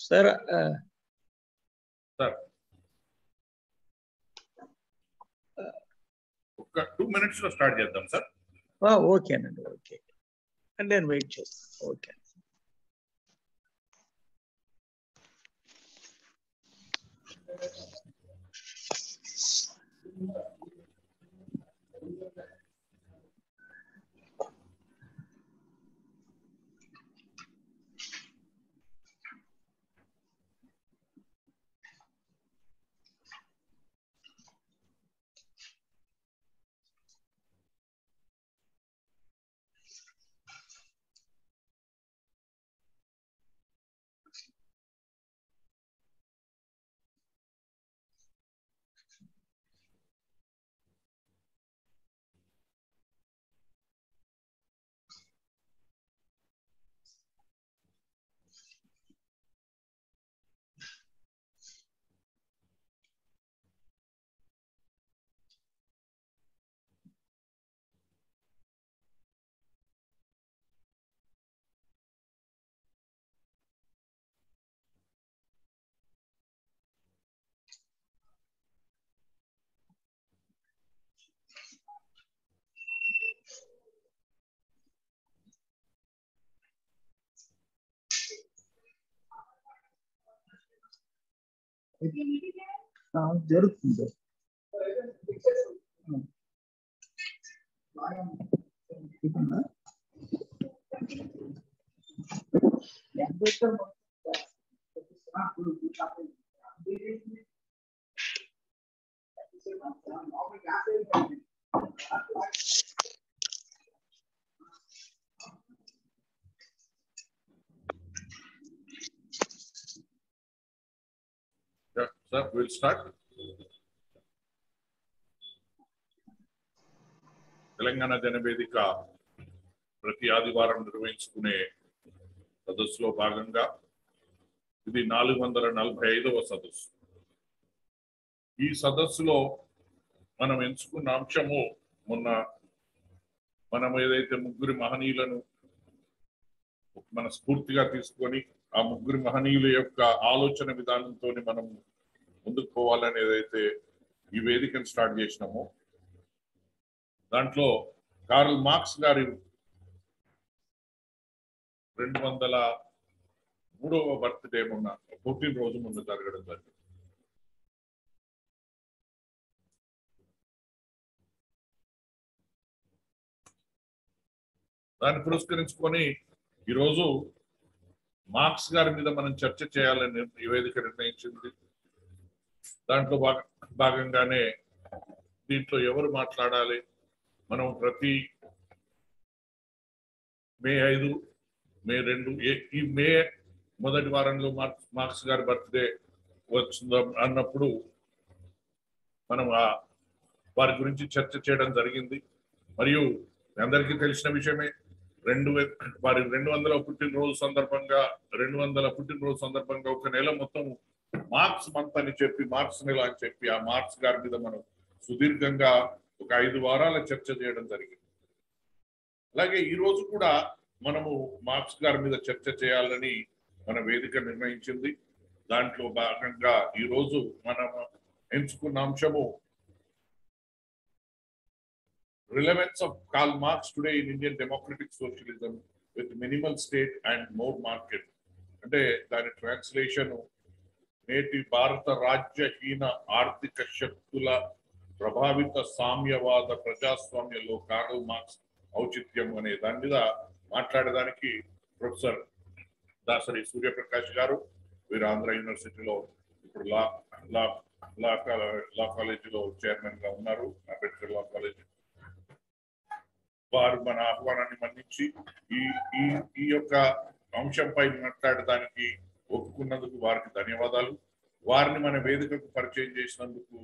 Sir, sir. 2 minutes లో start చేద్దాం sir. Okay అండి, ఓకే. అండ్ నేను వెయిట్ చేస్తాను. ఓకే. జరుగుతుంది. Yeah, sir, we'll start. Telangana Jana వేదిక ప్రతి ఆదివారం నిర్వహించుకునే సదస్సులో భాగంగా ఇది 445వ సదస్సు. ఈ సదస్సులో మనం ఎంచుకున్న అంశము మొన్న మనం ఏదైతే ముగ్గురి మహనీయులను మన స్ఫూర్తిగా తీసుకొని ఆ ముగ్గురి మహనీయుల యొక్క ఆలోచన విధానంతో మనం ముందుకు పోవాలని ఏదైతే ఈ వేదికను స్టార్ట్ చేసినామో దాంట్లో కార్ల్ మార్క్స్ గారి 203వ బర్త్డే మొన్న పుట్టినరోజు ముందు జరగడం జరిగింది. దాన్ని పురస్కరించుకొని ఈరోజు మార్క్స్ గారి మీద మనం చర్చ చేయాలని ఈ వేదిక నిర్ణయించింది. దాంట్లో భాగంగానే దీంట్లో ఎవరు మాట్లాడాలి, మనం ప్రతి మే 5, మే 2 ఈ మే మొదటి వారంలో మార్క్స్ గారి బర్త్డే వచ్చిందో అన్నప్పుడు మనం వారి గురించి చర్చ చేయడం జరిగింది. మరియు అందరికీ తెలిసిన విషయమే, వారి 200వ పుట్టినరోజు సందర్భంగా ఒక నెల మొత్తం మార్క్స్ మంత్ అని చెప్పి, మార్క్స్ నెల అని చెప్పి ఆ మార్క్స్ గారి మీద మనం సుదీర్ఘంగా ఒక 5 వారాల చర్చ చేయడం జరిగింది. అలాగే ఈ రోజు కూడా మనము మార్క్స్ గారి మీద చర్చ చేయాలని మన వేదిక నిర్ణయించింది. దాంట్లో భాగంగా ఈ రోజు మనం ఎంచుకున్న అంశము relevance of Karl Marx today in Indian democratic socialism with minimal state and more market. అంటే దాని ట్రాన్స్లేషన్ నేటి భారత రాజ్యహీన ఆర్థిక శక్తుల ప్రభావిత సామ్యవాద ప్రజాస్వామ్యంలో కార్ల్ మార్క్స్ ఔచిత్యం అనే దాని మీద మాట్లాడడానికి ప్రొఫెసర్ దాసరి సూర్యప్రకాష్ గారు, వీరు ఆంధ్ర యూనివర్సిటీలో ఇప్పుడు లా కాలేజీలో చైర్మన్ గా ఉన్నారు, అంబేద్కర్ లా కాలేజీ. వారు మన ఆహ్వానాన్ని మన్నించి ఈ యొక్క అంశంపై మాట్లాడడానికి ఒప్పుకున్నందుకు వారికి ధన్యవాదాలు. వారిని మన వేదికకు పరిచయం చేసినందుకు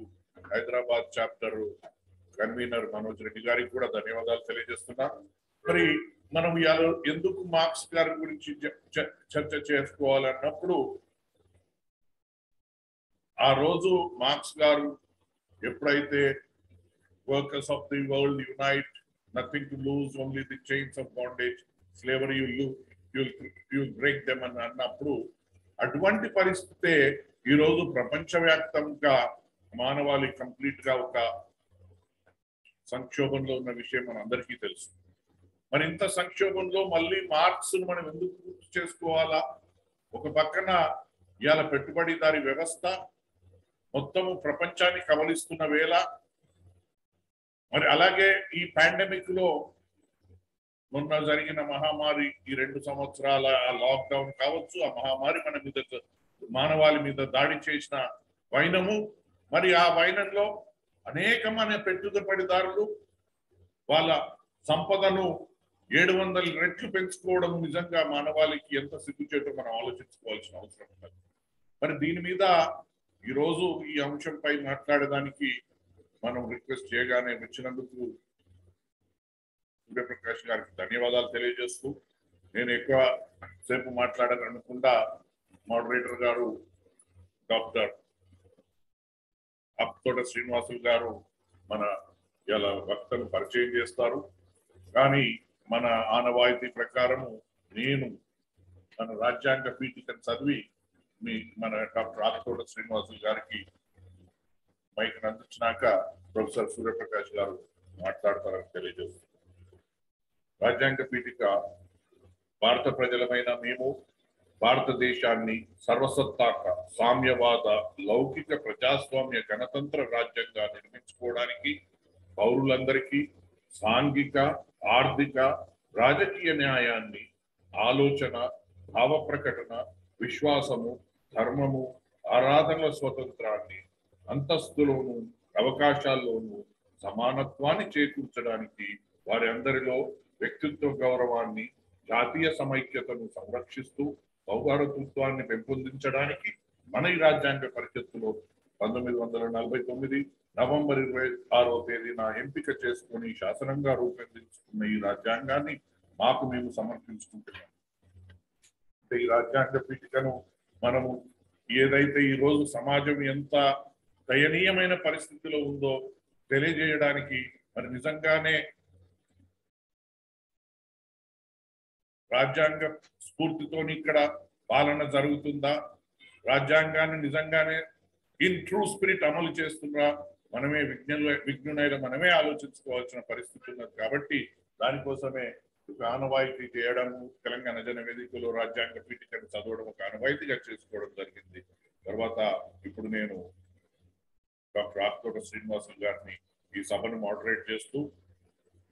హైదరాబాద్ చాప్టర్ కన్వీనర్ మనోజ్ రెడ్డి గారికి కూడా ధన్యవాదాలు తెలియజేస్తున్నాను. మరి మనం ఎందుకు మార్క్స్ గారి గురించి చర్చ చేసుకోవాలన్నప్పుడు, ఆ రోజు మార్క్స్ గారు ఎప్పుడైతే workers of the world unite, nothing to lose, only the chains of bondage, slavery you'll break them అని అన్నప్పుడు అటువంటి పరిస్థితే ఈరోజు ప్రపంచవ్యాప్తంగా మానవాళి కంప్లీట్ గా ఒక సంక్షోభంలో ఉన్న విషయం మన అందరికీ తెలుసు. మరి ఇంత సంక్షోభంలో మళ్ళీ మార్క్స్ మనం ఎందుకు పూర్తి చేసుకోవాలా? ఒక పక్కన ఇవాళ పెట్టుబడిదారి వ్యవస్థ మొత్తము ప్రపంచాన్ని కబలిస్తున్న వేళ, మరి అలాగే ఈ పాండమిక్ లో మొన్న జరిగిన మహమ్మారి, ఈ 2 సంవత్సరాల లాక్డౌన్ కావచ్చు, ఆ మహమ్మారి మన మీద మానవాళి మీద దాడి చేసిన వైనము, మరి ఆ వైనంలో అనేకమైన పెట్టుబడిదారులు వాళ్ళ సంపదను 700 రెట్లు పెంచుకోవడం నిజంగా మానవాళికి ఎంత సిగ్గుచేటో మనం ఆలోచించుకోవాల్సిన అవసరం ఉన్నది. మరి దీని మీద ఈరోజు ఈ అంశంపై మాట్లాడడానికి మనం రిక్వెస్ట్ చేయగానే వచ్చినందుకు సూర్యప్రకాష్ గారికి ధన్యవాదాలు తెలియజేస్తూ, నేను ఎక్కువ సేపు మాట్లాడాలనుకుండా మోడరేటర్ గారు డాక్టర్ అప్తోట శ్రీనివాసులు గారు మన ఇలా వక్తను పరిచయం చేస్తారు. కానీ మన ఆనవాయితీ ప్రకారము నేను మన రాజ్యాంగ పీఠికను చదివి మన డాక్టర్ అప్తోట శ్రీనివాసులు గారికి మైక్ అందించినాక ప్రొఫెసర్ సూర్యప్రకాష్ గారు మాట్లాడతారని తెలియజేస్తారు. రాజ్యాంగ పీఠిక భారత ప్రజలమైన మేము భారతదేశాన్ని సర్వసత్తాక సామ్యవాద లౌకిక ప్రజాస్వామ్య గణతంత్ర రాజ్యంగా నిర్మించుకోవడానికి పౌరులందరికీ సాంఘిక, ఆర్థిక, రాజకీయ న్యాయాన్ని, ఆలోచన, భావ ప్రకటన, విశ్వాసము, ధర్మము, ఆరాధనల స్వతంత్రాన్ని, అంతస్తులోను అవకాశాల్లోనూ సమానత్వాన్ని చేకూర్చడానికి, వారి అందరిలో వ్యక్తిత్వ గౌరవాన్ని, జాతీయ సమైక్యతను సంరక్షిస్తూ సౌహార్దత్వాన్ని పెంపొందించడానికి మన ఈ రాజ్యాంగ పరిషత్తులో 1949 నవంబర్ 26వ తేదీన ఎంపిక చేసుకుని శాసనంగా రూపొందించుకున్న ఈ రాజ్యాంగాన్ని మాకు మేము సమర్పించుకుంటున్నాం. ఈ రాజ్యాంగ పీఠికను మనము ఏదైతే ఈ రోజు సమాజం ఎంత దయనీయమైన పరిస్థితిలో ఉందో తెలియజేయడానికి, మరి నిజంగానే రాజ్యాంగ స్ఫూర్తితోని ఇక్కడ పాలన జరుగుతుందా, రాజ్యాంగాన్ని నిజంగానే ఇన్ ట్రూ స్పిరిట్ అమలు చేస్తుందా, మనమే విజ్ఞునైన మనమే ఆలోచించుకోవాల్సిన పరిస్థితి ఉన్నది. కాబట్టి దానికోసమే ఒక ఆనవాయితీ చేయడము, తెలంగాణ జన వేదికలో రాజ్యాంగ పీఠికను చదవడం ఒక ఆనవాయితీగా చేసుకోవడం జరిగింది. తర్వాత ఇప్పుడు నేను డాక్టర్ ఆకుతోట శ్రీనివాసులు గారిని ఈ సభను మోడరేట్ చేస్తూ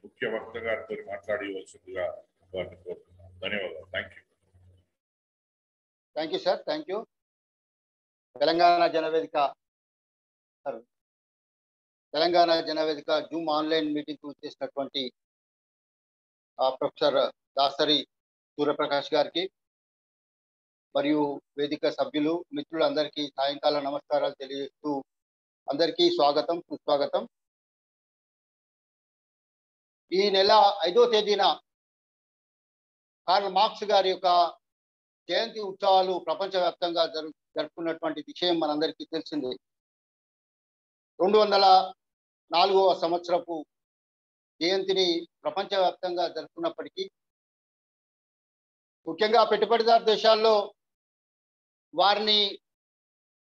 ముఖ్య వక్త గారితో మాట్లాడవలసిందిగా వారిని కోరుతున్నాను. ధన్యవాదాలు. Thank you. Thank you sir. Thank you. Telangana Jana వేదిక జూమ్ ఆన్లైన్ మీటింగ్ చేసినటువంటి ప్రొఫెసర్ దాసరి సూర్యప్రకాష్ గారికి మరియు వేదిక సభ్యులు మిత్రులందరికీ సాయంకాల నమస్కారాలు తెలియజేస్తూ అందరికీ స్వాగతం, సుస్వాగతం. ఈ నెల 5వ తేదీన కార్ల్ మార్క్స్ గారి యొక్క జయంతి ఉత్సవాలు ప్రపంచవ్యాప్తంగా జరుపుకున్నటువంటి విషయం మనందరికీ తెలిసిందే. 204వ సంవత్సరపు జయంతిని ప్రపంచవ్యాప్తంగా జరుపుకున్నప్పటికీ, ముఖ్యంగా పెట్టుబడిదారు దేశాల్లో వారిని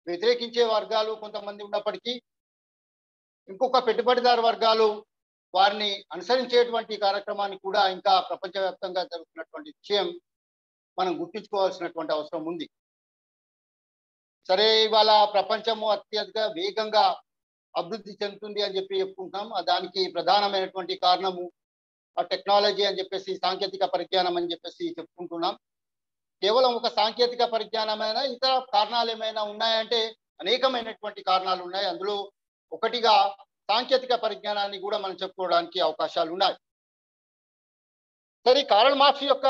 వ్యతిరేకించే వర్గాలు కొంతమంది ఉన్నప్పటికీ, ఇంకొక పెట్టుబడిదారు వర్గాలు వారిని అనుసరించేటువంటి కార్యక్రమాన్ని కూడా ఇంకా ప్రపంచవ్యాప్తంగా జరుగుతున్నటువంటి విషయం మనం గుర్తించుకోవాల్సినటువంటి అవసరం ఉంది. సరే, ఇవాళ ప్రపంచము అత్యధిక వేగంగా అభివృద్ధి చెందుతుంది అని చెప్పి చెప్పుకుంటున్నాం. దానికి ప్రధానమైనటువంటి కారణము ఆ టెక్నాలజీ అని చెప్పేసి, సాంకేతిక పరిజ్ఞానం అని చెప్పేసి చెప్పుకుంటున్నాం. కేవలం ఒక సాంకేతిక పరిజ్ఞానమైన ఇతర కారణాలు ఏమైనా ఉన్నాయంటే అనేకమైనటువంటి కారణాలు ఉన్నాయి. అందులో ఒకటిగా సాంకేతిక పరిజ్ఞానాన్ని కూడా మనం చెప్పుకోవడానికి అవకాశాలు ఉన్నాయి. సరే, కార్ల్ మార్క్స్ యొక్క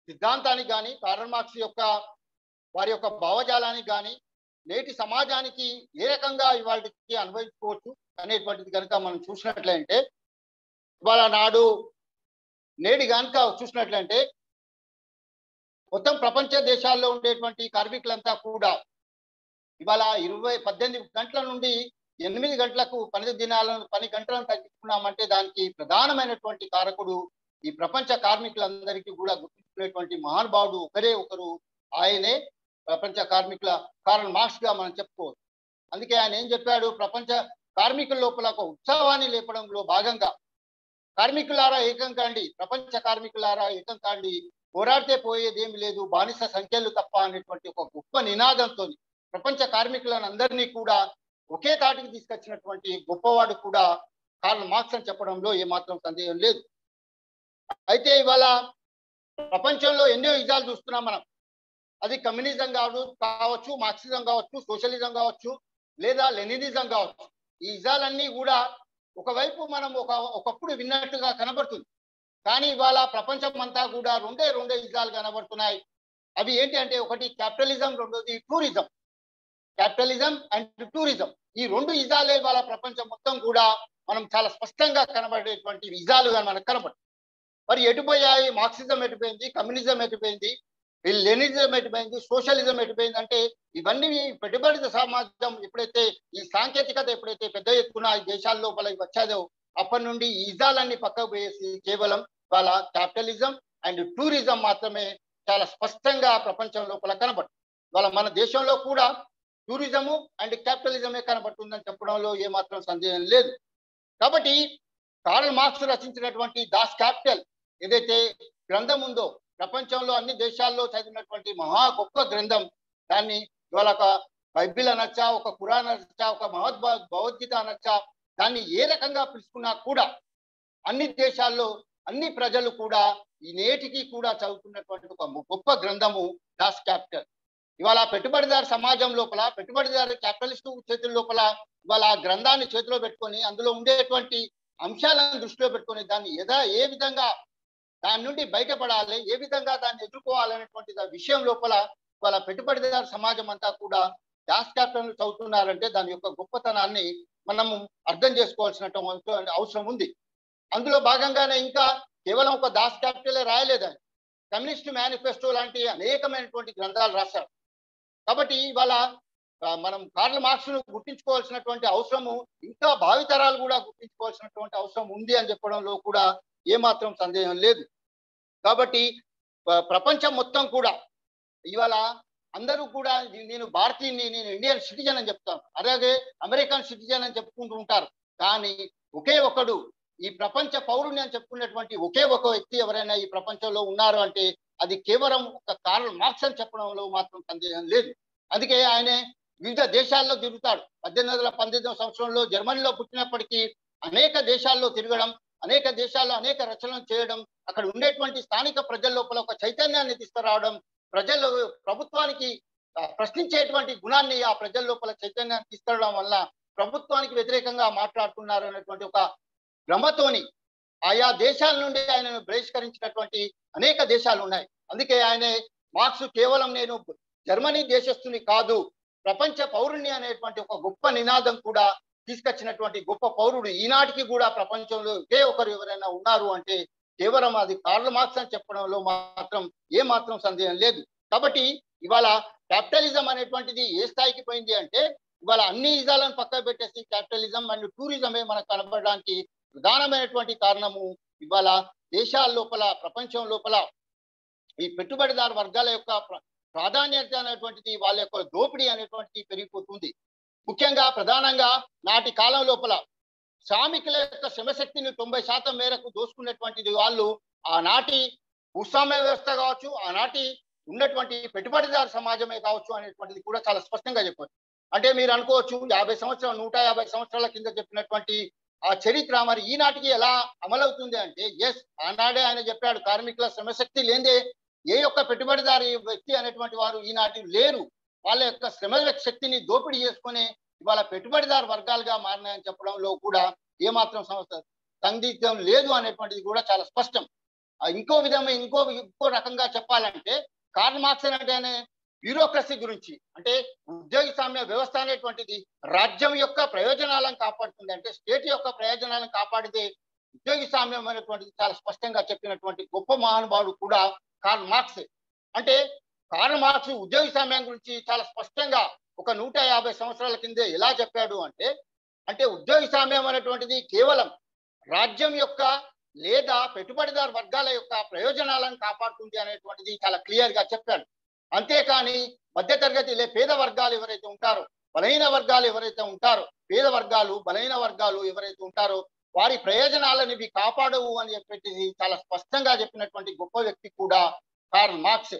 సిద్ధాంతానికి కానీ, కార్ల్ మార్క్స్ యొక్క వారి యొక్క భావజాలానికి కానీ నేటి సమాజానికి ఏ రకంగా ఇవాళకి అన్వయించుకోవచ్చు అనేటువంటిది కనుక మనం చూసినట్లయితే, ఇవాళ నాడు నేటి కనుక చూసినట్లయితే మొత్తం ప్రపంచ దేశాల్లో ఉండేటువంటి కార్మికులంతా కూడా ఇవాళ 18 గంటల నుండి 8 గంటలకు పని గంటలను తగ్గించుకున్నామంటే దానికి ప్రధానమైనటువంటి కారకుడు ఈ ప్రపంచ కార్మికులందరికీ కూడా గుర్తించుకునేటువంటి మహానుభావుడు ఒకరే ఒకరు, ఆయనే ప్రపంచ కార్మికుల కార్ల్ మార్క్స్ గా మనం చెప్పుకోవచ్చు. అందుకే ఆయన ఏం చెప్పాడు, ప్రపంచ కార్మికుల లోపల ఒక ఉత్సవాన్ని లేపడంలో భాగంగా కార్మికులారా ఏకం కాండి, ప్రపంచ కార్మికులారా ఏకం కాండి, పోరాడితే పోయేది ఏమి లేదు, బానిస సంఖ్యలు తప్ప అనేటువంటి ఒక గొప్ప నినాదంతో ప్రపంచ కార్మికులను అందరినీ కూడా ఒకే తాటికి తీసుకొచ్చినటువంటి గొప్పవాడు కూడా కార్ల్ మార్క్స్ అని చెప్పడంలో ఏమాత్రం సందేహం లేదు. అయితే ఇవాళ ప్రపంచంలో ఎన్నో యుద్ధాలు చూస్తున్నాం మనం. అది కమ్యూనిజం కావచ్చు, మార్క్సిజం కావచ్చు, సోషలిజం కావచ్చు, లేదా లెనినిజం కావచ్చు. ఈ యుద్ధాలన్నీ కూడా ఒకవైపు మనం ఒకప్పుడు విన్నట్టుగా కనబడుతుంది. కానీ ఇవాళ ప్రపంచం అంతా కూడా రెండే యుద్ధాలు కనబడుతున్నాయి. అవి ఏంటి అంటే, ఒకటి క్యాపిటలిజం, రెండోది టూరిజం. క్యాపిటలిజం అండ్ టూరిజం, ఈ రెండు యుద్ధాలే ఇవాళ ప్రపంచం మొత్తం కూడా మనం చాలా స్పష్టంగా కనబడేటువంటి యుద్ధాలుగా మనకు కనబడుతుంది. మరి ఎటుపోయాయి? మార్క్సిజం ఎటుపోయింది, కమ్యూనిజం ఎటుపోయింది, లెనినిజం ఎటుపోయింది, సోషలిజం ఎటుపోయింది అంటే, ఇవన్నీ పెట్టుబడి సమాజం ఎప్పుడైతే ఈ సాంకేతికత ఎప్పుడైతే పెద్ద ఎత్తున ఈ దేశాల లోపల వచ్చాదో అప్పటి నుండి ఈ యుద్ధాలన్నీ పక్కకు పోయేసి కేవలం వాళ్ళ క్యాపిటలిజం అండ్ టూరిజం మాత్రమే చాలా స్పష్టంగా ప్రపంచం లోపల కనబడుతుంది. వాళ్ళ మన దేశంలో కూడా టూరిజము అండ్ క్యాపిటలిజమే కనబడుతుందని చెప్పడంలో ఏమాత్రం సందేహం లేదు. కాబట్టి కార్ల్ మార్క్స్ రచించినటువంటి దాస్ క్యాపిటల్ ఏదైతే గ్రంథం ఉందో, ప్రపంచంలో అన్ని దేశాల్లో చదివినటువంటి మహా గొప్ప గ్రంథం. దాన్ని ఇవాళ ఒక బైబిల్ అనొచ్చా, ఒక ఖురాన్ అనొచ్చా, ఒక భగవద్గీత అనొచ్చా, దాన్ని ఏ రకంగా పిలుచుకున్నా కూడా అన్ని దేశాల్లో అన్ని ప్రజలు కూడా ఈ నేటికి కూడా చదువుతున్నటువంటి ఒక గొప్ప గ్రంథము దాస్ క్యాపిటల్. ఇవాళ పెట్టుబడిదారు సమాజం లోపల, పెట్టుబడిదారు క్యాపిటలిస్టు చేతుల లోపల ఇవాళ ఆ గ్రంథాన్ని చేతిలో పెట్టుకొని అందులో ఉండేటువంటి అంశాలను దృష్టిలో పెట్టుకొని దాన్ని ఏ విధంగా దాని నుండి బయటపడాలి, ఏ విధంగా దాన్ని ఎదుర్కోవాలనేటువంటి విషయం లోపల వాళ్ళ పెట్టుబడిదారు సమాజం అంతా కూడా దాస్ క్యాపిటల్ చదువుతున్నారంటే దాని యొక్క గొప్పతనాన్ని మనము అర్థం చేసుకోవాల్సిన అవసరం ఉంది. అందులో భాగంగానే ఇంకా కేవలం ఒక దాస్ క్యాపిటలే రాయలేదని, కమ్యూనిస్ట్ మేనిఫెస్టో లాంటి అనేకమైనటువంటి గ్రంథాలు రాశారు. కాబట్టి ఇవాళ మనం కార్ల్ మార్క్స్ ను గుర్తించుకోవాల్సినటువంటి అవసరము, ఇంకా భావితరాలు కూడా గుర్తించుకోవాల్సినటువంటి అవసరం ఉంది అని చెప్పడంలో కూడా ఏమాత్రం సందేహం లేదు. కాబట్టి ప్రపంచం మొత్తం కూడా ఇవాళ అందరూ కూడా నేను భారతీయుని, నేను ఇండియన్ సిటిజన్ అని చెప్తాను, అలాగే అమెరికన్ సిటిజన్ అని చెప్పుకుంటూ ఉంటారు. కానీ ఒకే ఒకడు ఈ ప్రపంచ పౌరుని అని చెప్పుకున్నటువంటి ఒకే ఒక వ్యక్తి ఎవరైనా ఈ ప్రపంచంలో ఉన్నారు అంటే అది కేవలం ఒక కార్ల్ మార్క్స్ అని చెప్పడంలో మాత్రం సందేహం లేదు. అందుకే ఆయనే వివిధ దేశాల్లో తిరుగుతాడు. 1819 సంవత్సరంలో జర్మనీలో పుట్టినప్పటికీ అనేక దేశాల్లో తిరగడం, అనేక దేశాల్లో అనేక రచనలు చేయడం, అక్కడ ఉండేటువంటి స్థానిక ప్రజల లోపల ఒక చైతన్యాన్ని తీసుకురావడం, ప్రజలు ప్రభుత్వానికి ప్రశ్నించేటువంటి గుణాన్ని ఆ ప్రజల లోపల చైతన్యాన్ని తీసుకురావడం వల్ల ప్రభుత్వానికి వ్యతిరేకంగా మాట్లాడుతున్నారు అనేటువంటి ఒక భ్రమతోని ఆయా దేశాల నుండి ఆయనను బహిష్కరించినటువంటి అనేక దేశాలు ఉన్నాయి. అందుకే ఆయనే మార్క్స్ కేవలం నేను జర్మనీ దేశస్తుని కాదు, ప్రపంచ పౌరుణ్ణి అనేటువంటి ఒక గొప్ప నినాదం కూడా తీసుకొచ్చినటువంటి గొప్ప పౌరుడు. ఈనాటికి కూడా ప్రపంచంలో ఒకే ఒకరు ఎవరైనా ఉన్నారు అంటే కేవలం అది కార్ల్ మార్క్స్ అని చెప్పడంలో మాత్రం ఏమాత్రం సందేహం లేదు. కాబట్టి ఇవాళ క్యాపిటలిజం అనేటువంటిది ఏ స్థాయికి పోయింది అంటే, ఇవాళ అన్ని ఇజాలను పక్కన పెట్టేసి క్యాపిటలిజం అండ్ టూరిజమే మనకు కనబడడానికి ప్రధానమైనటువంటి కారణము ఇవాళ దేశాల లోపల, ప్రపంచం లోపల ఈ పెట్టుబడిదారు వర్గాల యొక్క ప్రాధాన్యత అనేటువంటిది, వాళ్ళ యొక్క దోపిడీ అనేటువంటిది పెరిగిపోతుంది. ముఖ్యంగా ప్రధానంగా నాటి కాలం లోపల శ్రామికుల యొక్క శ్రమశక్తిని 90% మేరకు దోసుకున్నటువంటిది వాళ్ళు ఆనాటి భూస్వామ్య వ్యవస్థ కావచ్చు, ఆనాటి ఉన్నటువంటి పెట్టుబడిదారు సమాజమే కావచ్చు అనేటువంటిది కూడా చాలా స్పష్టంగా చెప్పారు. అంటే మీరు అనుకోవచ్చు 150 సంవత్సరాల కింద చెప్పినటువంటి ఆ చరిత్ర మరి ఈనాటికి ఎలా అమలవుతుంది అంటే, ఎస్, ఆనాడే ఆయన చెప్పాడు కార్మికుల శ్రమశక్తి లేదే ఏ యొక్క పెట్టుబడిదారు వ్యక్తి అనేటువంటి వారు ఈనాటి లేరు, వాళ్ళ యొక్క శ్రమ శక్తిని దోపిడీ చేసుకుని ఇవాళ పెట్టుబడిదారు వర్గాలుగా మారినాయని చెప్పడంలో కూడా ఏమాత్రం సందిగ్ధం లేదు అనేటువంటిది కూడా చాలా స్పష్టం. ఇంకో విధంగా ఇంకో రకంగా చెప్పాలంటే కార్ల్ మార్క్స్ అంటేనే బ్యూరోక్రసీ గురించి, అంటే ఉద్యోగి సామ్య వ్యవస్థ అనేటువంటిది రాజ్యం యొక్క ప్రయోజనాలను కాపాడుతుంది, అంటే స్టేట్ యొక్క ప్రయోజనాలను కాపాడితే ఉద్యోగి సామ్యం అనేటువంటిది చాలా స్పష్టంగా చెప్పినటువంటి గొప్ప మహానుభావుడు కూడా కార్ల్ మార్క్స్. అంటే కార్ల్ మార్క్స్ ఉద్యోగి సామ్యం గురించి చాలా స్పష్టంగా ఒక 150 సంవత్సరాల కిందే ఎలా చెప్పాడు అంటే ఉద్యోగి సామ్యం అనేటువంటిది కేవలం రాజ్యం యొక్క లేదా పెట్టుబడిదారు వర్గాల యొక్క ప్రయోజనాలను కాపాడుతుంది అనేటువంటిది చాలా క్లియర్ గా చెప్పాడు. అంతేకాని మధ్యతరగతి పేద వర్గాలు ఎవరైతే ఉంటారో, బలహీన వర్గాలు ఎవరైతే ఉంటారో, పేద వర్గాలు బలహీన వర్గాలు ఎవరైతే ఉంటారో వారి ప్రయోజనాలను ఇవి కాపాడవు అని చెప్పేది చాలా స్పష్టంగా చెప్పినటువంటి గొప్ప వ్యక్తి కూడా కార్ల్ మార్క్స్.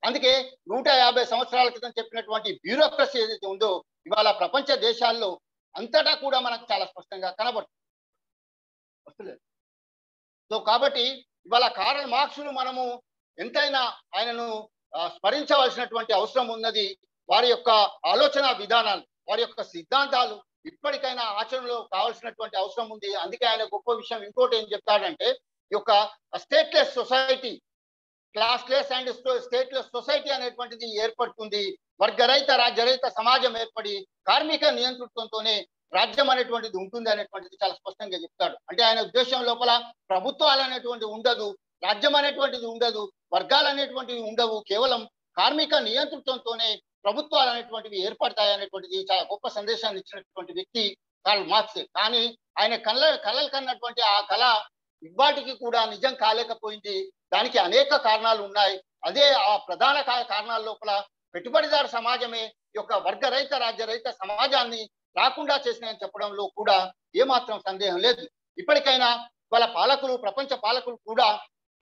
అందుకే 150 సంవత్సరాల క్రితం చెప్పినటువంటి బ్యూరోక్రసీ ఏదైతే ఉందో ఇవాళ ప్రపంచ దేశాల్లో అంతటా కూడా మనకు చాలా స్పష్టంగా కనబడుతుంది. సో కాబట్టి ఇవాళ కార్ల్ మార్క్స్ను మనము ఎంతైనా ఆయనను స్మరించవలసినటువంటి అవసరం ఉన్నది. వారి యొక్క ఆలోచన విధానాలు, వారి యొక్క సిద్ధాంతాలు ఇప్పటికైనా ఆచరణలో కావాల్సినటువంటి అవసరం ఉంది. అందుకే ఆయన గొప్ప విషయం ఇంకోటి ఏం చెప్తాడంటే, ఈ యొక్క stateless society, classless and stateless society అనేటువంటిది ఏర్పడుతుంది. వర్గరహిత రాజ్యరహిత సమాజం ఏర్పడి కార్మిక నియంతృత్వంతోనే రాజ్యం అనేటువంటిది ఉంటుంది అనేటువంటిది చాలా స్పష్టంగా చెప్తాడు. అంటే ఆయన ఉద్దేశం లోపల ప్రభుత్వాలు అనేటువంటిది ఉండదు, రాజ్యం అనేటువంటిది ఉండదు, వర్గాలు అనేటువంటివి ఉండవు, కేవలం కార్మిక నియంతృత్వంతోనే ప్రభుత్వాలు అనేటువంటివి ఏర్పడతాయి అనేటువంటిది చాలా గొప్ప సందేశాన్ని ఇచ్చినటువంటి వ్యక్తి కార్ల్ మార్క్స్. కానీ ఆయన కలలు కన్నటువంటి ఆ కళ ఇవాటికి కూడా నిజం కాలేకపోయింది. దానికి అనేక కారణాలు ఉన్నాయి. అదే ఆ ప్రధాన కారణాల లోపల పెట్టుబడిదారు సమాజమే ఈ యొక్క వర్గరహిత రాజ్యరహిత సమాజాన్ని రాకుండా చేసినాయని చెప్పడంలో కూడా ఏమాత్రం సందేహం లేదు. ఇప్పటికైనా ఇవాళ పాలకులు, ప్రపంచ పాలకులు కూడా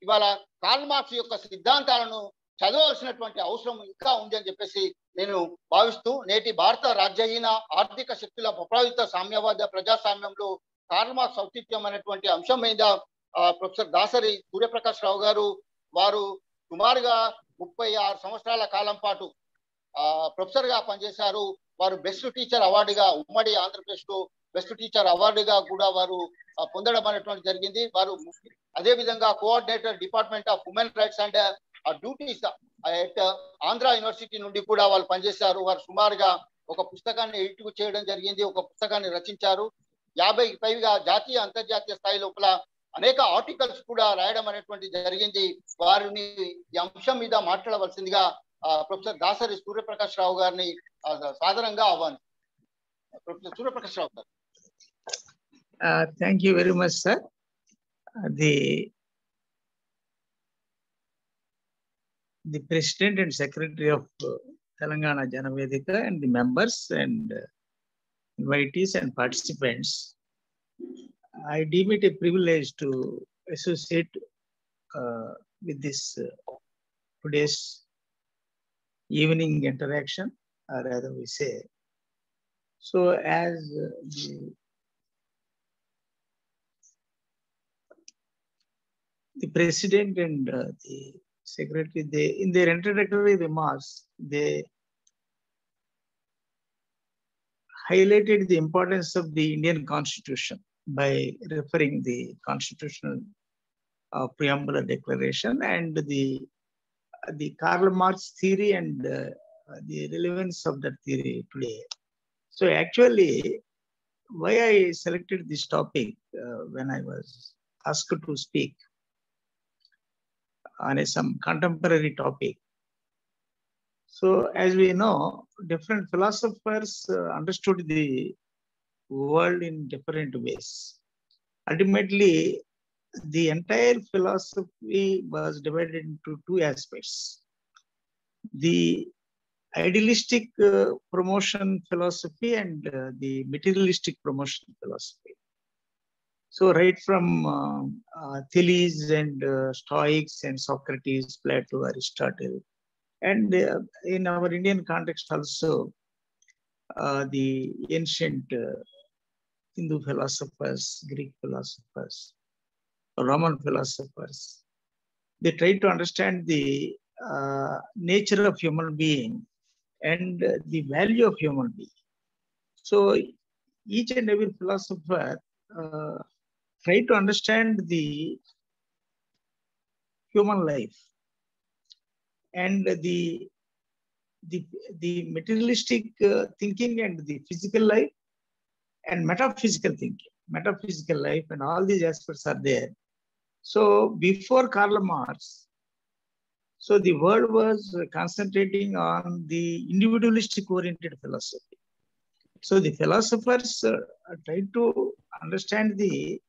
ఇవాళ కార్ల్ మార్క్స్ యొక్క సిద్ధాంతాలను చదవవలసినటువంటి అవసరం ఇంకా ఉంది అని చెప్పేసి నేను భావిస్తూ, నేటి భారత రాజ్యహీన ఆర్థిక శక్తుల ప్రభావిత సామ్యవాద ప్రజాస్వామ్యంలో కార్ల్ మార్క్స్ ఔచిత్యం అనేటువంటి అంశం మీద ప్రొఫెసర్ దాసరి సూర్యప్రకాష్ రావు గారు, వారు సుమారుగా 36 సంవత్సరాల కాలం పాటు ప్రొఫెసర్ గా పనిచేశారు. వారు బెస్ట్ టీచర్ అవార్డుగా, ఉమ్మడి ఆంధ్రప్రదేశ్ లో బెస్ట్ టీచర్ అవార్డుగా కూడా వారు పొందడం అనేటువంటి జరిగింది. వారు అదే విధంగా coordinator department of women rights and duties Andhra university నుండి కూడా వాళ్ళు పనిచేశారు. వారు సుమారుగా ఒక పుస్తకాన్ని ఎడిట్ చేయడం జరిగింది, ఒక పుస్తకాన్ని రచించారు. 50కి పైగా జాతీయ అంతర్జాతీయ స్థాయి లోపల అనేక ఆర్టికల్స్ కూడా రాయడం అనేటువంటి జరిగింది. వారిని ఈ అంశం మీద మాట్లాడవలసిందిగా ప్రొఫెసర్ దాసరి సూర్యప్రకాష్ రావు గారిని సాదరంగా ఆహ్వానిస్తున్నాను. ప్రొఫెసర్ సూర్యప్రకాష్ రావు గారు. Thank you very much sir. The President and Secretary of Telangana Jana Vedika and the members and invitees and participants, I deem it a privilege to associate with this today's evening interaction, or rather we say. So as the President and the Secretary, they, in their introductory remarks, they highlighted the importance of the Indian Constitution by referring the constitutional preamble declaration and the Karl Marx theory and the relevance of that theory today. So actually, why I selected this topic when I was asked to speak on some contemporary topic. So as we know, different philosophers understood the world in different ways. Ultimately, the entire philosophy was divided into two aspects: the idealistic promotion philosophy and the materialistic promotion philosophy. So right from Thales and Stoics and Socrates, Plato, Aristotle, and in our Indian context also, the ancient Hindu philosophers, Greek philosophers, Roman philosophers, they try to understand the nature of human being and the value of human being. So each and every philosopher try to understand the human life and the materialistic thinking and the physical life and metaphysical thinking, metaphysical life, and all these aspects are there. So before Karl Marx, so the world was concentrating on the individualistic oriented philosophy. So the philosophers tried to understand the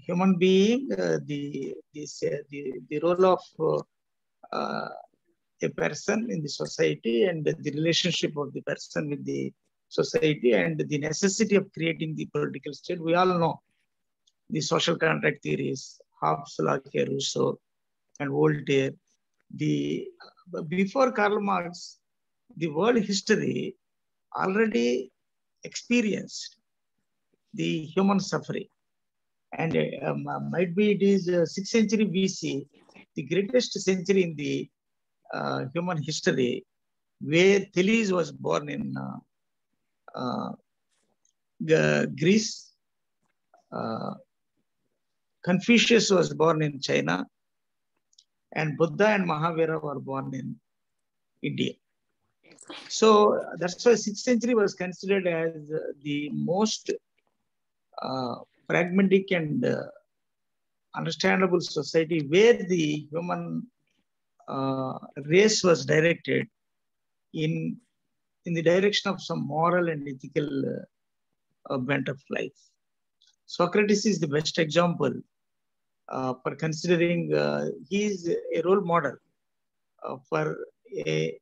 human being, the role of a person in the society and the relationship of the person with the society and the necessity of creating the political state. We all know the social contract theories, Hobbes, Locke, Rousseau, and Voltaire. Before Karl Marx, the world history already experienced the human suffering. And might be it is 6th century BC, the greatest century in the human history, where Thales was born in Greece, Confucius was born in China, and Buddha and Mahavira were born in India. So that's why 6th century was considered as the most pragmatic and understandable society, where the human race was directed in the direction of some moral and ethical bent of life. Socrates is the best example for considering he is a role model for a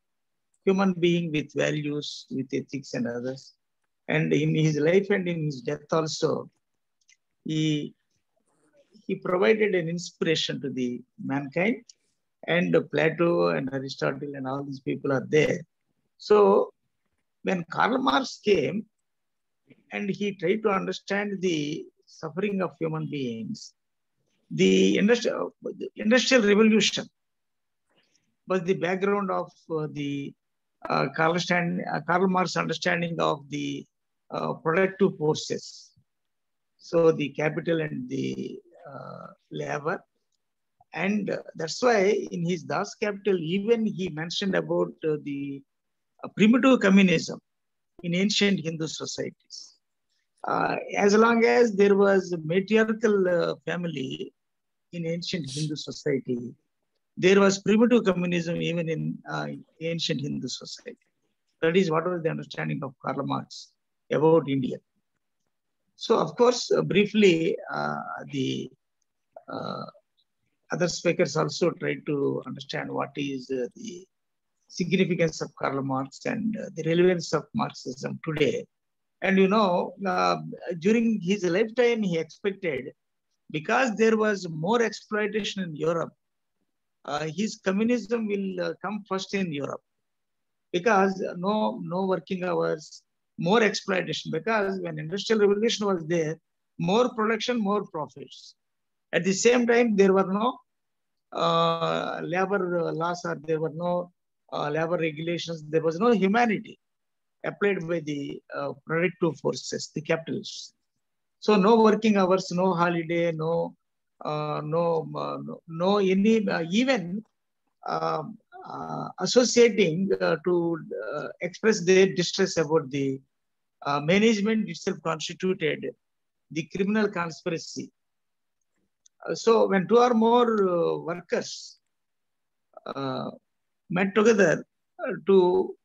human being with values, with ethics and others. And in his life and in his death also, he provided an inspiration to the mankind, and Plato and Aristotle and all these people are there. So when Karl Marx came and he tried to understand the suffering of human beings, the industrial revolution was the background of the Karl Marx understanding of the productive forces. So the capital and the labor. And that's why in his Das Kapital, even he mentioned about the primitive communism in ancient Hindu societies. As long as there was a matriarchal family in ancient Hindu society, there was primitive communism even in ancient Hindu society. That is what was the understanding of Karl Marx about India. So, of course, briefly, the other speakers also tried to understand what is the significance of Karl Marx and the relevance of Marxism today. And you know, during his lifetime, he expected, because there was more exploitation in Europe, his communism will come first in Europe, because no working hours, more exploitation. Because when industrial revolution was there, more production, more profits. At the same time, there were no labor laws, or there were no labor regulations. There was no humanity applied by the productive forces, the capitalists. So no working hours, no holiday, no any even associating to express their distress about the management itself constituted the criminal conspiracy. So when two or more workers met together to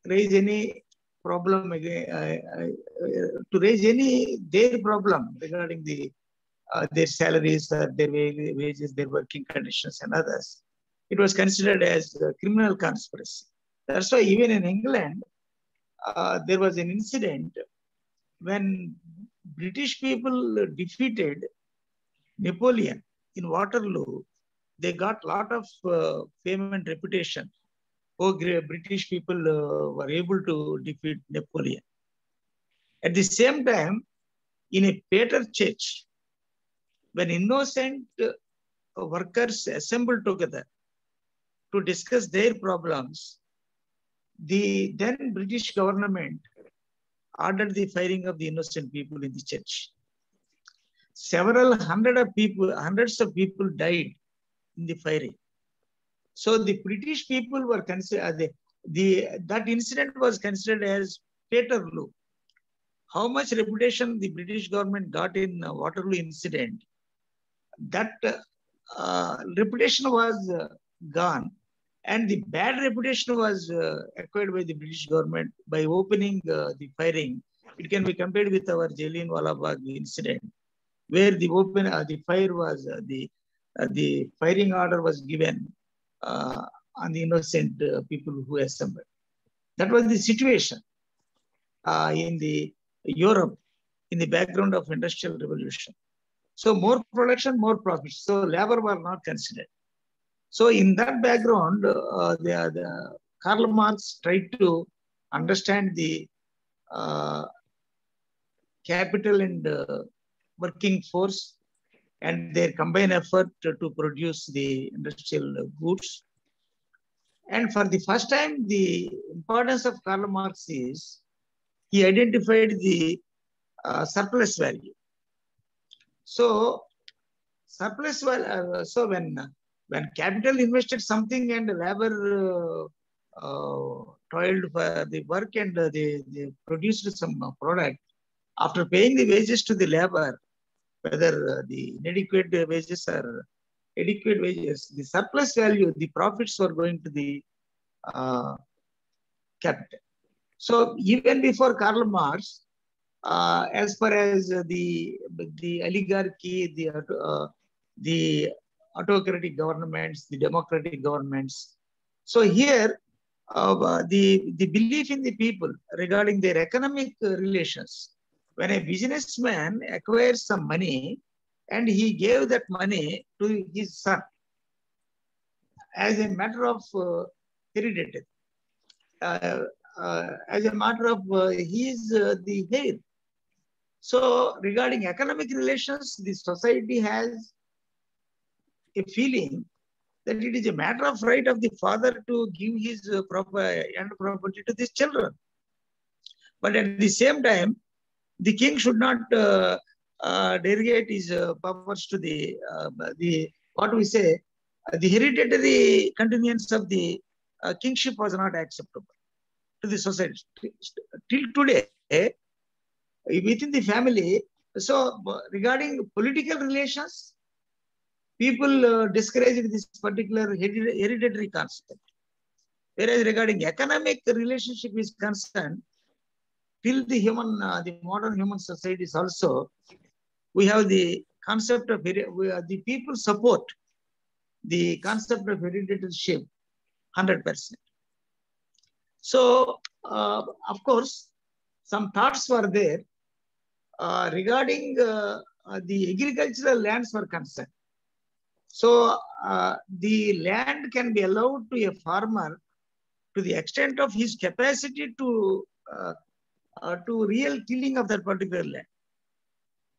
raise any problem to raise their problem regarding the their salaries, their wages, their working conditions and others, it was considered as a criminal conspiracy. That's why even in England, there was an incident when British people defeated Napoleon in Waterloo. They got a lot of fame and reputation. Oh, British people were able to defeat Napoleon. At the same time, in a Pater church, when innocent workers assembled together to discuss their problems, the then British government ordered the firing of the innocent people in the church. Several hundreds of people died in the firing. So the British people were considered, that incident was considered as Waterloo. How much reputation the British government got in Waterloo incident, that reputation was gone, and the bad reputation was acquired by the British government by opening the firing. It can be compared with our Jallianwala Bagh incident, where the fire was the firing order was given on the innocent people who assembled. That was the situation in the Europe in the background of industrial revolution. So more production, more profits. So labor were not considered. So in that background, Karl Marx tried to understand the capital and working force and their combined effort to produce the industrial goods. And for the first time, the importance of Karl Marx is he identified the surplus value. So surplus value. So when capital invested something and labor toiled for the work and they produced some product, after paying the wages to the labor, whether the inadequate wages or adequate wages, the surplus value, the profits were going to the capital. So even before Karl Marx, as far as the oligarchy, the autocratic governments, the democratic governments. So here, the belief in the people regarding their economic relations. When a businessman acquires some money and he gave that money to his son as a matter of hereditary, as a matter of he is the heir. So regarding economic relations, the society has a feeling that it is a matter of right of the father to give his property to his children. But at the same time, the king should not derogate his powers to the what we say, the hereditary continuance of the kingship was not acceptable to the society. Till today, within the family, so regarding political relations, people discourage this particular hereditary concept. Whereas regarding economic relationship is concerned, till the modern human societies also, we have the concept of, the people support the concept of hereditaryship 100%. So, of course, some thoughts were there regarding the agricultural lands were concerned. So, the land can be allowed to a farmer to the extent of his capacity to real tilling of that particular land.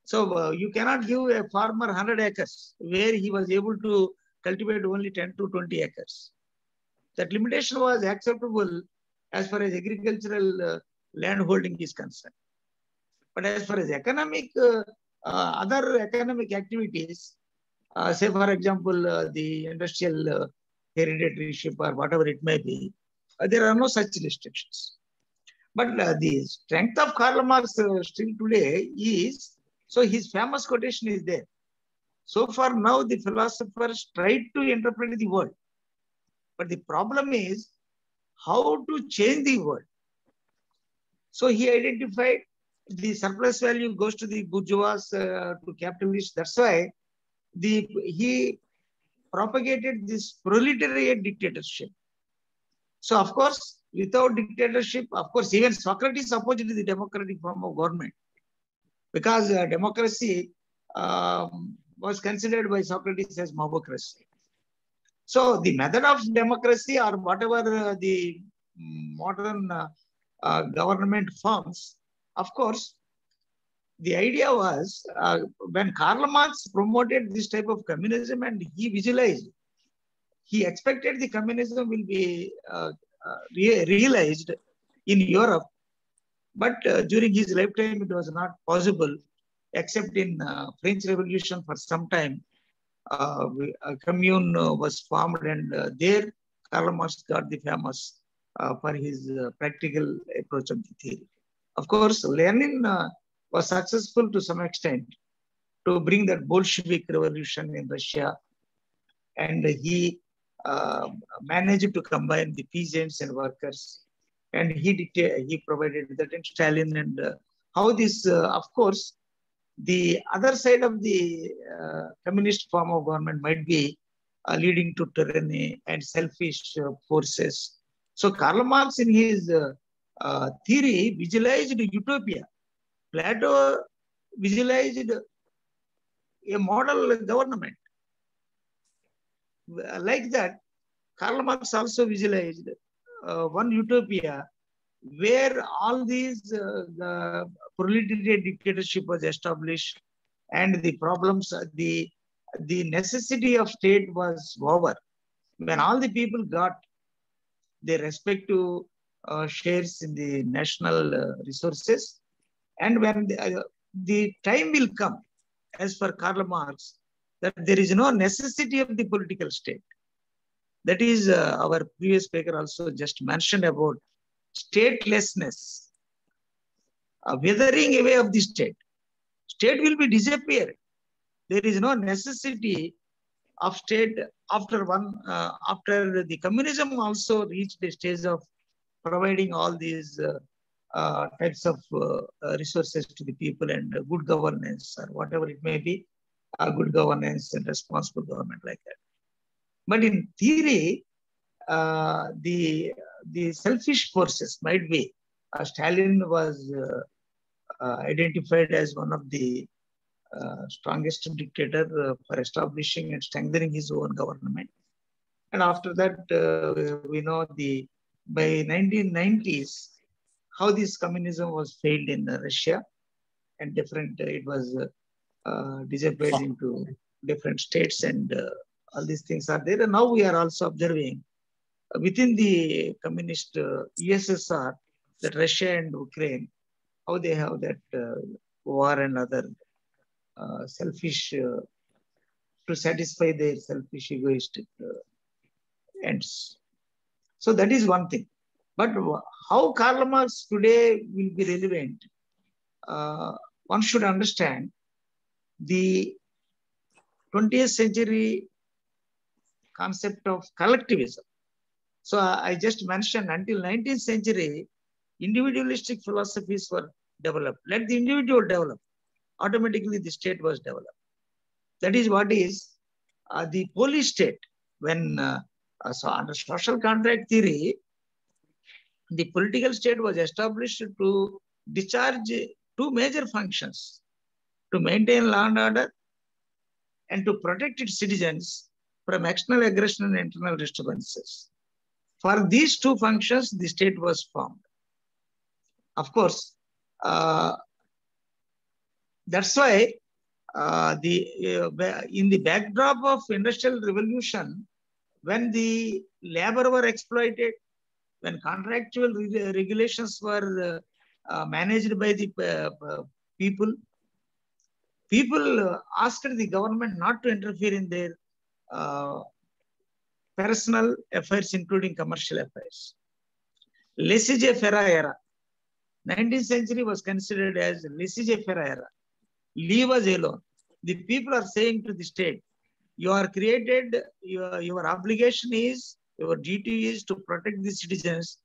So you cannot give a farmer 100 acres where he was able to cultivate only 10 to 20 acres. That limitation was acceptable as far as agricultural land holding is concerned. But as far as economic, other economic activities, say for example, the industrial hereditaryship or whatever it may be, there are no such restrictions. But the strength of Karl Marx still today is, so his famous quotation is there. So far now the philosophers tried to interpret the world. But the problem is how to change the world. So he identified the surplus value goes to the bourgeois, to capitalists. That's why he propagated this proletariat dictatorship. So of course, without dictatorship, of course, even Socrates opposed the democratic form of government, because democracy was considered by Socrates as mobocracy. So the method of democracy or whatever the modern government forms, of course, the idea was when Karl Marx promoted this type of communism and he visualized, he expected the communism will be realized in Europe, but during his lifetime it was not possible, except in French Revolution for some time. A commune was formed, and there Karl Marx got the famous for his practical approach of the theory. Of course, Lenin was successful to some extent to bring that Bolshevik revolution in Russia, and he managed to combine the peasants and workers, and he provided that in Stalin, and how this, of course, the other side of the communist form of government might be leading to tyranny and selfish forces. So Karl Marx in his theory visualized utopia. Plato visualized a model government. Like that, Karl Marx also visualized one utopia where all these the proletariat dictatorship was established and the problems, the necessity of state was over. When all the people got their respective shares in the national resources, and when the time will come, as per Karl Marx, that there is no necessity of the political state. That is our previous speaker also just mentioned about statelessness, withering away of the state. State will be disappearing. There is no necessity of state after after the communism also reached the stage of providing all these types of resources to the people and good governance or whatever it may be, good governance and responsible government like that. But in theory, the selfish forces might be. Stalin was identified as one of the strongest dictator for establishing and strengthening his own government. And after that, we know by 1990s, how this communism was failed in Russia, and different, it was disappeared into different states, and all these things are there. And now we are also observing within the communist USSR, that Russia and Ukraine, how they have that war and other selfish, to satisfy their selfish egoistic ends. So that is one thing. But how Karl Marx today will be relevant, one should understand the 20th century concept of collectivism. So I just mentioned until 19th century, individualistic philosophies were developed. Let the individual develop. Automatically the state was developed. That is what is the police state. When so under social contract theory, the political state was established to discharge two major functions: to maintain law and order and to protect its citizens from external aggression and internal disturbances. For these two functions, the state was formed. Of course, that's why in the backdrop of industrial revolution, when the labor were exploited, when contractual regulations were managed by the people asked the government not to interfere in their personal affairs, including commercial affairs. Laissez-faire era. 19th century was considered as laissez-faire era. Leave us alone. The people are saying to the state, you are created, your obligation is, your duty is to protect the citizens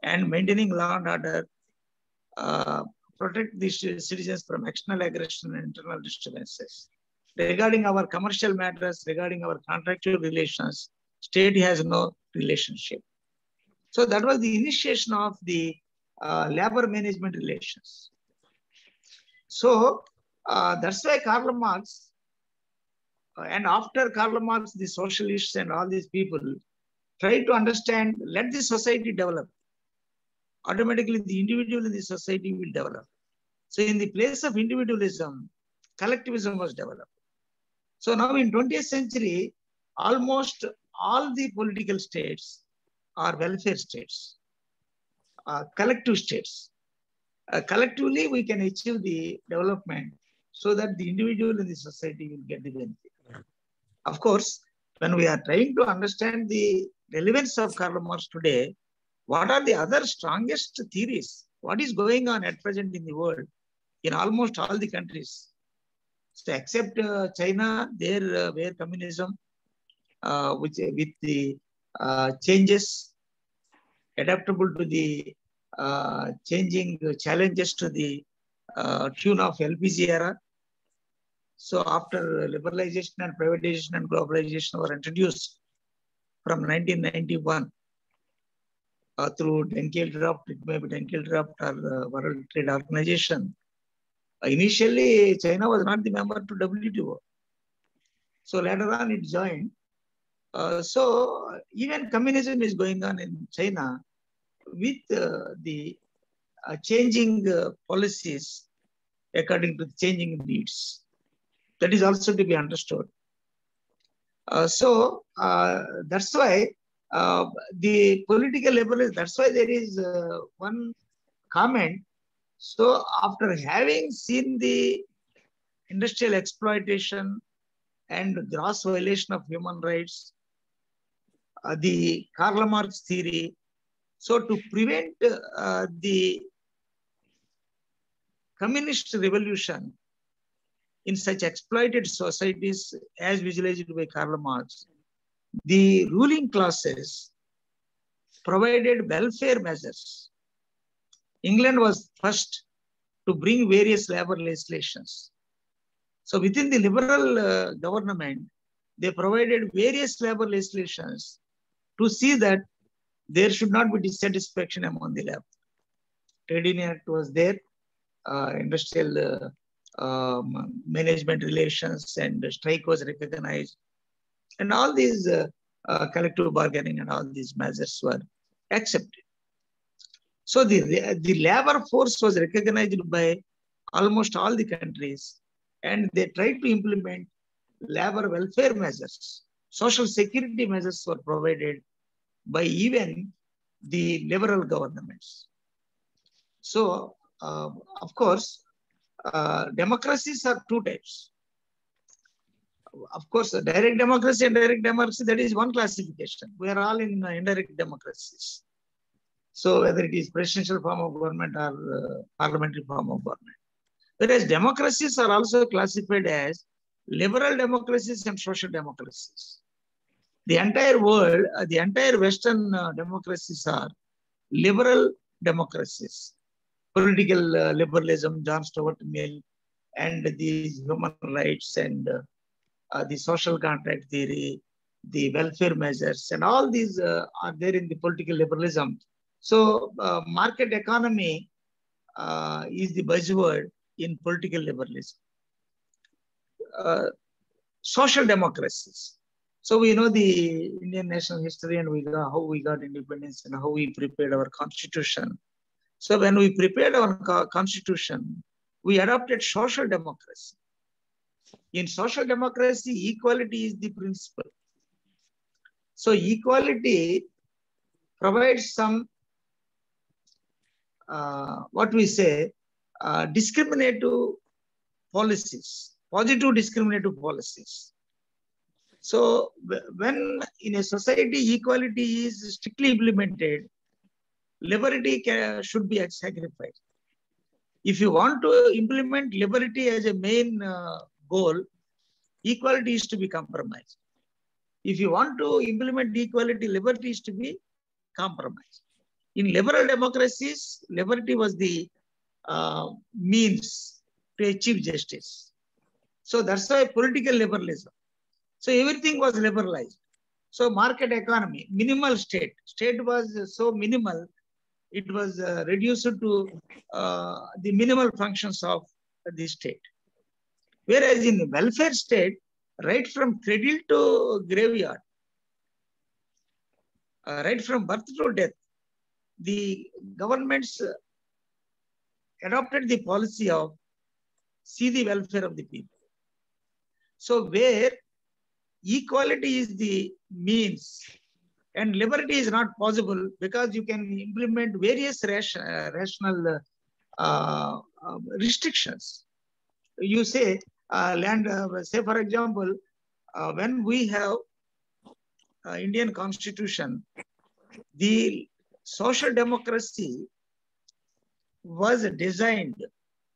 and maintaining law and order, protect the citizens from external aggression and internal disturbances. Regarding our commercial matters, regarding our contractual relations, state has no relationship. So that was the initiation of the labor management relations. So that's why Karl Marx, and after Karl Marx, the socialists and all these people try to understand, let the society develop. Automatically, the individual in the society will develop. So in the place of individualism, collectivism was developed. So now in 20th century, almost all the political states are welfare states, collective states. Collectively, we can achieve the development so that the individual in the society will get the benefit. Of course, when we are trying to understand the relevance of Karl Marx today, what are the other strongest theories? What is going on at present in the world, in almost all the countries? So except China, there where communism, with the changes adaptable to the changing challenges to the tune of LPG era. So after liberalization and privatization and globalization were introduced from 1991 through Denkel draft, it may be Denkel draft or World Trade Organization. Initially, China was not the member to WTO. So later on, it joined. So even communism is going on in China with the changing policies according to the changing needs. That is also to be understood. So that's why the political liberalism, that's why there is one comment. So after having seen the industrial exploitation and gross violation of human rights, the Karl Marx theory, so to prevent the communist revolution in such exploited societies as visualized by Karl Marx, the ruling classes provided welfare measures. England was first to bring various labor legislations. So within the liberal government, they provided various labor legislations to see that there should not be dissatisfaction among the labor. Trade Union Act was there, industrial management relations and strike was recognized. And all these collective bargaining and all these measures were accepted. So the labor force was recognized by almost all the countries, and they tried to implement labor welfare measures. Social security measures were provided by even the liberal governments. So, of course, democracies are two types. Of course, direct democracy and indirect democracy, that is one classification. We are all in indirect democracies. So whether it is presidential form of government or parliamentary form of government. Whereas democracies are also classified as liberal democracies and social democracies. The entire world, the entire Western democracies are liberal democracies. Political liberalism, John Stuart Mill, and these human rights and the social contract theory, the welfare measures, and all these are there in the political liberalism. So market economy is the buzzword in political liberalism. Social democracies. So we know the Indian national history and we know how we got independence and how we prepared our constitution. So when we prepared our constitution, we adopted social democracy. In social democracy, equality is the principle. So equality provides some, what we say, discriminative policies, positive discriminative policies. So when in a society equality is strictly implemented, liberty should be sacrificed. If you want to implement liberty as a main goal, equality is to be compromised. If you want to implement equality, liberty is to be compromised. In liberal democracies, liberty was the means to achieve justice. So that's why political liberalism. So everything was liberalized. So market economy, minimal state. State was so minimal, it was reduced to the minimal functions of the state. Whereas in the welfare state, right from cradle to graveyard, right from birth to death, the governments adopted the policy of see the welfare of the people. So where equality is the means and liberty is not possible because you can implement various rational restrictions. You say land, say for example, when we have Indian constitution, the social democracy was designed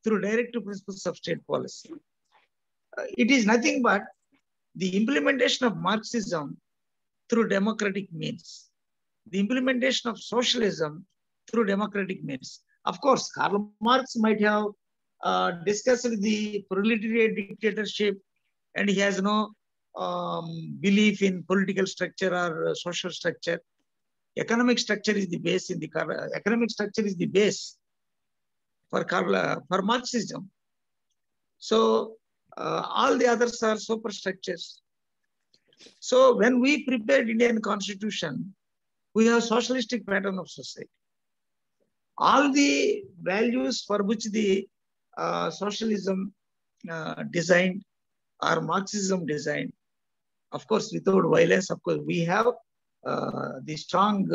through directive principles of state policy. It is nothing but the implementation of Marxism through democratic means, the implementation of socialism through democratic means. Of course, Karl Marx might have discussed the proletariat dictatorship, and he has no belief in political structure or social structure. Economic structure is the base in the economic structure is the base for Marxism. So all the others are superstructures. So when we prepared Indian Constitution, we have socialistic pattern of society. All the values for which the socialism designed or Marxism designed, of course, without violence, of course, we have the strong,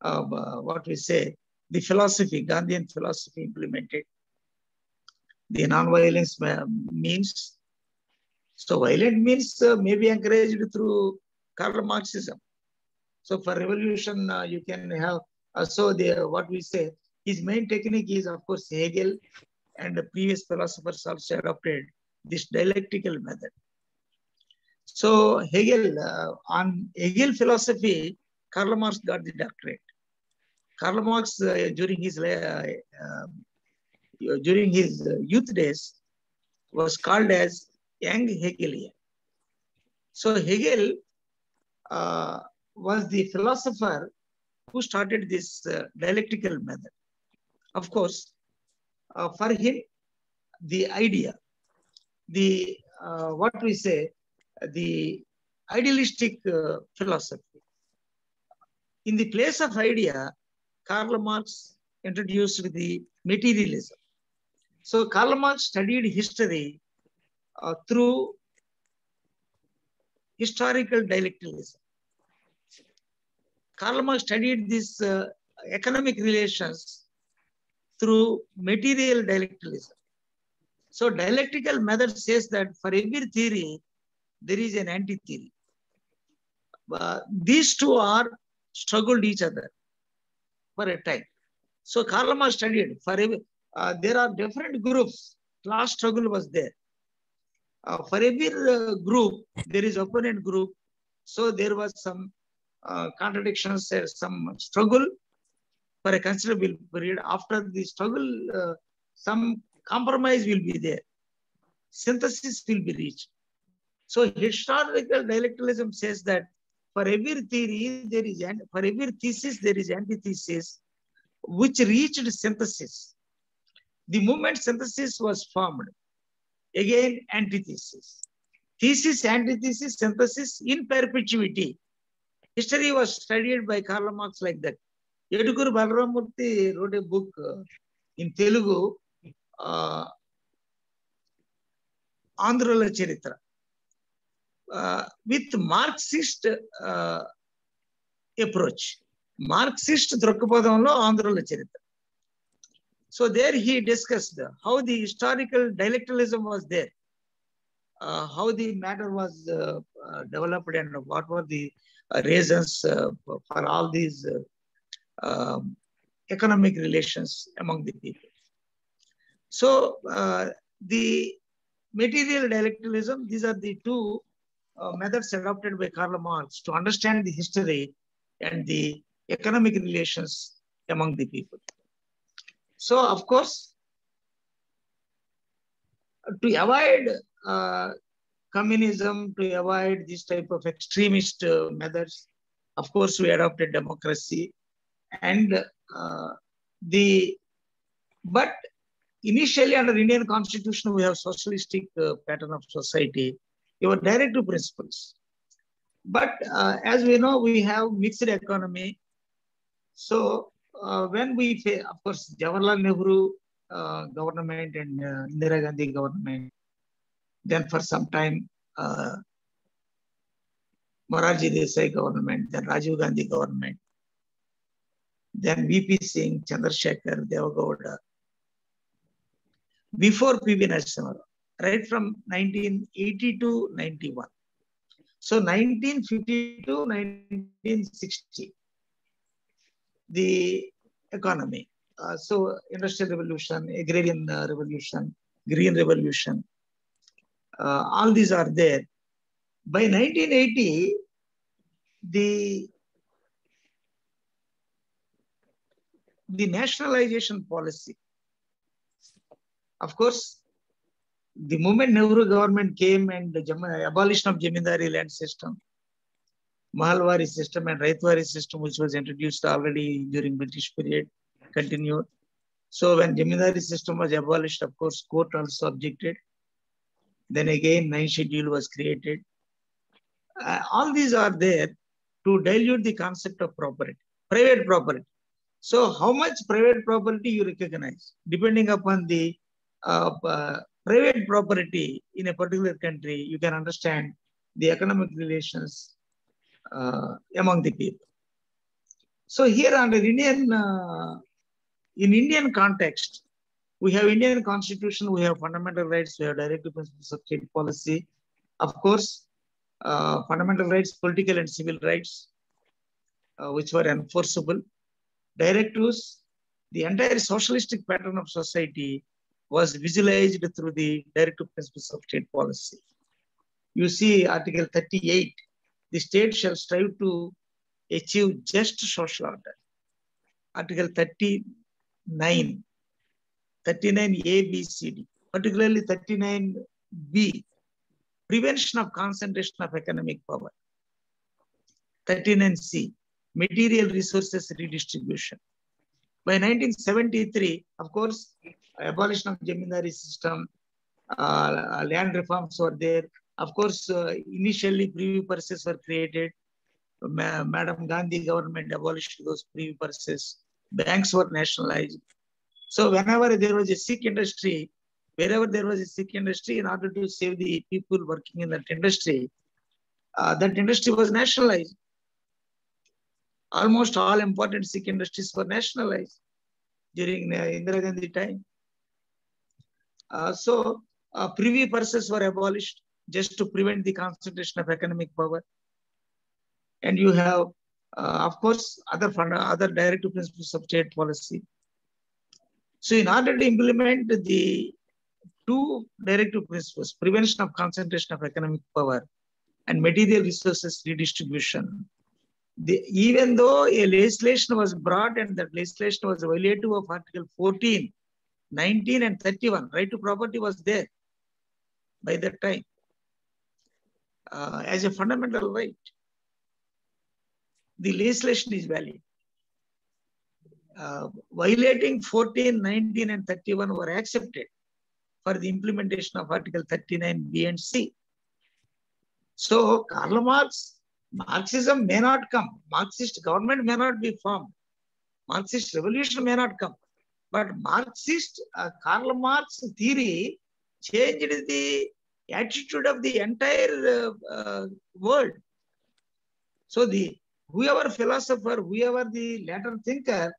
what we say, the philosophy, Gandhian philosophy implemented. The non-violence means, so violent means may be encouraged through Karl Marxism. So for revolution, you can have, so what we say, his main technique is, of course, Hegel, and the previous philosophers also adopted this dialectical method. So Hegel, on Hegel philosophy, Karl Marx got the doctorate. Karl Marx, during his youth days, was called as young Hegelian. So Hegel was the philosopher who started this dialectical method. Of course, for him, the idea, the what we say, the idealistic philosophy. In the place of idea, Karl Marx introduced the materialism. So Karl Marx studied history through historical dialecticalism. Karl Marx studied this economic relations through material dialecticalism. So dialectical method says that for every theory, there is an anti-theory. These two are struggled each other for a time. So Karl Marx studied for every, there are different groups. Class struggle was there. For every group, there is opponent group. So there was some contradictions, some struggle for a considerable period. After the struggle, some compromise will be there. Synthesis will be reached. So historical dialecticalism says that for every theory, there is, for every thesis, there is antithesis, which reached synthesis. The moment synthesis was formed, again antithesis. Thesis, antithesis, synthesis in perpetuity. History was studied by Karl Marx like that. Yedukuru Balaramurthy wrote a book in Telugu, Andhrula Charitra, with Marxist approach. Marxist Drukpadamlo Andhrula Charitra. So there he discussed how the historical dialecticalism was there, how the matter was developed, and what were the reasons for all these economic relations among the people. So the material dialecticalism, these are the two methods adopted by Karl Marx to understand the history and the economic relations among the people. So, of course, to avoid communism, to avoid this type of extremist methods, of course, we adopted democracy. And but initially under Indian Constitution, we have socialistic pattern of society, your directive principles. But as we know, we have mixed economy. So when we, of course, Jawaharlal Nehru government and Indira Gandhi government, then for some time, Morarji Desai government, then Rajiv Gandhi government, then VP Singh, Chandrasekhar, Devagowda, before PV Narasimha Rao, right from 1980 to 91. So 1950 to 1960, the economy. So industrial revolution, agrarian revolution, green revolution, all these are there. By 1980, the nationalization policy Of course, the moment Nehru government came and the abolition of Jamindari land system, Mahalwari system and Raitwari system, which was introduced already during British period, continued. So when Jamindari system was abolished, of course, court also objected. Then again, 9th schedule was created. All these are there to dilute the concept of property, private property. So how much private property you recognize, depending upon the private property in a particular country, you can understand the economic relations among the people. So here under in Indian context, we have Indian constitution, we have fundamental rights, we have directive principles of state policy. Of course, fundamental rights, political and civil rights, which were enforceable. Directives, the entire socialistic pattern of society was visualized through the directive principles of state policy. You see Article 38, the state shall strive to achieve just social order. Article 39, 39A, B, C, D, particularly 39B, prevention of concentration of economic power. 39C, material resources redistribution. By 1973, of course, abolition of Jamindari system, land reforms were there. Of course, initially privy purses were created. Madam Gandhi government abolished those privy purses. Banks were nationalized. So whenever there was a Sikh industry, wherever there was a Sikh industry, in order to save the people working in that industry was nationalized. Almost all important Sikh industries were nationalized during Indira Gandhi time. Privy purses were abolished just to prevent the concentration of economic power. And you have, of course, other directive principles of state policy. So in order to implement the two directive principles, prevention of concentration of economic power and material resources redistribution, even though a legislation was brought and that legislation was violative of Article 14, 19 and 31, right to property was there by that time as a fundamental right. The legislation is valid. Violating 14, 19 and 31 were accepted for the implementation of Article 39 B and C. So Karl Marx, Marxism may not come. Marxist government may not be formed. Marxist revolution may not come. But Karl Marx theory changed the attitude of the entire world. So whoever philosopher, whoever the later thinker,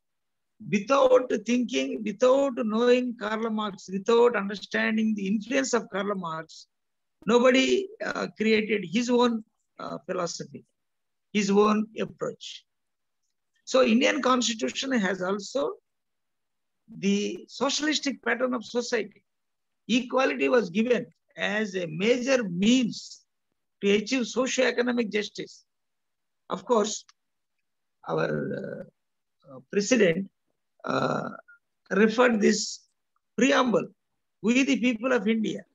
without thinking, without knowing Karl Marx, without understanding the influence of Karl Marx, nobody created his own philosophy, his own approach. So Indian constitution has also the socialistic pattern of society. Equality was given as a major means to achieve socio-economic justice. Of course, our president referred this preamble, we the people of India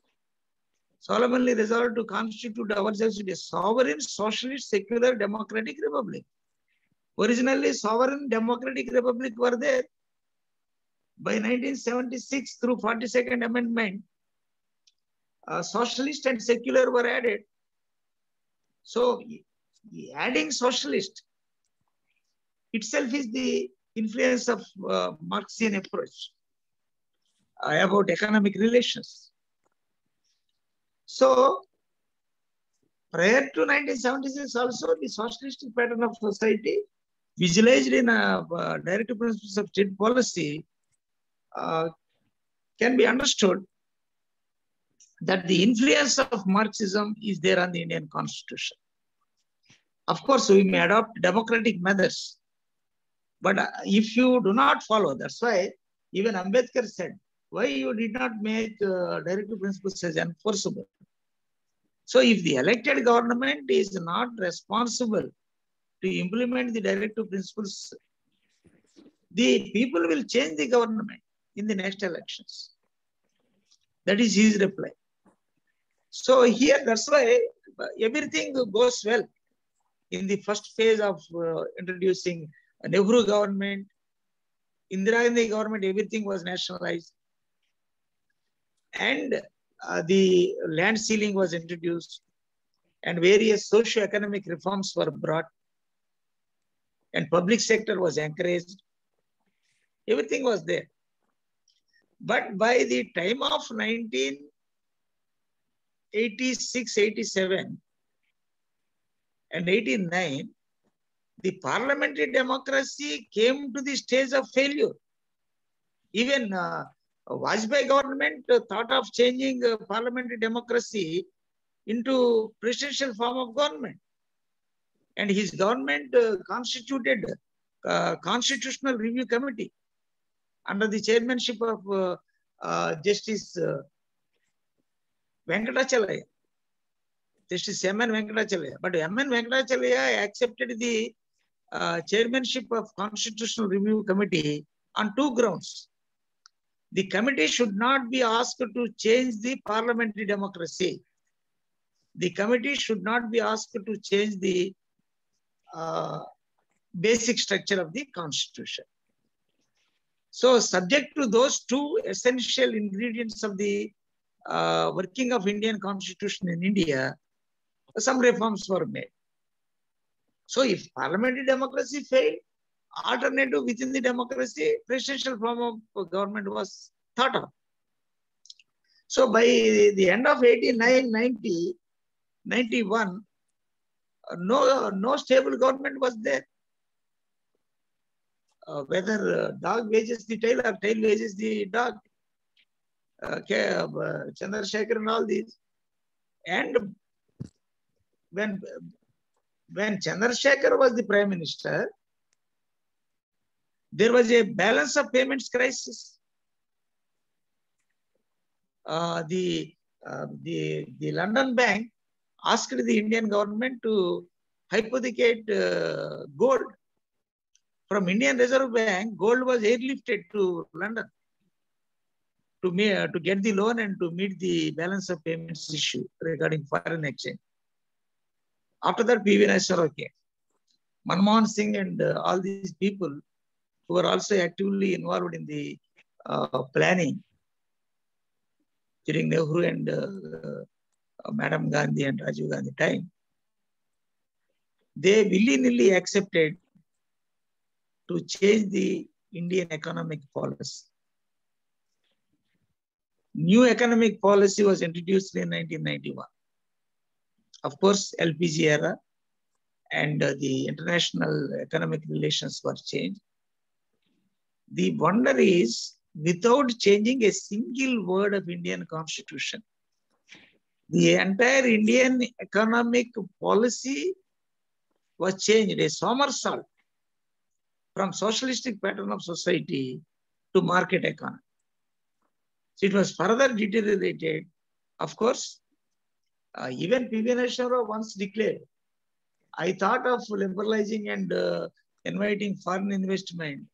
solemnly resolved to constitute ourselves a sovereign, socialist, secular, democratic republic. Originally, sovereign democratic republic were there. By 1976, through 42nd Amendment, socialist and secular were added. So, adding socialist itself is the influence of Marxian approach about economic relations. So, prior to 1976, also the socialistic pattern of society visualized in directive principles of state policy can be understood that the influence of Marxism is there on the Indian constitution. Of course, we may adopt democratic methods, but if you do not follow, that's why even Ambedkar said, why you did not make directive principles as enforceable? So if the elected government is not responsible to implement the directive principles, the people will change the government in the next elections. That is his reply. So here, that's why everything goes well. In the first phase of introducing a Nehru government, Indira Gandhi government, everything was nationalized. And the land ceiling was introduced. And various socio-economic reforms were brought. And public sector was encouraged. Everything was there. But by the time of 1986, 87, and 89, the parliamentary democracy came to the stage of failure. Even Vajpayee government thought of changing parliamentary democracy into presidential form of government. And his government constituted a constitutional review committee under the chairmanship of Justice Venkatachalaya. Justice M.N. Venkatachalaya. But M.N. Venkatachalaya accepted the chairmanship of Constitutional Review Committee on two grounds. The committee should not be asked to change the parliamentary democracy. The committee should not be asked to change the basic structure of the constitution. So subject to those two essential ingredients of the working of Indian constitution in India, some reforms were made. So if parliamentary democracy failed, alternative within the democracy, presidential form of government was thought of. So by the end of 89, 90, 91, no stable government was there. Whether dog wages the tail or tail wages the dog. Chandrasekhar and all these. And when Chandrasekhar was the prime minister, there was a balance of payments crisis. The London Bank asked the Indian government to hypothecate gold. From Indian Reserve Bank, gold was airlifted to London to get the loan and to meet the balance of payments issue regarding foreign exchange. After that, P.V. Narasimha came. Manmohan Singh and all these people who were also actively involved in the planning during Nehru and Madam Gandhi and Rajiv Gandhi time, they willy-nilly accepted to change the Indian economic policy. New economic policy was introduced in 1991. Of course, LPG era and the international economic relations were changed. The wonder is, without changing a single word of Indian constitution, the entire Indian economic policy was changed, a somersault from socialistic pattern of society to market economy. So it was further deteriorated. Of course, even P.V. Narasimha once declared, I thought of liberalizing and inviting foreign investment.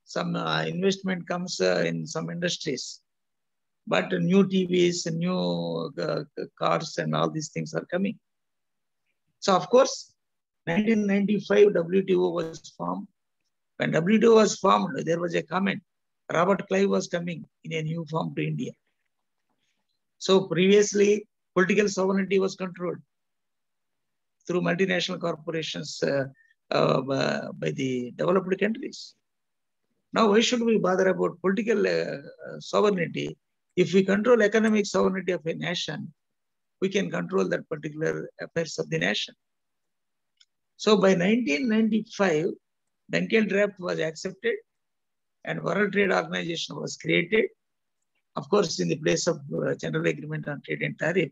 Some investment comes in some industries, but new TVs, new cars and all these things are coming. So of course, 1995 WTO was formed. When WTO was formed, there was a comment. Robert Clive was coming in a new form to India. So previously, political sovereignty was controlled through multinational corporations by the developed countries. Now, why should we bother about political sovereignty? If we control economic sovereignty of a nation, we can control that particular affairs of the nation. So by 1995, Dunkel draft was accepted and World Trade Organization was created. Of course, in the place of General Agreement on Trade and Tariff.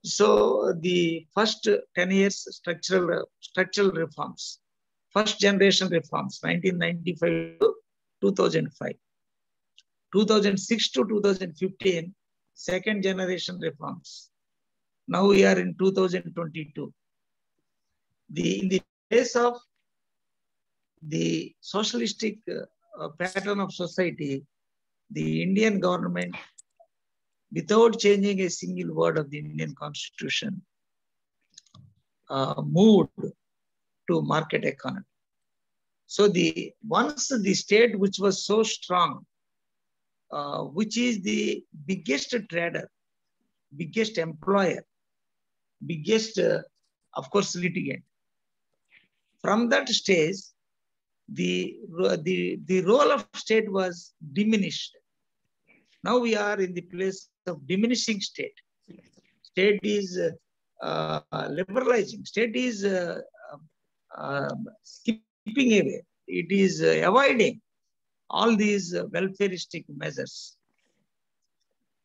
So the first 10 years structural reforms, first generation reforms, 1995 to 2005. 2006 to 2015, second generation reforms. Now we are in 2022. In the place of the socialistic pattern of society, the Indian government without changing a single word of the Indian Constitution, moved to market economy. So once the state which was so strong, which is the biggest trader, biggest employer, biggest, of course, litigant. From that stage, the role of state was diminished. Now we are in the place of diminishing state. State is liberalizing. State is skipping away. It is avoiding all these welfareistic measures.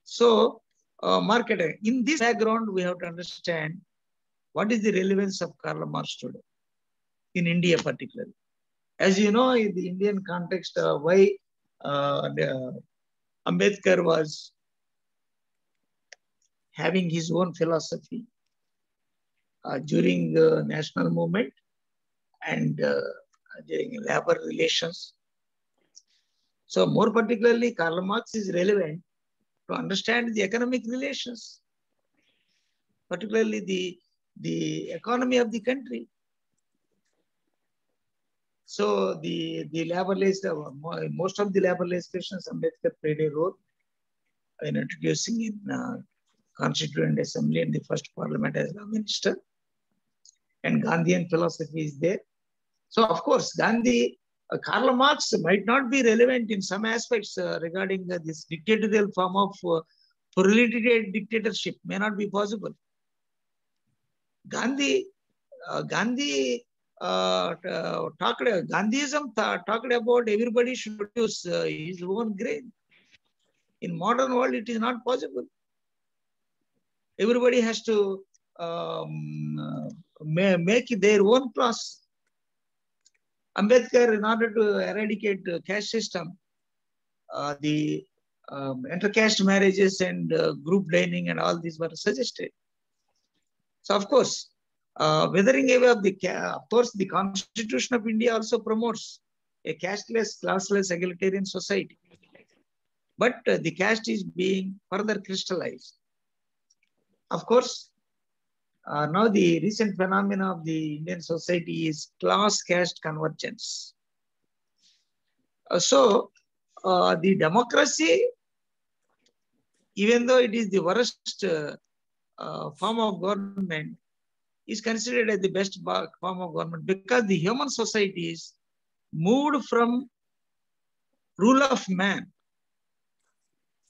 So, marketing. In this background, we have to understand what is the relevance of Karl Marx today, in India particularly. As you know, in the Indian context, why Ambedkar was having his own philosophy during the national movement and during labor relations. So more particularly, Karl Marx is relevant to understand the economic relations, particularly the economy of the country. So the labor most of the labor legislations, Ambedkar played a role in introducing in Constituent Assembly and the first Parliament as Law Minister. And Gandhian philosophy is there. So of course, Karl Marx might not be relevant in some aspects regarding this dictatorial form of proletariat dictatorship, may not be possible. Gandhism talked about everybody should produce his own grain. In modern world, it is not possible. Everybody has to make their own class. Ambedkar, in order to eradicate the caste system, the intercaste marriages and group dining and all these were suggested. So, of course, weathering away of the Constitution of India also promotes a casteless, classless, egalitarian society. But the caste is being further crystallized. Of course, now the recent phenomena of the Indian society is class caste convergence. So the democracy, even though it is the worst form of government, is considered as the best form of government because the human societies moved from rule of man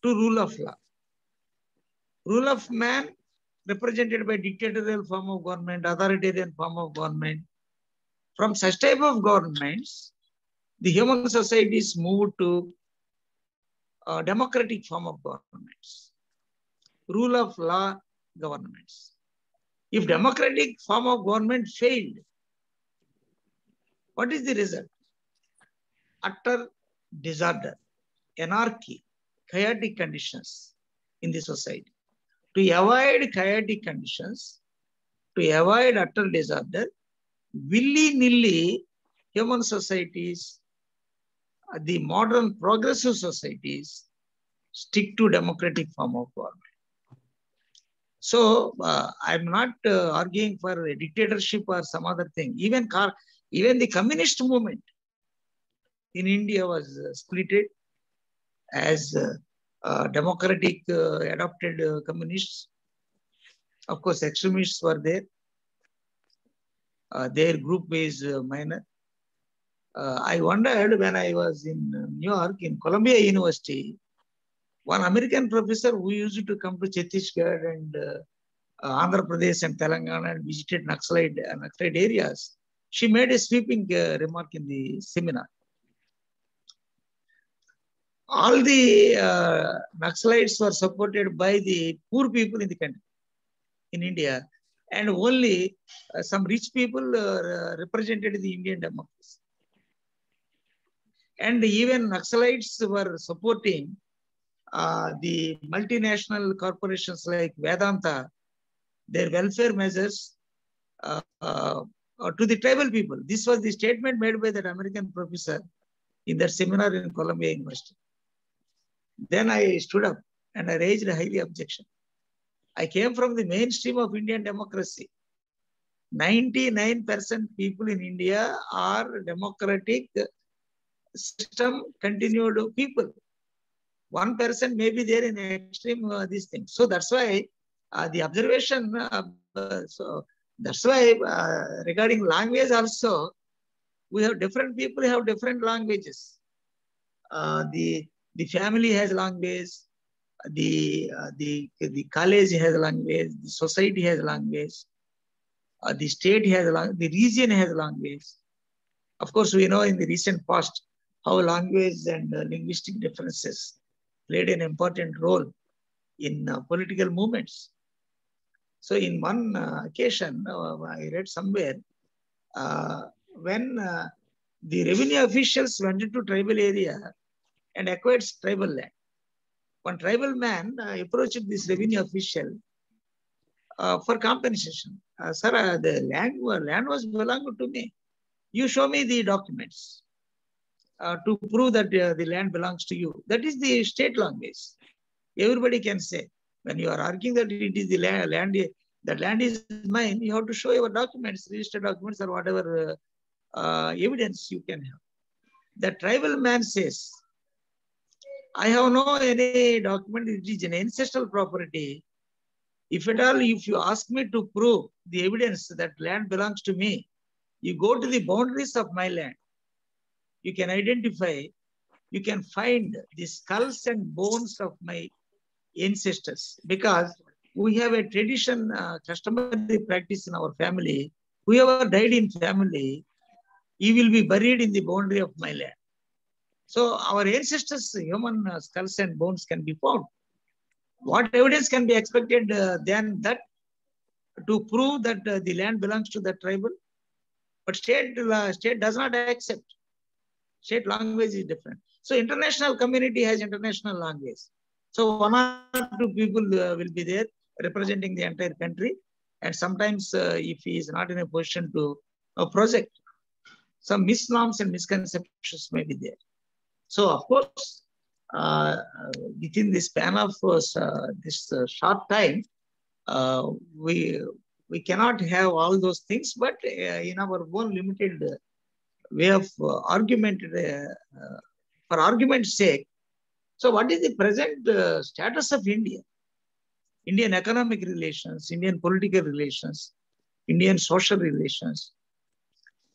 to rule of law. Rule of man represented by dictatorial form of government, authoritarian form of government. From such type of governments, the human societies moved to democratic form of governments, rule of law governments. If democratic form of government failed, what is the result? Utter disorder, anarchy, chaotic conditions in the society. To avoid chaotic conditions, to avoid utter disorder, willy-nilly human societies, the modern progressive societies, stick to democratic form of government. So I'm not arguing for a dictatorship or some other thing. Even the communist movement in India was splitted as democratic adopted communists. Of course, extremists were there. Their group is minor. I wondered when I was in New York, in Columbia University, one American professor who used to come to Chhattisgarh and Andhra Pradesh and Telangana and visited Naxalite areas, she made a sweeping remark in the seminar. All the Naxalites were supported by the poor people in the country, in India, and only some rich people represented the Indian democracy. And even Naxalites were supporting the multinational corporations like Vedanta, their welfare measures to the tribal people. This was the statement made by that American professor in that seminar in Columbia University. Then I stood up and I raised a highly objection. I came from the mainstream of Indian democracy. 99% people in India are democratic system continued people. 1% may be there in extreme these things. So that's why the observation. So that's why regarding language also, we have different people have different languages. The family has language. The college has language. The society has language. The state has language. The region has language. Of course, we know in the recent past how language and linguistic differences played an important role in political movements. So in one occasion, I read somewhere, when the revenue officials went into tribal area and acquired tribal land. One tribal man approached this revenue official for compensation. Sir, the land was belonging to me. You show me the documents to prove that the land belongs to you. That is the state language. Everybody can say. When you are arguing that it is the land, that land is mine, you have to show your documents, registered documents or whatever evidence you can have. The tribal man says, I have no any document, it is an ancestral property. If at all, if you ask me to prove the evidence that land belongs to me, you go to the boundaries of my land. You can identify, you can find the skulls and bones of my ancestors, because we have a tradition, customary practice in our family. Whoever died in family, he will be buried in the boundary of my land. So our ancestors, human skulls and bones can be found. What evidence can be expected than that to prove that the land belongs to the tribal? But state does not accept. State language is different. So international community has international language. So one or two people will be there representing the entire country. And sometimes if he is not in a position to project, some misnorms and misconceptions may be there. So of course, within the span of this short time, we cannot have all those things, but in our own limited way of argument, for argument's sake. So what is the present status of India? Indian economic relations, Indian political relations, Indian social relations.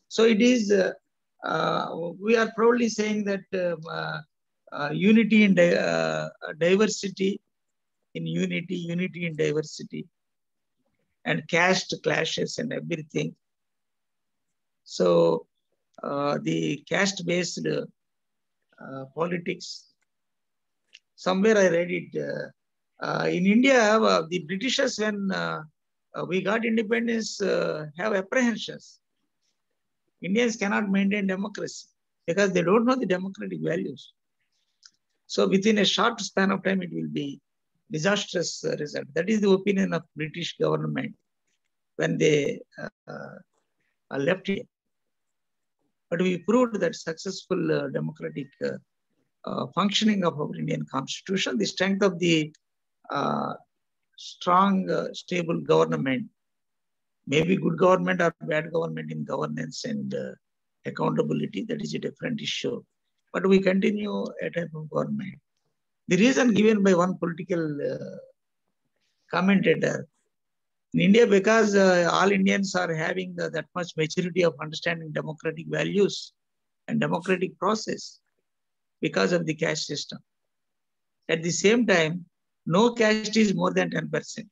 So it is, we are proudly saying that unity in diversity, in unity, unity in diversity, and caste clashes and everything. So the caste-based politics. Somewhere I read it. In India, the Britishers, when we got independence, have apprehensions. Indians cannot maintain democracy because they don't know the democratic values. So within a short span of time, it will be disastrous result. That is the opinion of British government when they left here. But we proved that successful democratic functioning of our Indian constitution, the strength of the strong, stable government, maybe good government or bad government in governance and accountability, that is a different issue. But we continue a type of government. The reason given by one political commentator, in India, because all Indians are having that much maturity of understanding democratic values and democratic process because of the caste system. At the same time, no caste is more than 10%.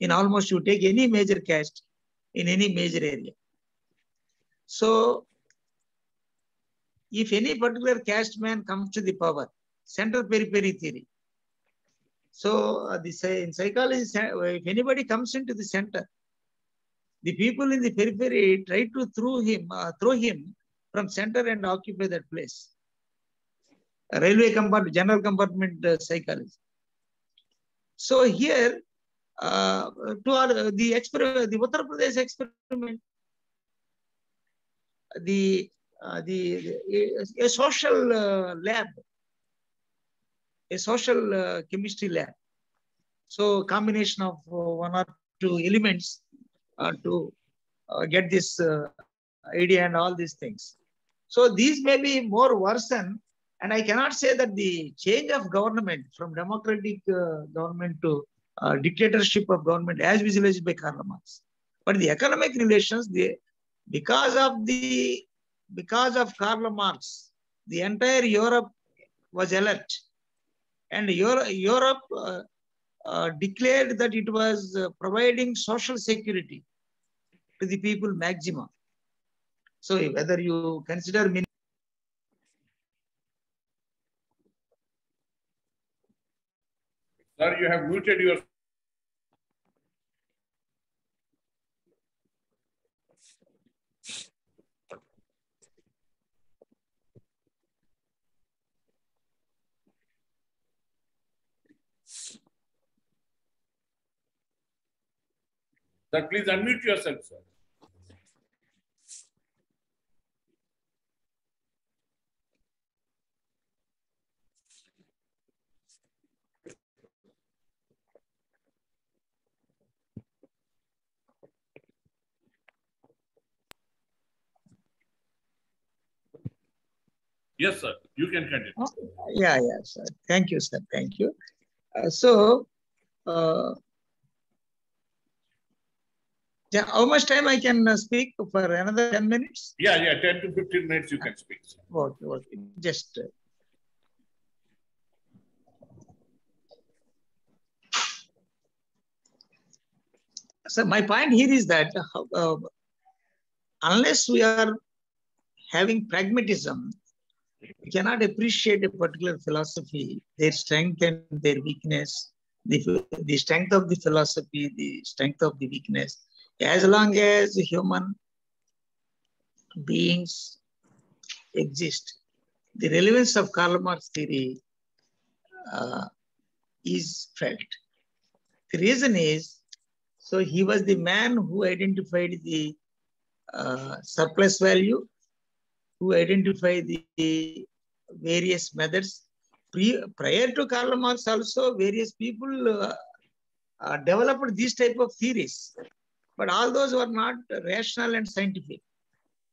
In almost, you take any major caste in any major area. So, if any particular caste man comes to the power, center periphery theory. So, in psychology, if anybody comes into the center, the people in the periphery try to throw him from center and occupy that place. Railway compartment, general compartment psychology. So here, the Uttar Pradesh experiment, a social lab. a social chemistry lab. So combination of one or two elements to get this idea and all these things. So these may be more worsen, and I cannot say that the change of government from democratic government to dictatorship of government as visualized by Karl Marx. But the economic relations, because of Karl Marx, the entire Europe was alert, and Europe declared that it was providing social security to the people maximum. So whether you consider Sir, you have muted your. Sir, please unmute yourself, sir. Yes, sir. You can continue. yeah, sir. Thank you, sir. Thank you. So, how much time I can speak for another 10 minutes? Yeah, 10 to 15 minutes you can speak, sir. Okay. Just. So my point here is that unless we are having pragmatism, we cannot appreciate a particular philosophy, their strength and their weakness, the strength of the philosophy, the strength of the weakness. As long as human beings exist, the relevance of Karl Marx theory is felt. The reason is, so he was the man who identified the surplus value, who identified the various methods. Prior to Karl Marx also, various people developed these type of theories, but all those were not rational and scientific.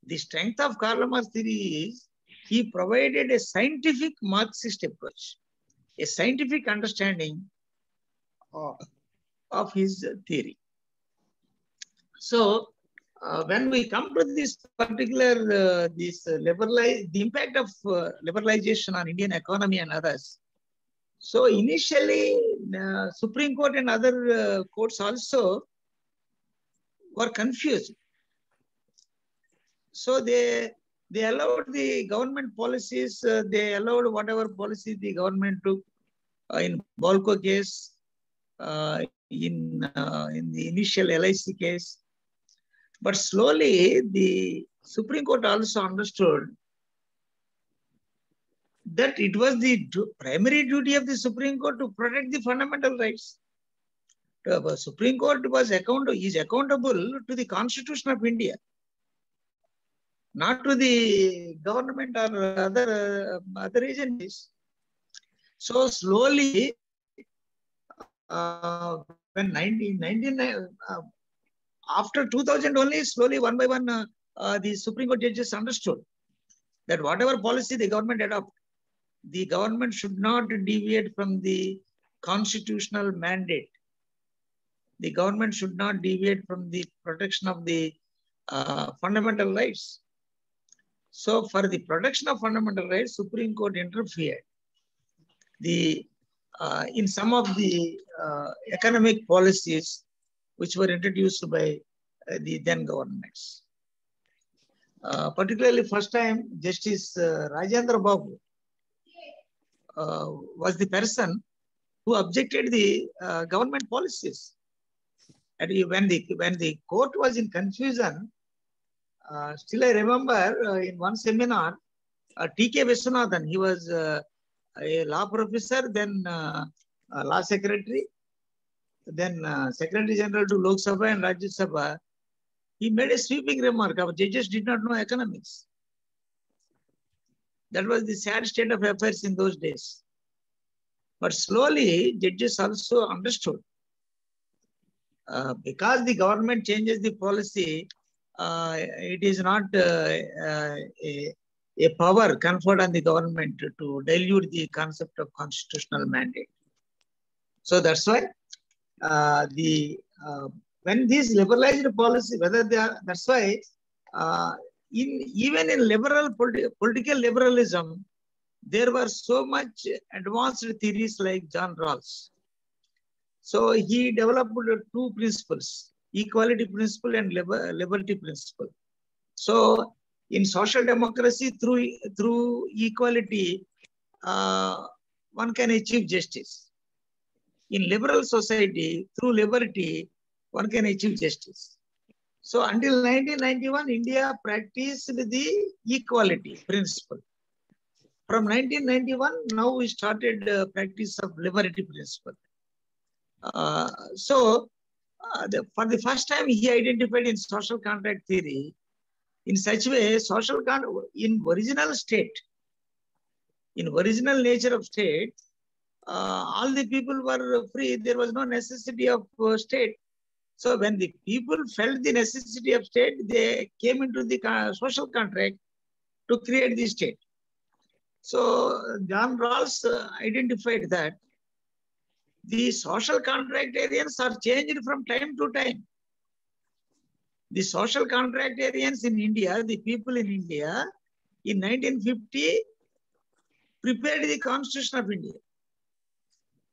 The strength of Karl Marx theory is he provided a scientific Marxist approach, a scientific understanding of his theory. So when we come to this particular, the impact of liberalization on Indian economy and others. So initially, Supreme Court and other courts also were confused. So they allowed the government policies, they allowed whatever policy the government took in Bolko case, in the initial LIC case. But slowly, the Supreme Court also understood that it was the primary duty of the Supreme Court to protect the fundamental rights. The Supreme Court is accountable to the Constitution of India, not to the government or other agencies. So slowly, when after 2000 only, slowly one by one, the Supreme Court judges understood that whatever policy the government adopt, the government should not deviate from the constitutional mandate. The government should not deviate from the protection of the fundamental rights. So for the protection of fundamental rights, Supreme Court interfered in some of the economic policies which were introduced by the then governments. Particularly first time, Justice Rajendra Babu was the person who objected the government policies. And when the court was in confusion, still I remember in one seminar, T.K. Viswanathan, he was a law professor, then law secretary, then Secretary General to Lok Sabha and Rajya Sabha. He made a sweeping remark: our judges did not know economics. That was the sad state of affairs in those days. But slowly, judges also understood. Because the government changes the policy, it is not a power conferred on the government to dilute the concept of constitutional mandate. So that's why when these liberalized policy, whether they are, that's why even in political liberalism, there were so much advanced theories like John Rawls. So he developed two principles, equality principle and liberty principle. So in social democracy, through equality, one can achieve justice. In liberal society, through liberty, one can achieve justice. So until 1991, India practiced the equality principle. From 1991, now we started practice of liberty principle. For the first time, he identified in social contract theory in such way, in original state, in original nature of state, all the people were free. There was no necessity of state. So when the people felt the necessity of state, they came into the social contract to create the state. So John Rawls identified that the social contractarians are changed from time to time. The social contractarians in India, the people in India, in 1950, prepared the Constitution of India.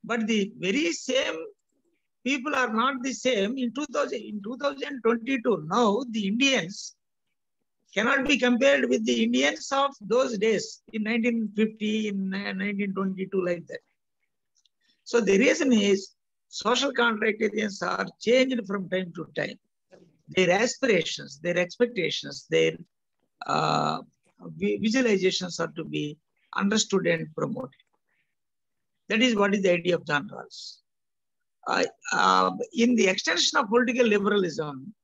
But the very same people are not the same in 2022. Now, the Indians cannot be compared with the Indians of those days in 1950, in 1922, like that. So the reason is social contractarians are changed from time to time. Their aspirations, their expectations, their visualizations are to be understood and promoted. That is what is the idea of John Rawls. In the extension of political liberalism,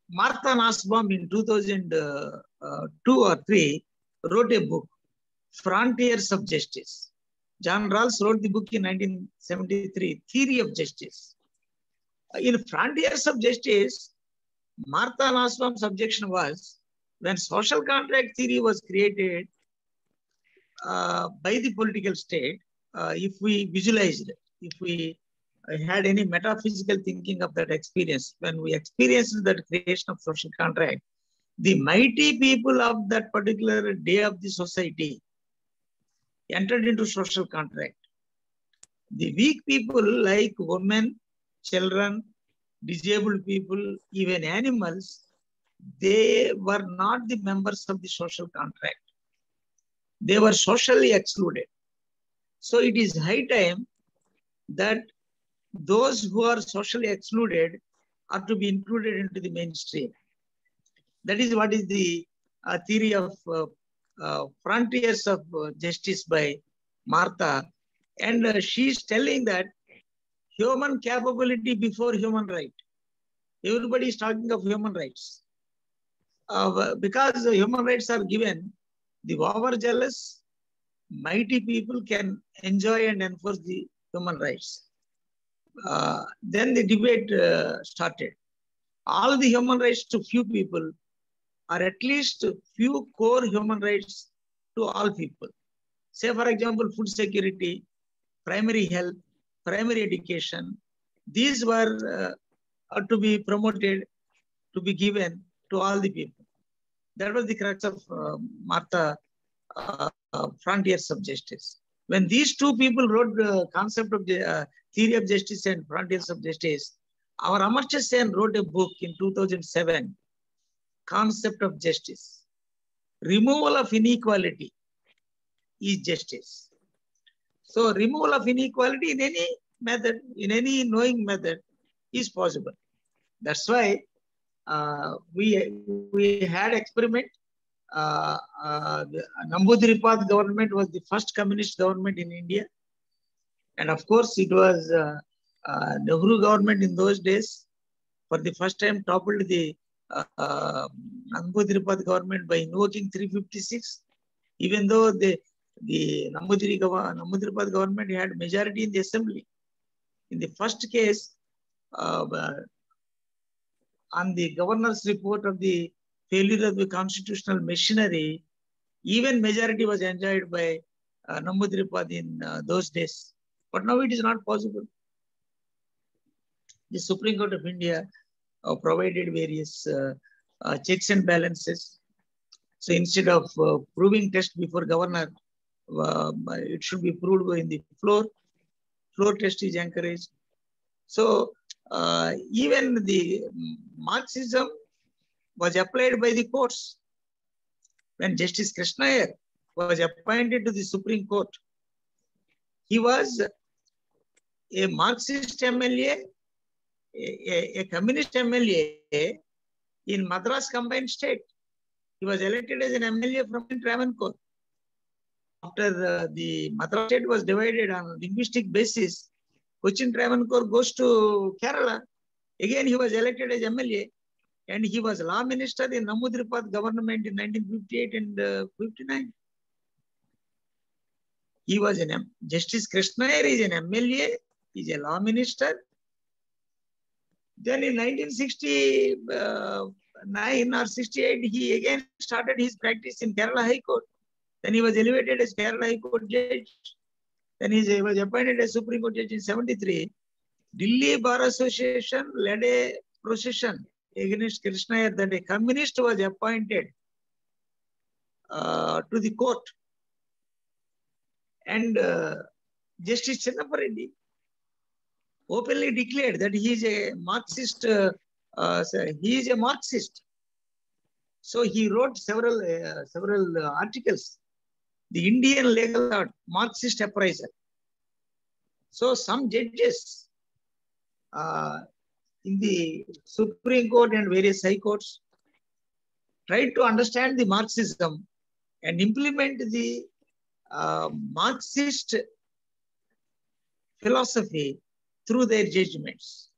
Martha Nussbaum in 2002 or 3 wrote a book, Frontiers of Justice. John Rawls wrote the book in 1973, Theory of Justice. In Frontiers of Justice, Martha Nussbaum's objection was, when social contract theory was created by the political state, if we visualized it, if we had any metaphysical thinking of that experience, when we experienced that creation of social contract, the mighty people of that particular day of the society entered into social contract. The weak people like women, children, disabled people, even animals, they were not the members of the social contract. They were socially excluded. So it is high time that those who are socially excluded are to be included into the mainstream. That is what is the theory of Frontiers of Justice by Martha. And she is telling that human capability before human right. Everybody is talking of human rights. Because the human rights are given, the overzealous, mighty people can enjoy and enforce the human rights. Then the debate started. All the human rights to few people are at least few core human rights to all people. Say, for example, food security, primary health, primary education. These were to be promoted, to be given to all the people. That was the crux of Martha Frontiers of Justice. When these two people wrote the concept of the Theory of Justice and Frontiers of Justice, our Amartya Sen wrote a book in 2007, Concept of Justice. Removal of inequality is justice. So removal of inequality in any method, in any knowing method is possible. That's why we had experiment. The Namboodiripad government was the first communist government in India. And of course, it was Nehru government in those days for the first time toppled the Namboodiripad government by invoking 356. Even though the Namudiripad government had majority in the assembly. In the first case, on the governor's report of the failure of the constitutional machinery, even majority was enjoyed by Namudiripad in those days. But now it is not possible. The Supreme Court of India provided various checks and balances. So instead of proving test before governor, it should be proved in the floor. Floor test is encouraged. So even the Marxism was applied by the courts. When Justice Krishna Iyer was appointed to the Supreme Court, he was a Marxist MLA, a communist MLA in Madras combined state. He was elected as an MLA from Travancore. After the Madras state was divided on a linguistic basis, Cochin Travancore goes to Kerala. Again, he was elected as MLA, and he was law minister in Namudiripad government in 1958 and 59. He was Justice Krishna Iyer is an MLA, he is a law minister. Then in 1969 or 68, he again started his practice in Kerala High Court. Then he was elevated as Kerala High Court judge. Then he was appointed as Supreme Court judge in 73. Delhi Bar Association led a procession against Krishna Iyer that a communist was appointed to the court. And Justice Chinnappa Reddy openly declared that he is a Marxist. He is a Marxist. So he wrote several articles. The Indian legal thought, Marxist appraisal. So some judges in the Supreme Court and various high courts tried to understand the Marxism and implement the Marxist philosophy through their judgments.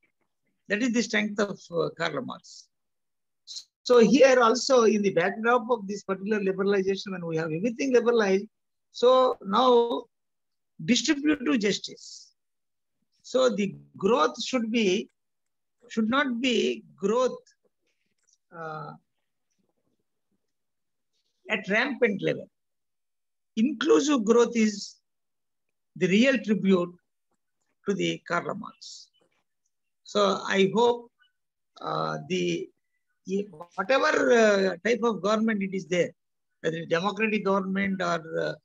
That is the strength of Karl Marx. So here also in the backdrop of this particular liberalization, when we have everything liberalized, so now distributive justice. So the growth should not be growth at rampant level. Inclusive growth is the real tribute to the Karl Marx. So I hope whatever type of government it is there, whether it's democratic government or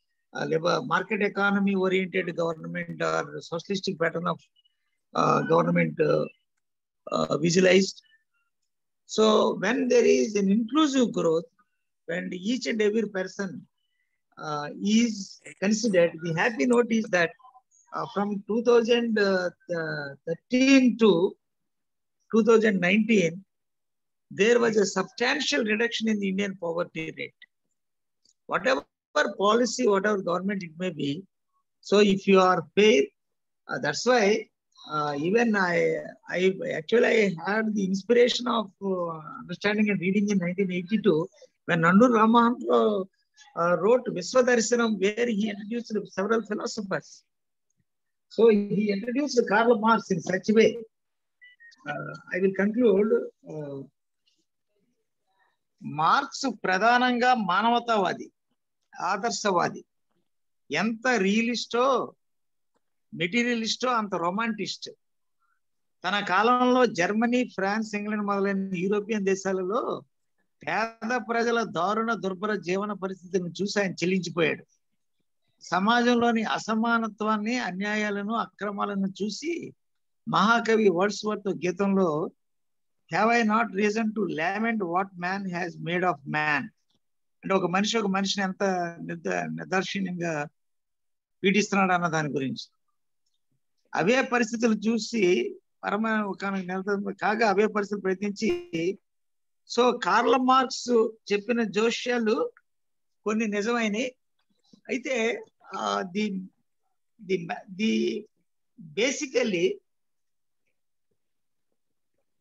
labor market economy oriented government or socialistic pattern of government visualized. So when there is an inclusive growth, when each and every person is considered, the happy note is that from 2013 to 2019, there was a substantial reduction in the Indian poverty rate. Whatever policy, whatever government it may be, so if you are fair, that's why even I had the inspiration of understanding and reading in 1982 when Nandu Ramahan wrote Viswadarshanam, where he introduced several philosophers. So he introduced Karl Marx in such a way. I will conclude. Marks ప్రధానంగా మానవతావాది, ఆదర్శవాది. ఎంత రియలిస్టో మెటీరియలిస్టో అంత రొమాంటిస్ట్. తన కాలంలో Germany, France, England మొదలైన European దేశాలలో పేద ప్రజల దారుణ దుర్భర జీవన పరిస్థితులను చూసి ఆయన చెల్లించిపోయాడు. సమాజంలోని అసమానత్వాన్ని, అన్యాయాలను, అక్రమాలను చూసి మహాకవి Wordsworth గీతంలో have I not reason to lament what man has made of man? అంటే ఒక మనిషిని ఎంత నిదర్శనంగా పీడిస్తున్నాడు అన్న దాని గురించి. అవే పరిస్థితులు చూసి కాగా అవే పరిస్థితులు ప్రయత్నించి, సో కార్ల్ మార్క్స్ చెప్పిన జోష్యాలు కొన్ని నిజమైనవి. అయితే basically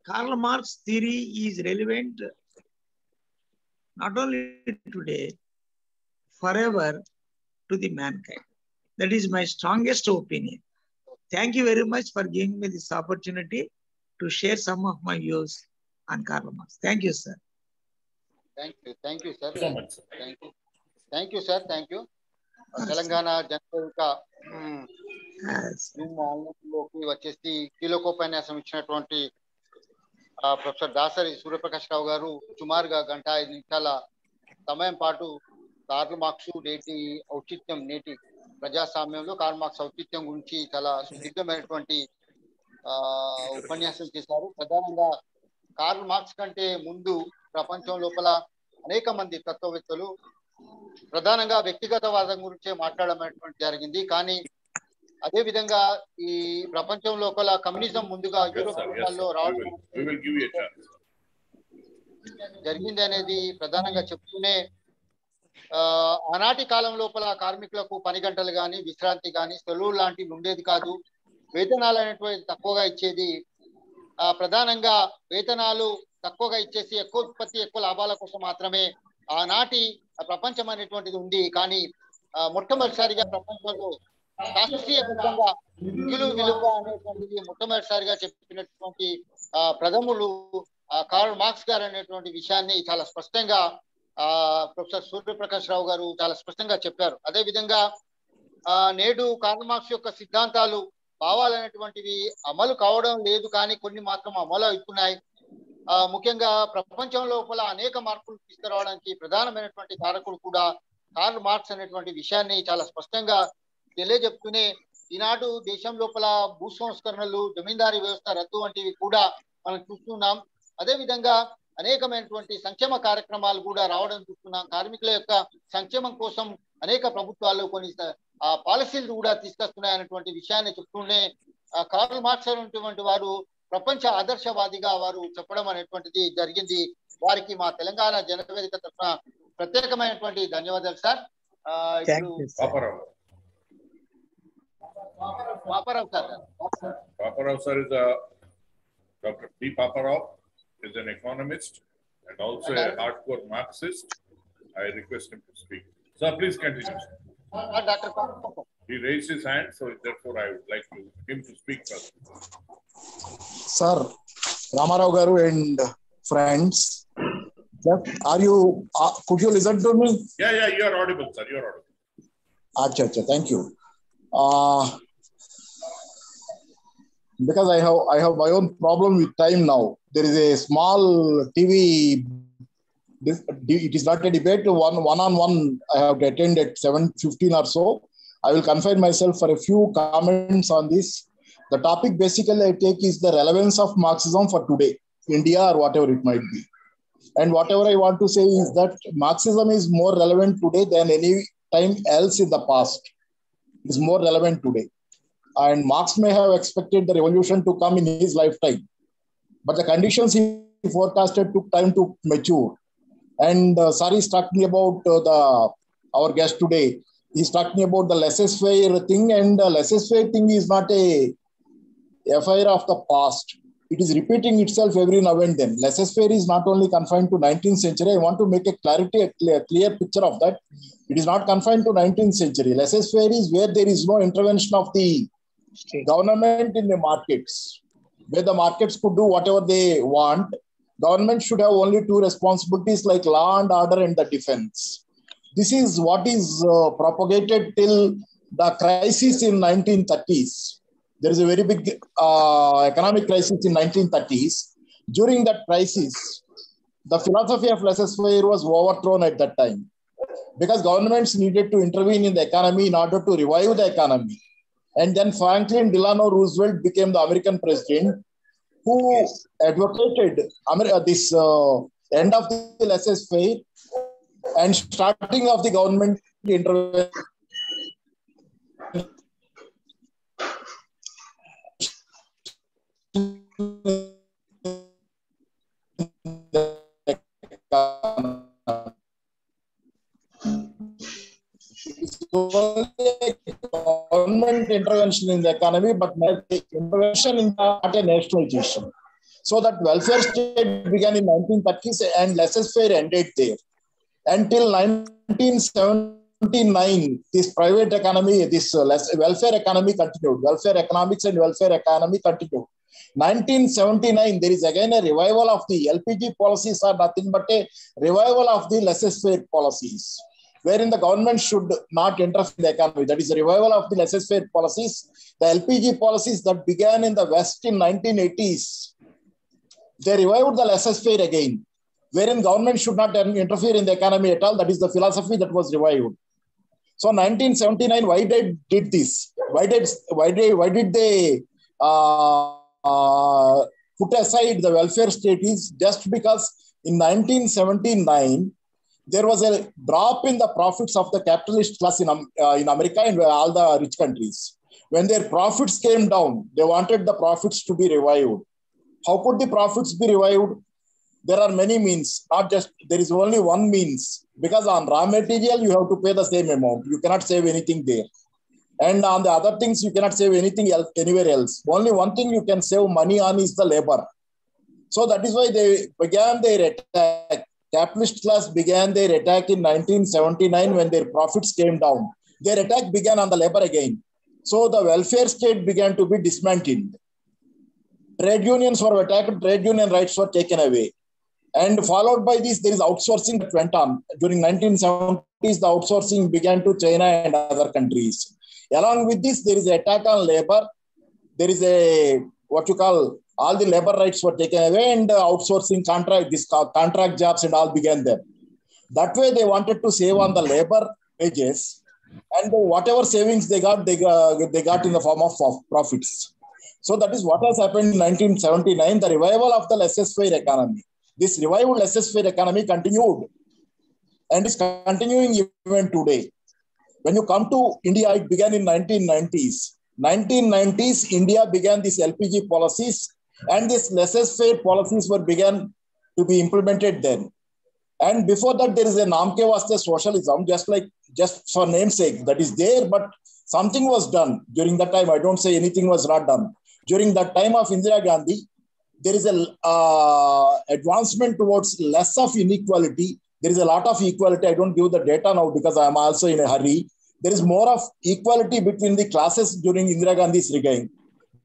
Karl Marx theory is relevant not only today, forever, to the mankind. That is my strongest opinion. Thank you very much for giving me this opportunity to share some of my views on Karl Marx. Thank you, sir. Thank you, sir. Thank you so much, sir. Thank you, sir. Thank you. Telangana Jana Vedika లోకి వచ్చేసి కీలకోపన్యాసం ఇచ్చినటువంటి professor Dasari Suryaprakash రావు గారు సుమారుగా 1:05 నిమిషాల సమయం పాటు Karl Marx నేటి ఔచిత్యం, నేటి ప్రజాస్వామ్యంలో కార్ల్ మార్క్స్ ఔచిత్యం గురించి చాలా సుదీర్ఘమైనటువంటి ఉపన్యాసం చేశారు. ప్రధానంగా కార్ల్ మార్క్స్ కంటే ముందు ప్రపంచం లోపల అనేక మంది తత్వవేత్తలు ప్రధానంగా వ్యక్తిగతవాదం గురించే మాట్లాడమైనటువంటి జరిగింది. కానీ అదే విధంగా ఈ ప్రపంచం లోపల కమ్యూనిజం ముందుగా యూరోప్ దేశాల్లో రావడం జరిగింది అనేది ప్రధానంగా చెప్తూనే ఆనాటి కాలం లోపల కార్మికులకు పని గంటలు కానీ, విశ్రాంతి కానీ, సెలవులు లాంటివి ఉండేది కాదు. వేతనాలు అనేటువంటి తక్కువగా ఇచ్చేది. ప్రధానంగా వేతనాలు తక్కువగా ఇచ్చేసి ఎక్కువ ఉత్పత్తి, ఎక్కువ లాభాల కోసం మాత్రమే ఆనాటి ప్రపంచం అనేటువంటిది ఉంది. కానీ మొట్టమొదటిసారిగా ప్రపంచంలో శాస్త్రీయబద్ధంగా విలువ అనేటువంటిది మొట్టమొదటిసారిగా చెప్పినటువంటి ప్రథములు కార్ల్ మార్క్స్ గారు అనేటువంటి విషయాన్ని చాలా స్పష్టంగా ప్రొఫెసర్ సూర్యప్రకాష్ రావు గారు చాలా స్పష్టంగా చెప్పారు. అదే విధంగా నేడు కార్ల్ మార్క్స్ యొక్క సిద్ధాంతాలు, భావాలనేటువంటివి అమలు కావడం లేదు, కానీ కొన్ని మాత్రం అమలు అవుతున్నాయి. ముఖ్యంగా ప్రపంచం లోపల అనేక మార్పులు తీసుకురావడానికి ప్రధానమైనటువంటి కారకుడు కూడా కార్ల్ మార్క్స్ అనేటువంటి విషయాన్ని చాలా స్పష్టంగా తెలియజెప్తూనే ఈనాడు దేశం లోపల భూ సంస్కరణలు, జమీందారీ వ్యవస్థ రద్దు వంటివి కూడా మనం చూస్తున్నాం. అదే విధంగా అనేకమైనటువంటి సంక్షేమ కార్యక్రమాలు కూడా రావడం చూస్తున్నాం. కార్మికుల యొక్క సంక్షేమం కోసం అనేక ప్రభుత్వాలు కొన్ని పాలసీలు కూడా తీసుకొస్తున్నాయనేటువంటి విషయాన్ని చెప్తూనే కార్ల్ మార్క్స్ అనేటువంటి వారు ప్రపంచ ఆదర్శవాదిగా వారు చెప్పడం అనేటువంటిది జరిగింది. వారికి మా తెలంగాణ జనవేదిక తరఫున ప్రత్యేకమైనటువంటి ధన్యవాదాలు sir. Paparao sir is Dr. P. Paparao is an economist and also a hardcore Marxist. I request him to speak. Sir, please continue. Dr. Paparao. He raised his hand, so therefore I would like him to speak first. Sir, Ramarao Garu and friends, are you? Could you listen to me? Yeah, you are audible, sir. You are audible. Acha, thank you. Because I have my own problem with time now. There is a small TV. It is not a debate. One-on-one. I have to attend at 7:15 or so. I will confine myself for a few comments on this. The topic basically I take is the relevance of Marxism for today, India or whatever it might be. And whatever I want to say is that Marxism is more relevant today than any time else in the past. It is more relevant today. And Marx may have expected the revolution to come in his lifetime, but the conditions he forecasted took time to mature. And Sari is talking about our guest today. He's talking about the laissez-faire thing, and the laissez-faire thing is not a affair of the past. It is repeating itself every now and then. Laissez-faire is not only confined to 19th century. I want to make a clear picture of that. It is not confined to 19th century. Laissez-faire is where there is no intervention of the government in the markets, where the markets could do whatever they want. Government should have only two responsibilities like law and order and the defense. This is what is propagated till the crisis in 1930s. There is a very big economic crisis in 1930s. During that crisis, the philosophy of laissez-faire was overthrown at that time because governments needed to intervene in the economy in order to revive the economy. And then Franklin Delano Roosevelt became the American president who advocated this end of the laissez-faire and starting of the government intervention. Government intervention in the economy, but intervention in not a nationalization. So that welfare state began in 1930s and laissez-faire ended there. Until 1970, 1979, this private economy, this welfare economy continued. Welfare economics and welfare economy continued. 1979, there is again a revival of the LPG policies are nothing but a revival of the laissez-faire policies, wherein the government should not interfere in the economy. That is a revival of the laissez-faire policies. The LPG policies that began in the West in 1980s, they revived the laissez-faire again, wherein government should not interfere in the economy at all. That is the philosophy that was revived. So 1979, why they did this? Why did they put aside the welfare state? Is just because in 1979, there was a drop in the profits of the capitalist class in America and all the rich countries. When their profits came down, they wanted the profits to be revived. How could the profits be revived? There are many means, not just, there is only one means, because on raw material, you have to pay the same amount. You cannot save anything there. And on the other things, you cannot save anything else anywhere else. Only one thing you can save money on is the labor. So that is why they began their attack. Capitalist class began their attack in 1979 when their profits came down. Their attack began on the labor again. So the welfare state began to be dismantled. Trade unions were attacked, trade union rights were taken away. And followed by this, there is outsourcing that went on. During 1970s, the outsourcing began to China and other countries. Along with this, there is an attack on labor. There is a, what you call, all the labor rights were taken away and outsourcing contract jobs and all began there. That way, they wanted to save on the labor wages, and whatever savings they got in the form of profits. So that is what has happened in 1979, the revival of the laissez-faire economy. This revived laissez-faire economy continued and is continuing even today. When you come to India, it began in 1990s. 1990s, India began these LPG policies, and these laissez-faire policies began to be implemented then. And before that, there is a Namke Vaste socialism, just for namesake, that is there, but something was done during that time. I don't say anything was not done. During that time of Indira Gandhi, there is a advancement towards less of inequality. There is a lot of equality. I don't give the data now because I am also in a hurry. There is more of equality between the classes during Indira Gandhi's reign.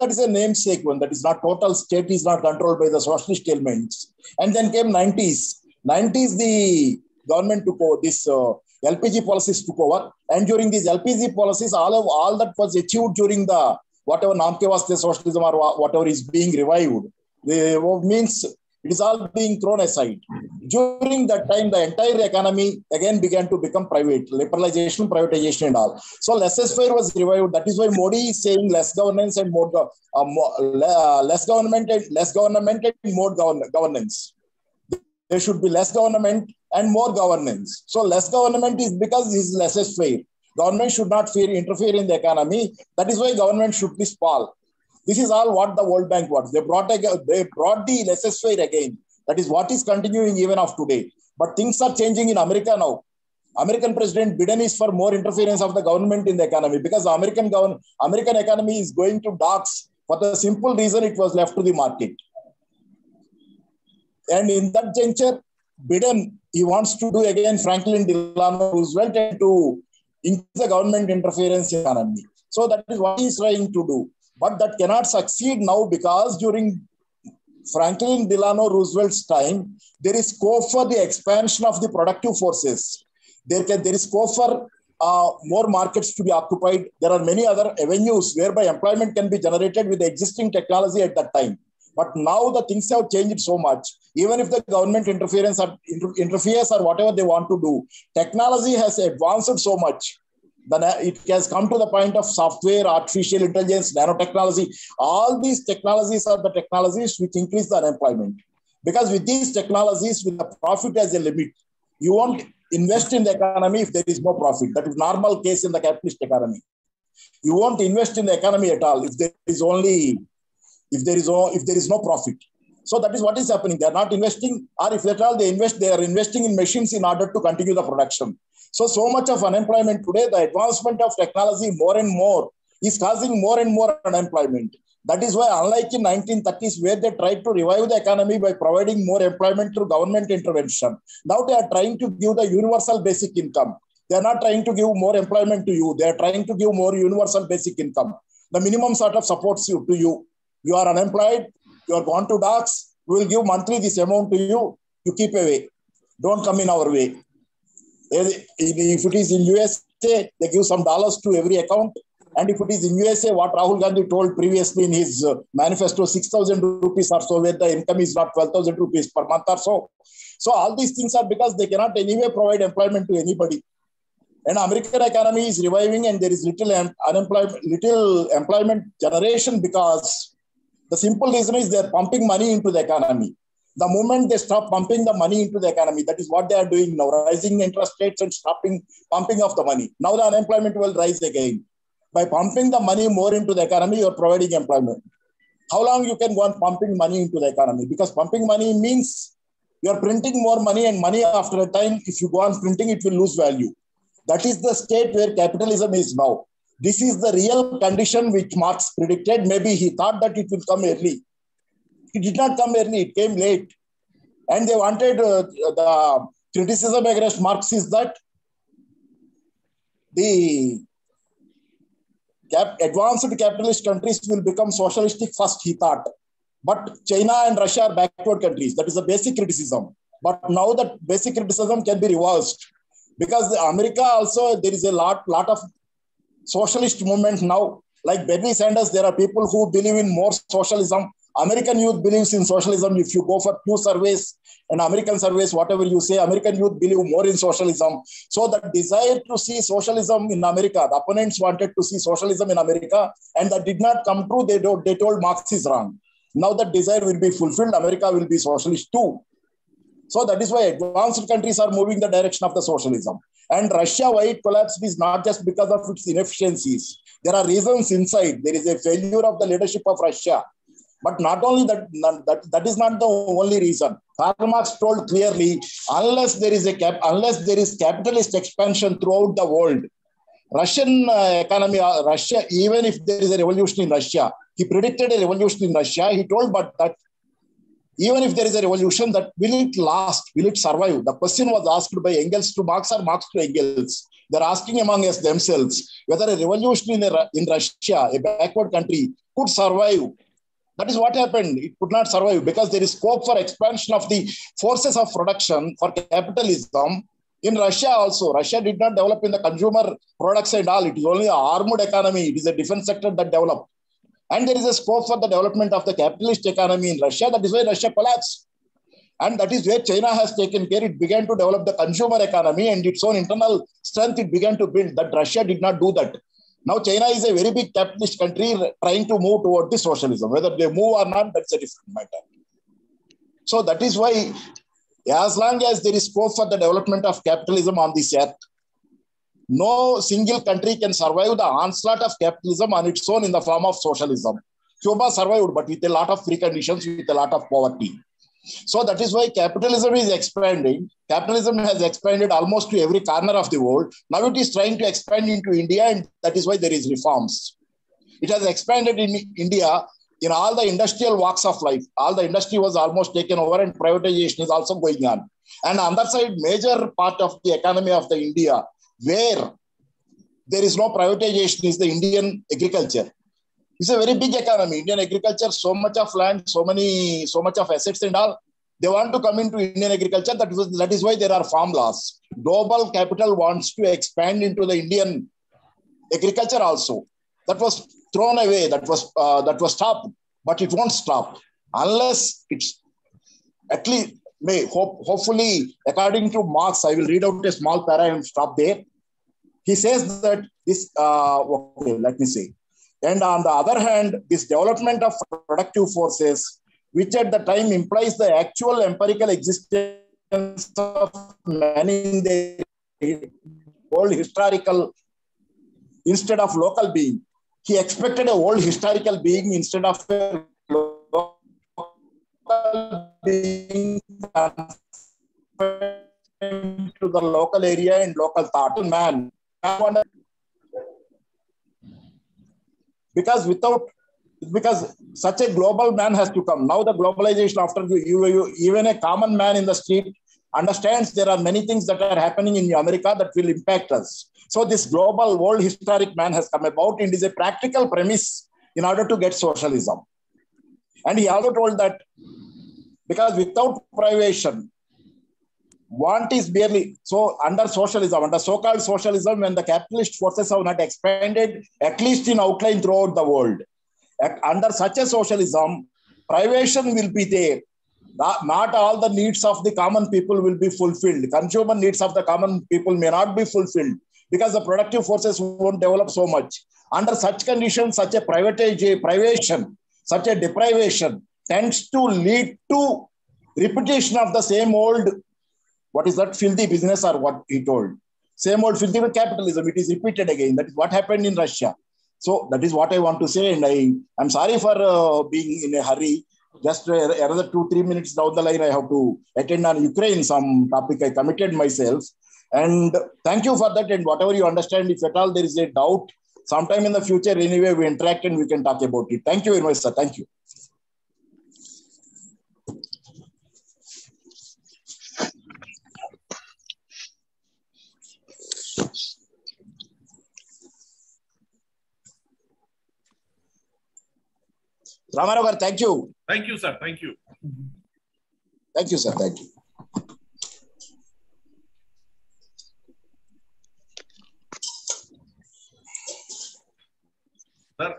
That is a namesake one. That is not total. State is not controlled by the socialist elements. And then came 90s. 90s, the government took over this LPG policies took over. And during these LPG policies, all that was achieved during the whatever Namke Vaste socialism or whatever is being revived. Means it is all being thrown aside. During that time, the entire economy again began to become private, liberalization, privatization and all. So laissez-faire was revived. That is why Modi is saying less governance and more less government and more governance. There should be less government and more governance. So less government is because this is laissez-faire. Government should not interfere in the economy. That is why government should be small. This is all what the World Bank wants. They brought the laissez-faire again. That is what is continuing even of today. But things are changing in America now. American President Biden is for more interference of the government in the economy because the American economy is going to docks for the simple reason it was left to the market. And in that juncture, Biden, he wants to do again Franklin Delano Roosevelt and to increase the government interference in the economy. So that is what he is trying to do. But that cannot succeed now because during Franklin Delano Roosevelt's time, there is scope for the expansion of the productive forces. There is scope for more markets to be occupied. There are many other avenues whereby employment can be generated with the existing technology at that time. But now the things have changed so much. Even if the government interferes or whatever they want to do, technology has advanced so much. It has come to the point of software, artificial intelligence, nanotechnology. All these technologies are the technologies which increase the unemployment. Because with these technologies, with the profit as a limit, you won't invest in the economy if there is no profit. That is normal case in the capitalist economy. You won't invest in the economy at all if there is no profit. So that is what is happening. They are not investing, or if at all they invest, they are investing in machines in order to continue the production. So much of unemployment today, the advancement of technology more and more is causing more and more unemployment. That is why, unlike in 1930s, where they tried to revive the economy by providing more employment through government intervention, now they are trying to give the universal basic income. They are not trying to give more employment to you. They are trying to give more universal basic income. The minimum sort of supports you to you. You are unemployed. You are gone to docks. We will give monthly this amount to you. You keep away. Don't come in our way. If it is in USA, they give some dollars to every account. And if it is in USA, what Rahul Gandhi told previously in his manifesto, 6,000 rupees or so, where the income is not 12,000 rupees per month or so. So all these things are because they cannot anyway provide employment to anybody. And American economy is reviving and there is little employment generation because the simple reason is they're pumping money into the economy. The moment they stop pumping the money into the economy, that is what they are doing now, rising interest rates and stopping pumping of the money. Now the unemployment will rise again. By pumping the money more into the economy, you're providing employment. How long you can go on pumping money into the economy? Because pumping money means you're printing more money, and money after a time, if you go on printing, it will lose value. That is the state where capitalism is now. This is the real condition which Marx predicted. Maybe he thought that it will come early. It did not come early, it came late. And they wanted, the criticism against Marx is that the advanced capitalist countries will become socialistic first, he thought. But China and Russia are backward countries. That is a basic criticism. But now that basic criticism can be reversed. Because America also, there is a lot of socialist movement now. Like Bernie Sanders, there are people who believe in more socialism. American youth believes in socialism. If you go for Pew surveys and American surveys, whatever you say, American youth believe more in socialism. So the desire to see socialism in America, the opponents wanted to see socialism in America, and that did not come true. They told Marx is wrong. Now that desire will be fulfilled. America will be socialist too. So that is why advanced countries are moving the direction of the socialism. And Russia, why it collapsed is not just because of its inefficiencies. There are reasons inside. There is a failure of the leadership of Russia. But not only that is not the only reason. Karl Marx told clearly, unless there is capitalist expansion throughout the world, Russian economy, Russia, even if there is a revolution in Russia, he predicted a revolution in Russia. He told, but that even if there is a revolution, that will it last? Will it survive? The question was asked by Engels to Marx or Marx to Engels. They're asking among us themselves whether a revolution in Russia, a backward country, could survive. That is what happened. It could not survive because there is scope for expansion of the forces of production for capitalism in Russia also. Russia did not develop in the consumer products and all. It is only an armed economy. It is a defense sector that developed. And there is a scope for the development of the capitalist economy in Russia. That is why Russia collapsed. And that is where China has taken care. It began to develop the consumer economy and its own internal strength it began to build. That Russia did not do that. Now China is a very big capitalist country trying to move toward the socialism. Whether they move or not, that's a different matter. So that is why as long as there is scope for the development of capitalism on this earth, no single country can survive the onslaught of capitalism on its own in the form of socialism. Cuba survived, but with a lot of preconditions, with a lot of poverty. So that is why capitalism is expanding. Capitalism has expanded almost to every corner of the world. Now it is trying to expand into India, and that is why there is reforms. It has expanded in India in all the industrial walks of life. All the industry was almost taken over and privatization is also going on. And on the other side, major part of the economy of the India, where there is no privatization, is the Indian agriculture. It's a very big economy. Indian agriculture, so much of land, so much of assets and all. They want to come into Indian agriculture. That is why there are farm laws. Global capital wants to expand into the Indian agriculture also. That was thrown away. That was stopped. But it won't stop unless it's at least hopefully, according to Marx, I will read out a small para and stop there. He says that this, okay, let me see. And on the other hand, this development of productive forces, which at the time implies the actual empirical existence of man in the world historical instead of local being. He expected a world historical being instead of a local being to the local area and local thought. Man, because such a global man has to come. Now the globalization after you even a common man in the street understands there are many things that are happening in America that will impact us. So this global world historic man has come about, and is a practical premise in order to get socialism. And he also told that because without privation, want is barely, so under socialism, under so-called socialism, when the capitalist forces have not expanded, at least in outline throughout the world, under such a socialism, privation will be there. Not all the needs of the common people will be fulfilled. Consumer needs of the common people may not be fulfilled because the productive forces won't develop so much. Under such conditions, such a privation, such a deprivation tends to lead to repetition of the same old, what is that, filthy business, or what he told. Same old filthy capitalism. It is repeated again. That is what happened in Russia. So that is what I want to say. And I'm sorry for being in a hurry. Just another 2-3 minutes down the line, I have to attend on Ukraine, some topic I committed myself. And thank you for that. And whatever you understand, if at all there is a doubt, sometime in the future, anyway, we interact and we can talk about it. Thank you very much, sir. Thank you. Ramarao, thank you. Thank you, sir. Thank you. Thank you, sir. Thank you. Sir.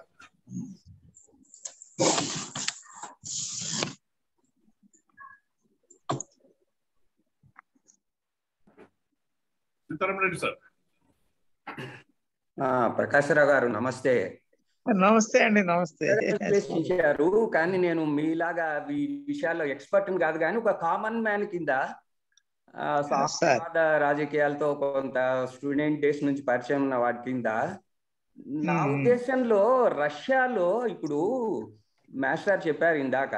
Sitaram Reddy, sir. Prakasarao గారు నమస్తే. నమస్తే అండి. నమస్తే. విశ్లేషించారు, కానీ నేను మీలాగా ఈ విషయాల్లో ఎక్స్పర్ట్ కాదు, కానీ ఒక కామన్ మ్యాన్ కింద సాంస్కృతిక రాజకీయాలతో కొంత స్టూడెంట్ డేస్ నుంచి పరిచయం ఉన్న వాటి కింద నా ఉద్దేశంలో రష్యాలో ఇప్పుడు మాస్టర్ చెప్పారు ఇందాక,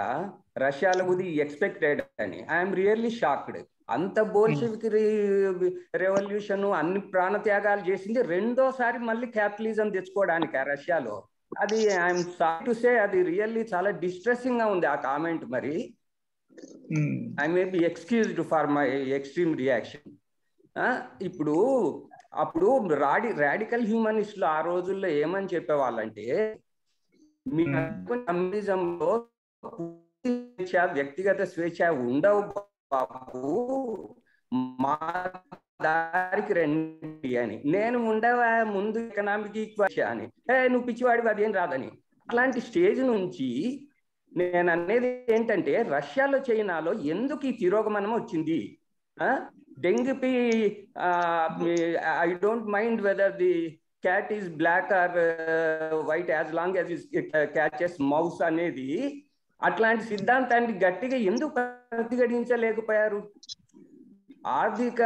రష్యాలో ఇది ఎక్స్పెక్టెడ్ అని. I'm really shocked. అంత బోల్షివిక్ రెవల్యూషన్, అన్ని ప్రాణత్యాగాలు చేసింది రెండోసారి మళ్ళీ క్యాపిటలిజం తెచ్చుకోవడానికి ఆ రష్యాలో. అది ఐఎమ్ సారీ టు సే, అది రియల్లీ చాలా డిస్ట్రెసింగ్ గా ఉంది ఆ కామెంట్. మరి I may be excused for my extreme reaction. ఇప్పుడు అప్పుడు రాడికల్ హ్యూమనిస్టులు ఆ రోజుల్లో ఏమని చెప్పేవాళ్ళంటే, మీ కమ్యూనిజంలో స్వేచ్ఛ, వ్యక్తిగత స్వేచ్ఛ ఉండవు బాబు, మా దారికి రండి అని. నేను ఉండవా ముందు ఎకనామిక్ ఈక్వాలిటీ అని, నువ్వు పిచ్చివాడివి, అదేం రాదని. అట్లాంటి స్టేజ్ నుంచి నేను అనేది ఏంటంటే, రష్యాలో చైనాలో ఎందుకు ఈ తిరోగమనం వచ్చింది? డెంగ్యూపీ I don't mind whether the cat is black or white as long as it catches mouse అనేది, అట్లాంటి సిద్ధాంతాన్ని గట్టిగా ఎందుకు ప్రతిఘటించలేకపోయారు? ఆర్థిక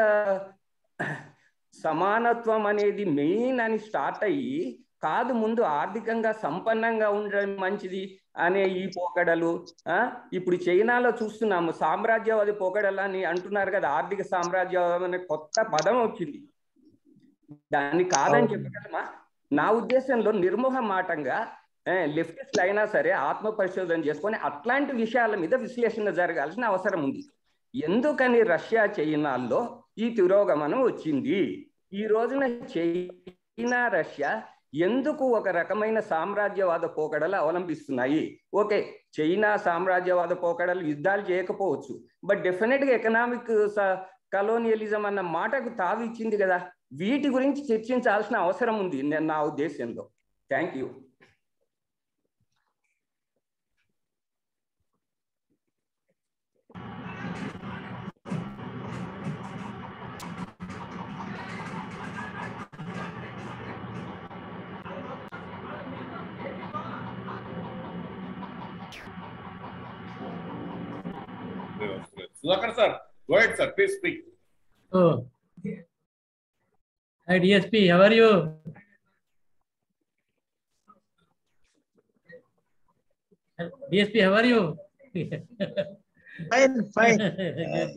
సమానత్వం అనేది మెయిన్ అని స్టార్ట్ అయ్యి, కాదు ముందు ఆర్థికంగా సంపన్నంగా ఉండడం మంచిది అనే ఈ పోకడలు. ఇప్పుడు చైనాలో చూస్తున్నాము, సామ్రాజ్యవాది పోకడలు అని అంటున్నారు కదా, ఆర్థిక సామ్రాజ్యవాదం అనే కొత్త పదం వచ్చింది. దాన్ని కాదని చెప్పగలమా? నా ఉద్దేశంలో నిర్మోహమాటంగా లెఫ్టిస్ట్లు అయినా సరే ఆత్మ పరిశోధన చేసుకొని అట్లాంటి విషయాల మీద విశ్లేషణ జరగాల్సిన అవసరం ఉంది. ఎందుకని రష్యా చైనాల్లో ఈ తిరోగమనం వచ్చింది? ఈ రోజున చైనా రష్యా ఎందుకు ఒక రకమైన సామ్రాజ్యవాద పోకడలు అవలంబిస్తున్నాయి? ఓకే, చైనా సామ్రాజ్యవాద పోకడలు యుద్ధాలు చేయకపోవచ్చు, బట్ డెఫినెట్ గా ఎకనామిక్ కలోనియలిజం అన్న మాటకు తావిచ్చింది కదా. వీటి గురించి చర్చించాల్సిన అవసరం ఉంది నా ఉద్దేశంలో. Thank you. Sudhakar sir, go ahead sir, please speak. Oh, hi DSP, how are you? DSP, how are you? Fine, fine.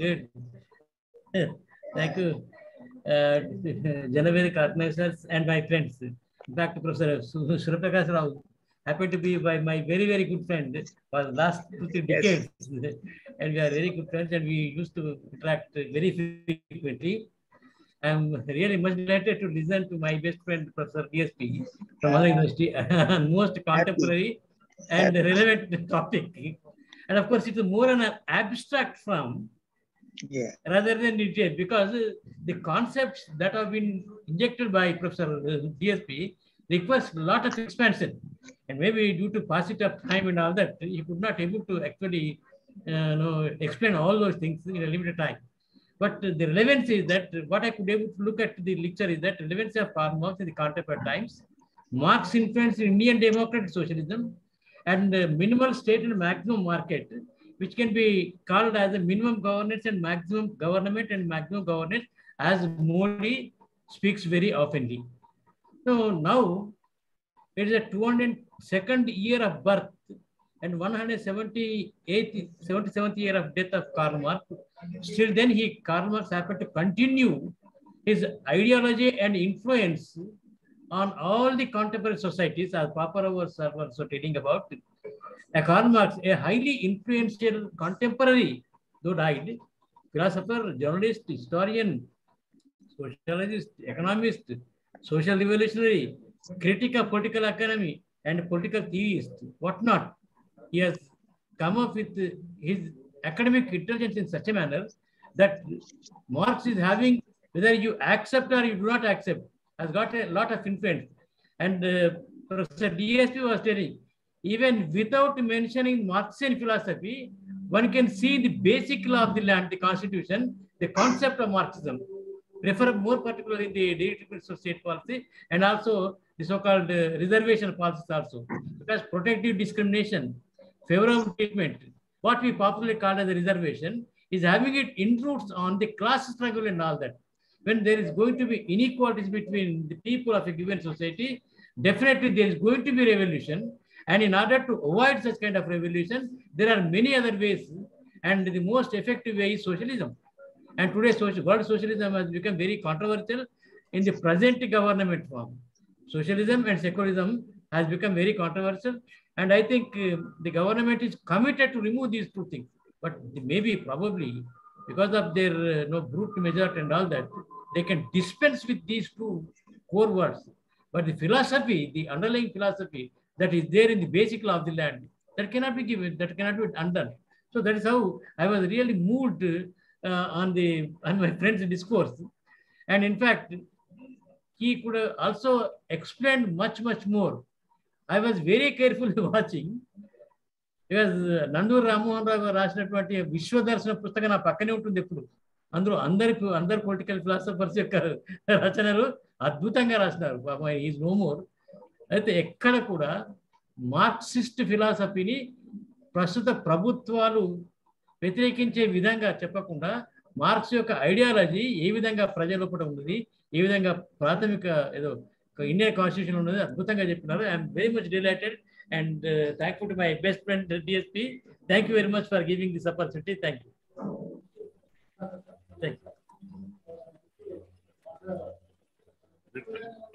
Good. Thank you. Jana Vedika organizers and my friends. In fact, Professor Surya Prakash Rao, happened to be by my very, very good friend for the last 2-3 decades. And we are very good friends and we used to interact very frequently. I'm really much delighted to listen to my best friend, Professor DSP from other university, most contemporary and relevant topic. And of course, it's more an abstract form rather than detail, because the concepts that have been injected by Professor DSP requires a lot of expansion. And maybe due to paucity of time and all that, he could not able to actually explain all those things in a limited time. But the relevance is that what I could able to look at the lecture is that relevance of Karl Marx in the contemporary times, Marx influence in Indian democratic socialism, and minimal state and maximum market, which can be called as a minimum governance and maximum government and maximum governance, as Modi speaks very oftenly. So now it is a 202nd year of birth and 177th year of death of Karl Marx. Still then Karl Marx happened to continue his ideology and influence on all the contemporary societies, as Papa was also telling about. Karl Marx, a highly influential contemporary, though died, philosopher, journalist, historian, sociologist, economist, social revolutionary, critic of political economy, and political theorist, whatnot. He has come up with his academic intelligence in such a manner that Marx is having, whether you accept or you do not accept, has got a lot of influence. And Professor DSP was telling, even without mentioning Marxian philosophy, one can see the basic law of the land, the constitution, the concept of Marxism, refer more particularly in the determinants of state policy and also the so-called reservation policies also. Because protective discrimination, favorable treatment, what we popularly call as a reservation, is having it inroads on the class struggle and all that. When there is going to be inequalities between the people of a given society, definitely there is going to be revolution. And in order to avoid such kind of revolution, there are many other ways. And the most effective way is socialism. And today, world socialism has become very controversial in the present government form. Socialism and secularism has become very controversial. And I think the government is committed to remove these two things. But maybe, probably, because of their brute majority and all that, they can dispense with these two core words. But the philosophy, the underlying philosophy that is there in the basic law of the land, that cannot be given, that cannot be undone. So that is how I was really moved on my friend's discourse. And in fact, he could have also explained much more. I was very carefully watching, because Nandur Ramohan Rao గారు రాసినటువంటి విశ్వదర్శన పుస్తకం నా పక్కనే ఉంటుంది ఎప్పుడు. అందులో అందరు political philosophers యొక్క రచనలు అద్భుతంగా రాసినారు. Is no more. అయితే ఎక్కడ కూడా మార్క్సిస్ట్ ఫిలాసఫీని ప్రస్తుత ప్రభుత్వాలు వ్యతిరేకించే విధంగా చెప్పకుండా, మార్క్స్ యొక్క ఐడియాలజీ ఏ విధంగా ప్రజల లోపల ఉన్నది, ఏ విధంగా ప్రాథమిక ఏదో ఇండియన్ కాన్స్టిట్యూషన్ ఉన్నది అద్భుతంగా చెప్పినారు. I'm very much delighted and thankful to my best friend DSP. Thank you very much for giving this opportunity. Thank you. Thank you.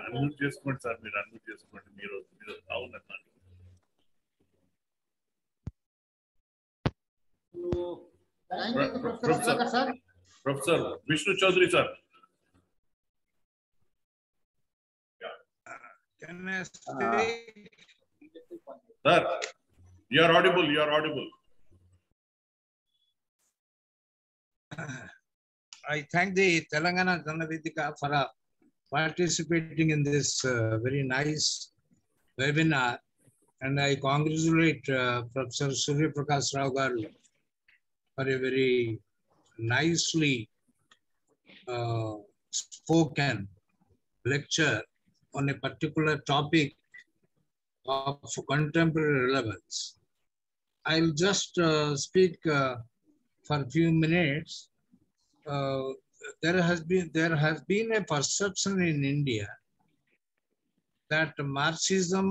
Unmute చేసుకోండి సార్, మీరు అన్మ్యూట్ చేసుకోండి. మీరు అవునన్నా professor Vishnu Chaudhary sir. Can I speak? Sir, you are audible. You are audible. I thank the Telangana Jana Vedika for participating in this very nice webinar, and I congratulate Professor Surya Prakash Rao garu for a very nicely spoken lecture on a particular topic of contemporary relevance. I'll just speak for a few minutes. There has been a perception in India that Marxism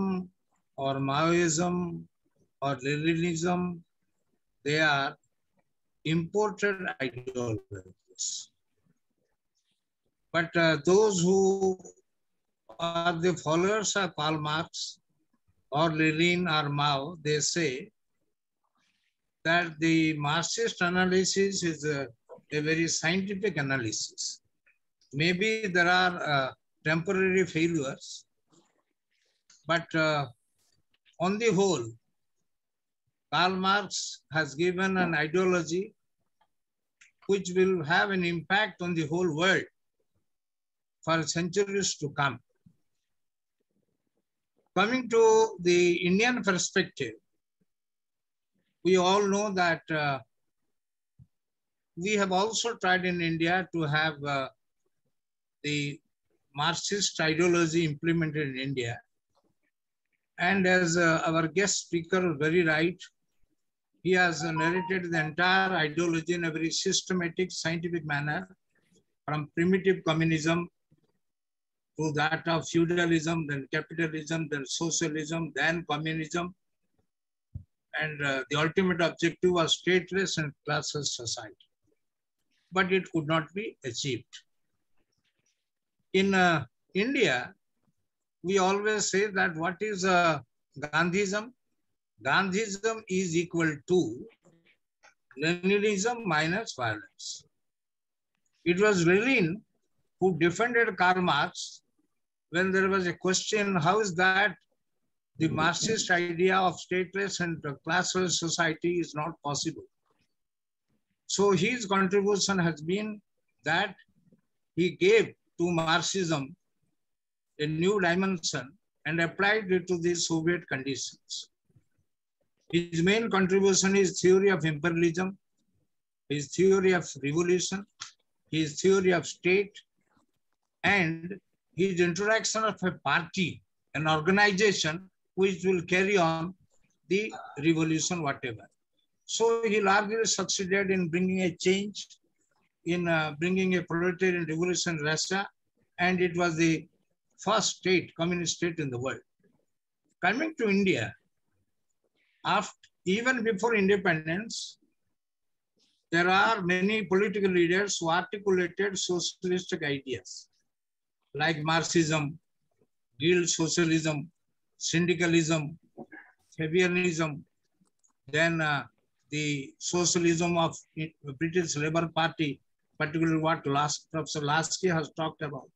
or Maoism or Leninism, they are imported ideologies. But those who are the followers of Karl Marx or Lenin or Mao, they say that the Marxist analysis is a very scientific analysis. Maybe there are temporary failures, but on the whole, Karl Marx has given an ideology which will have an impact on the whole world for centuries to come. Coming to the Indian perspective, we all know that we have also tried in India to have the Marxist ideology implemented in India. And as our guest speaker very right, he has narrated the entire ideology in a very systematic, scientific manner, from primitive communism to that of feudalism, then capitalism, then socialism, then communism. And the ultimate objective was stateless and classless society. But it could not be achieved. In India, we always say that what is Gandhism? Gandhism is equal to Leninism minus violence. It was Lenin who defended Karl Marx when there was a question, how is that the Marxist idea of stateless and classless society is not possible. So his contribution has been that he gave to Marxism a new dimension and applied it to the Soviet conditions. His main contribution is theory of imperialism, his theory of revolution, his theory of state, and his introduction of a party, an organization which will carry on the revolution, whatever. So he largely succeeded in bringing a change, in bringing a proletarian revolution in Russia, and it was the first state, communist state in the world. Coming to India, even before independence, there are many political leaders who articulated socialistic ideas like Marxism, guild socialism, syndicalism, Fabianism, then the socialism of the British Labour Party, particularly what Professor Lasky has talked about.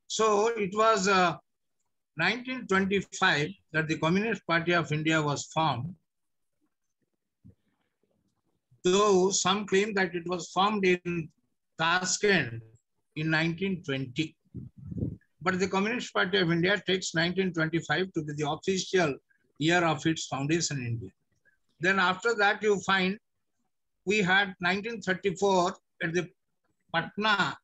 So it was 1925 that the Communist Party of India was formed, though some claim that it was formed in Tashkent in 1920. But the Communist Party of India takes 1925 to be the official year of its foundation in India. Then after that, you find we had 1934 at the Patna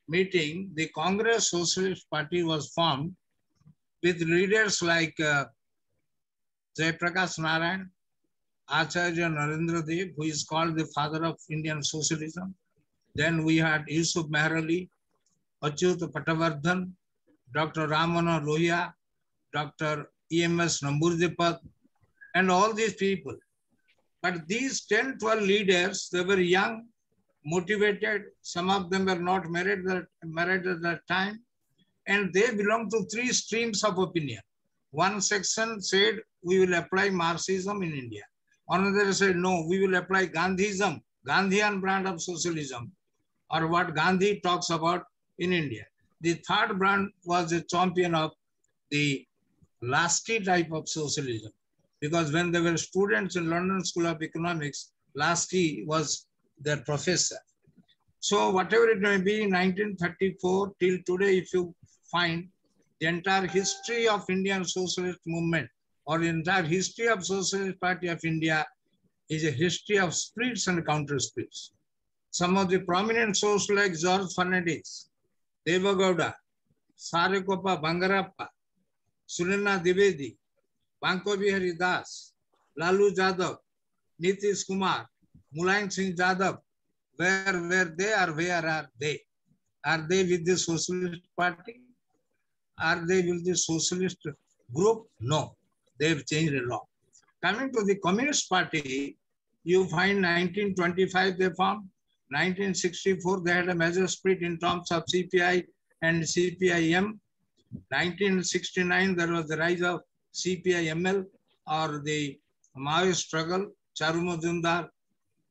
meeting, the Congress Socialist Party was formed with leaders like Jayaprakash Narayan, Acharya Narendra Dev, who is called the father of Indian socialism. Then we had Yusuf Meher Ali, Achyut Patavardhan, Dr. Ramana Lohia, Dr. E.M.S. Namboodiripad, and all these people. But these 10, 12 leaders, they were young, motivated. Some of them were not married at that time. And they belong to three streams of opinion. One section said, we will apply Marxism in India. Another said, no, we will apply Gandhism, Gandhian brand of socialism, or what Gandhi talks about in India. The third brand was a champion of the Lasky type of socialism, because when they were students in London School of Economics, Lasky was their professor. So whatever it may be, 1934 till today, if you find the entire history of Indian socialist movement or the entire history of Socialist Party of India is a history of splits and counter splits. Some of the prominent sources like George Fernandez, Devagowda, Sarekopa Bangarappa, Surena Dwivedi, Banko Bihari Das, Lalu Yadav, Nitish Kumar, Mulayam Singh Yadav, where were they or where are they? Are they with the Socialist Party? Are they with the Socialist group? No, they've changed a lot. Coming to the Communist Party, you find 1925 they formed, 1964 they had a major split in terms of CPI and CPIM. 1969 there was the rise of CPI-ML or the Maoist struggle. Charu Majumdar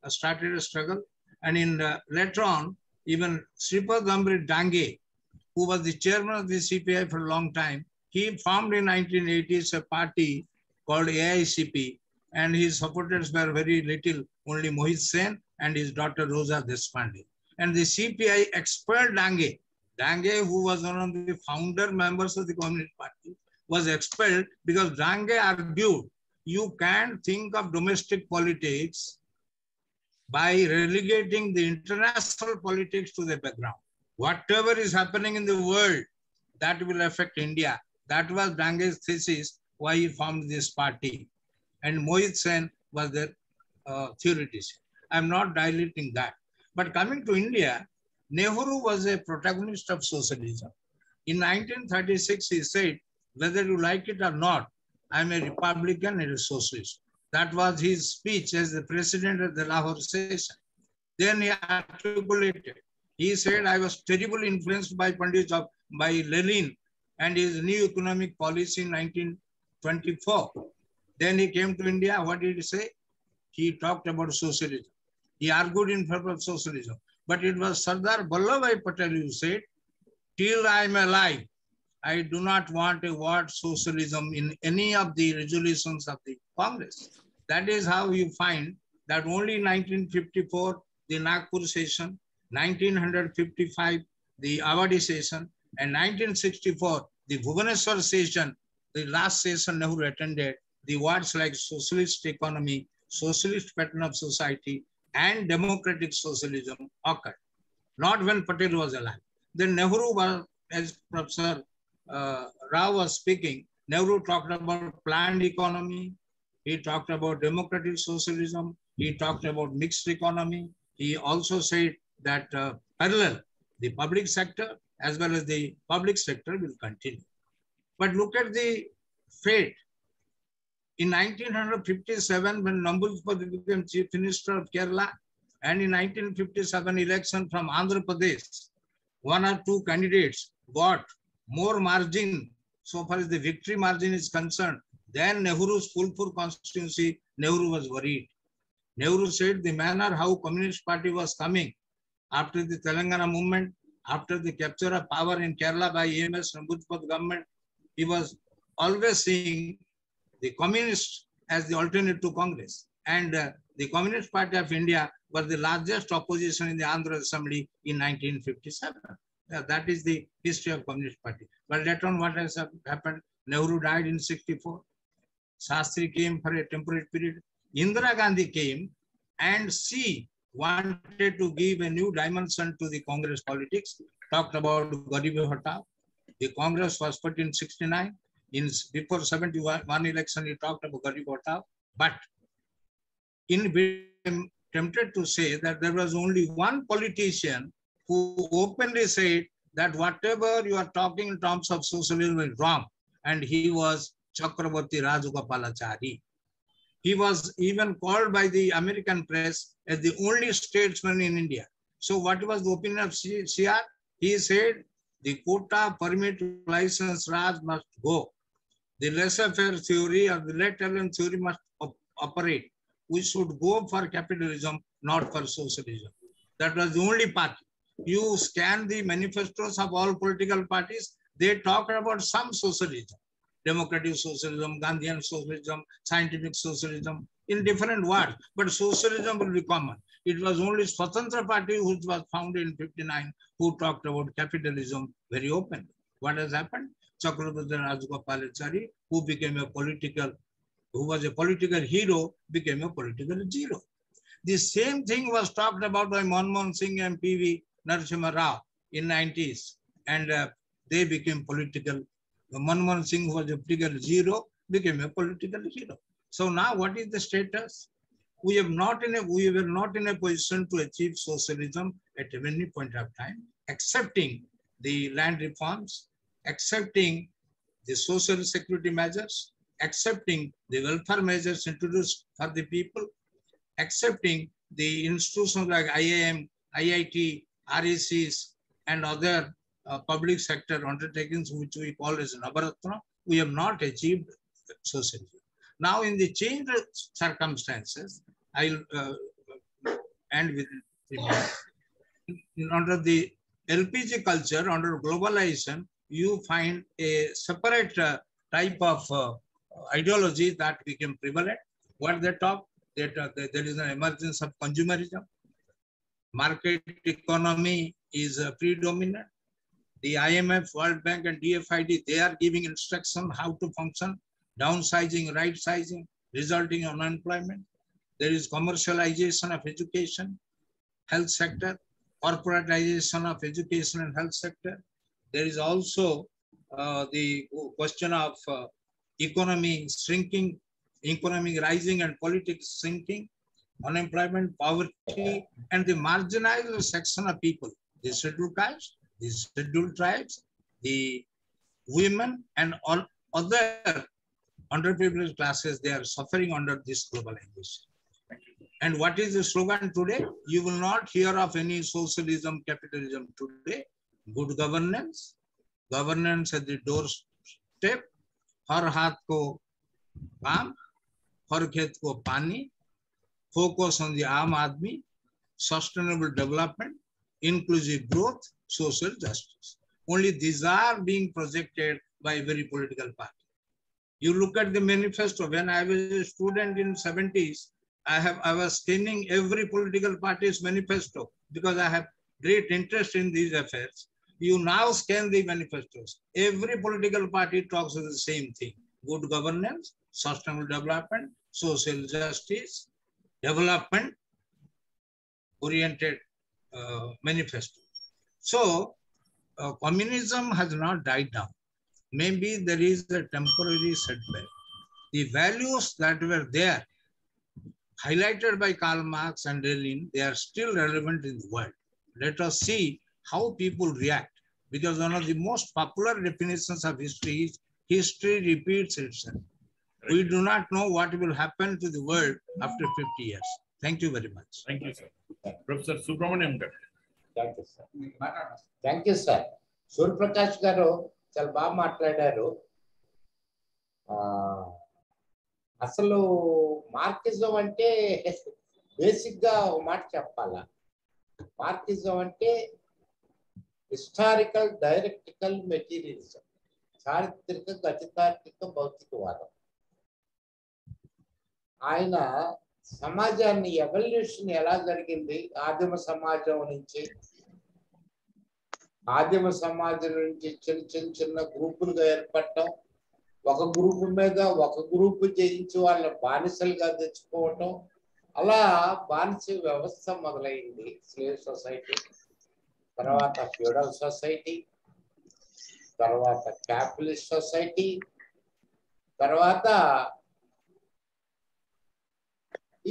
started a struggle. And in later on, even Sripad Damri Dange, who was the chairman of the CPI for a long time, he formed in 1980s a party called AICP, and his supporters were very little, only Mohit Sen and his daughter Rosa Deshpande. And the CPI expelled Dange. Dange, who was one of the founder members of the Communist Party, was expelled because Dange argued, you can't think of domestic politics by relegating the international politics to the background. Whatever is happening in the world, that will affect India. That was Dange's thesis, why he formed this party. And Mohit Sen was the theoretician. I'm not dilating that. But coming to India, Nehru was a protagonist of socialism. In 1936, he said, whether you like it or not, I'm a Republican and a socialist. That was his speech as the president of the Lahore session. Then he articulated. He said, I was terribly influenced by by Lenin and his new economic policy in 1924. Then he came to India. What did he say? He talked about socialism. He argued in favor of socialism. But it was Sardar Vallabhbhai Patel who said, till I am alive, I do not want a word socialism in any of the resolutions of the Congress. That is how you find that only in 1954, the Nagpur session, 1955, the Awadi session, and 1964, the Bhubaneswar session, the last session Nehru attended, the words like socialist economy, socialist pattern of society, and democratic socialism occurred. Not when Patel was alive. Then Nehru was, as Professor Rao was speaking, Nehru talked about planned economy. He talked about democratic socialism. He talked about mixed economy. He also said that parallel, the public sector as well as the public sector will continue. But look at the fate. In 1957, when Namboodiripadu became Chief Minister of Kerala, and in 1957 election from Andhra Pradesh, one or two candidates got more margin so far as the victory margin is concerned than Nehru's Phulpur constituency. Nehru was worried. Nehru said the manner how Communist Party was coming after the Telangana movement, after the capture of power in Kerala by EMS Namboodiripadu government, he was always seeing the communists as the alternate to Congress. And the Communist Party of India was the largest opposition in the Andhra Assembly in 1957. That is the history of Communist Party. But later on, what has happened? Nehru died in 64. Shastri came for a temporary period. Indira Gandhi came, and she wanted to give a new dimension to the Congress politics, talked about Garibi Hatao. The Congress was put in 69. Before 71 election, he talked about Garibi Hatao. But I'm tempted to say that there was only one politician who openly said that whatever you are talking in terms of socialism is wrong. And he was Chakravarti Rajagopalachari. He was even called by the American press as the only statesman in India. So what was the opinion of CR? He said the quota, permit, license, Raj must go. The laissez-faire theory or the let-alone theory must operate. We should go for capitalism, not for socialism. That was the only party. You scan the manifestos of all political parties, they talk about some socialism. Democratic socialism, Gandhian socialism, scientific socialism, in different words. But socialism will be common. It was only Swatantra Party, which was founded in 59, who talked about capitalism very openly. What has happened? Chakravarti Rajagopalachari, who was a political hero, became a political zero. The same thing was talked about by Manmohan Singh and P.V. Narasimha Rao in 90s, and they became political. Manmohan Singh, who was a political zero, became a political hero. So now what is the status? We were not in a position to achieve socialism at any point of time, accepting the land reforms, accepting the social security measures, accepting the welfare measures introduced for the people, accepting the institutions like IIM, IIT, RECs, and other public sector undertakings, which we call as Navaratna. We have not achieved socialism. Now, in the changed circumstances, I'll end with under the LPG culture, under globalization, you find a separate type of ideology that became prevalent. What they talk, that there is an emergence of consumerism. Market economy is predominant. The IMF, World Bank, and DFID, they are giving instruction how to function, downsizing, right sizing, resulting in unemployment. There is commercialization of education, health sector, corporatization of education and health sector. There is also the question of economy shrinking, economy rising and politics shrinking, unemployment, poverty, and the marginalized section of people, the scheduled castes, the scheduled tribes, the women, and all other underprivileged classes, they are suffering under this globalization. And what is the slogan today? You will not hear of any socialism, capitalism today. Good governance, governance at the doorstep, har haath ko kaam, har khet ko pani, focus on the aam aadmi, sustainable development, inclusive growth, social justice. Only these are being projected by every political party. You look at the manifesto. When I was a student in 70s, I was scanning every political party's manifesto because I have great interest in these affairs. You now scan the manifestos. Every political party talks of the same thing: good governance, sustainable development, social justice, development oriented manifesto. So communism has not died down. Maybe there is a temporary setback. The values that were there, highlighted by Karl Marx and Lenin, they are still relevant in the world. Let us see how people react, because one of the most popular definitions of history is history repeats itself. We do not know what will happen to the world after 50 years. Thank you very much. Thank you, sir. Professor Subramaniam. Thank you, sir. Thank you, sir. Surprakash garu చాలా బాగా మాట్లాడారు. అసలు Marxism అంటే basic గా ఒక మాట చెప్పాలా. Marxism అంటే హిస్టారికల్ డైరెక్టికల్ మెటీరియలిజం, చారిత్రక గతితార్కిక భౌతికవాదం. ఆయన సమాజాన్ని ఎవల్యూషన్ ఎలా జరిగింది, ఆదిమ సమాజం నుంచి చిన్న గ్రూపులుగా ఏర్పడటం, ఒక గ్రూపు మీద ఒక గ్రూపు జయించి వాళ్ళ బానిసలుగా తెచ్చుకోవటం, అలా బానిస వ్యవస్థ మొదలైంది. స్లేవ్ సొసైటీ, తర్వాత ఫ్యూడల్ సొసైటీ, తర్వాత క్యాపిటలిస్ట్ సొసైటీ, తర్వాత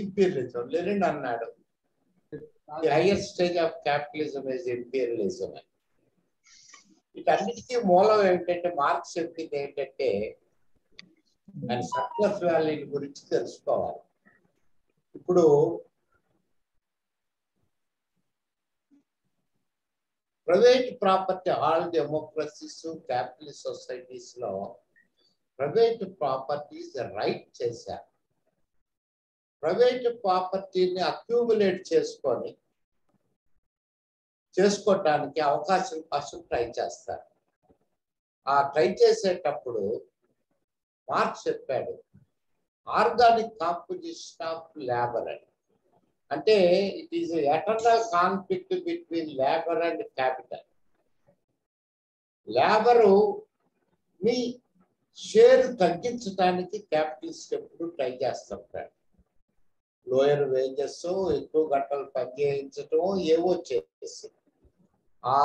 ఇంపీరియలిజం. లెనిన్ అన్నాడు the hire stage of capitalism is imperialism. వీటన్నిటికీ మూలం ఏంటంటే, మార్క్స్ చెప్పింది ఏంటంటే, ఆయన సర్ప్లస్ వాల్యూ గురించి తెలుసుకోవాలి. ఇప్పుడు private property, all democracies, capitalist societies లో ప్రైవేట్ ప్రాపర్టీస్ రైట్ చేశారు. ప్రైవేట్ ప్రాపర్టీని అక్యూములేట్ చేసుకోవటానికి అవకాశం కోసం ట్రై చేస్తారు. ఆ ట్రై చేసేటప్పుడు మార్క్స్ చెప్పాడు ఆర్గానిక్ కాంపోజిషన్ ఆఫ్ లేబర్ అని. అంటే it is eternal conflict between labour and capital. Labour me share తగ్గించడానికి క్యాపిటలిస్ట్ ఎప్పుడు ట్రై చేస్తుంటాడు. లోయర్ వేజెస్, ఎక్కువ గంటలు పనిచేయించడం, ఏవో చేసి ఆ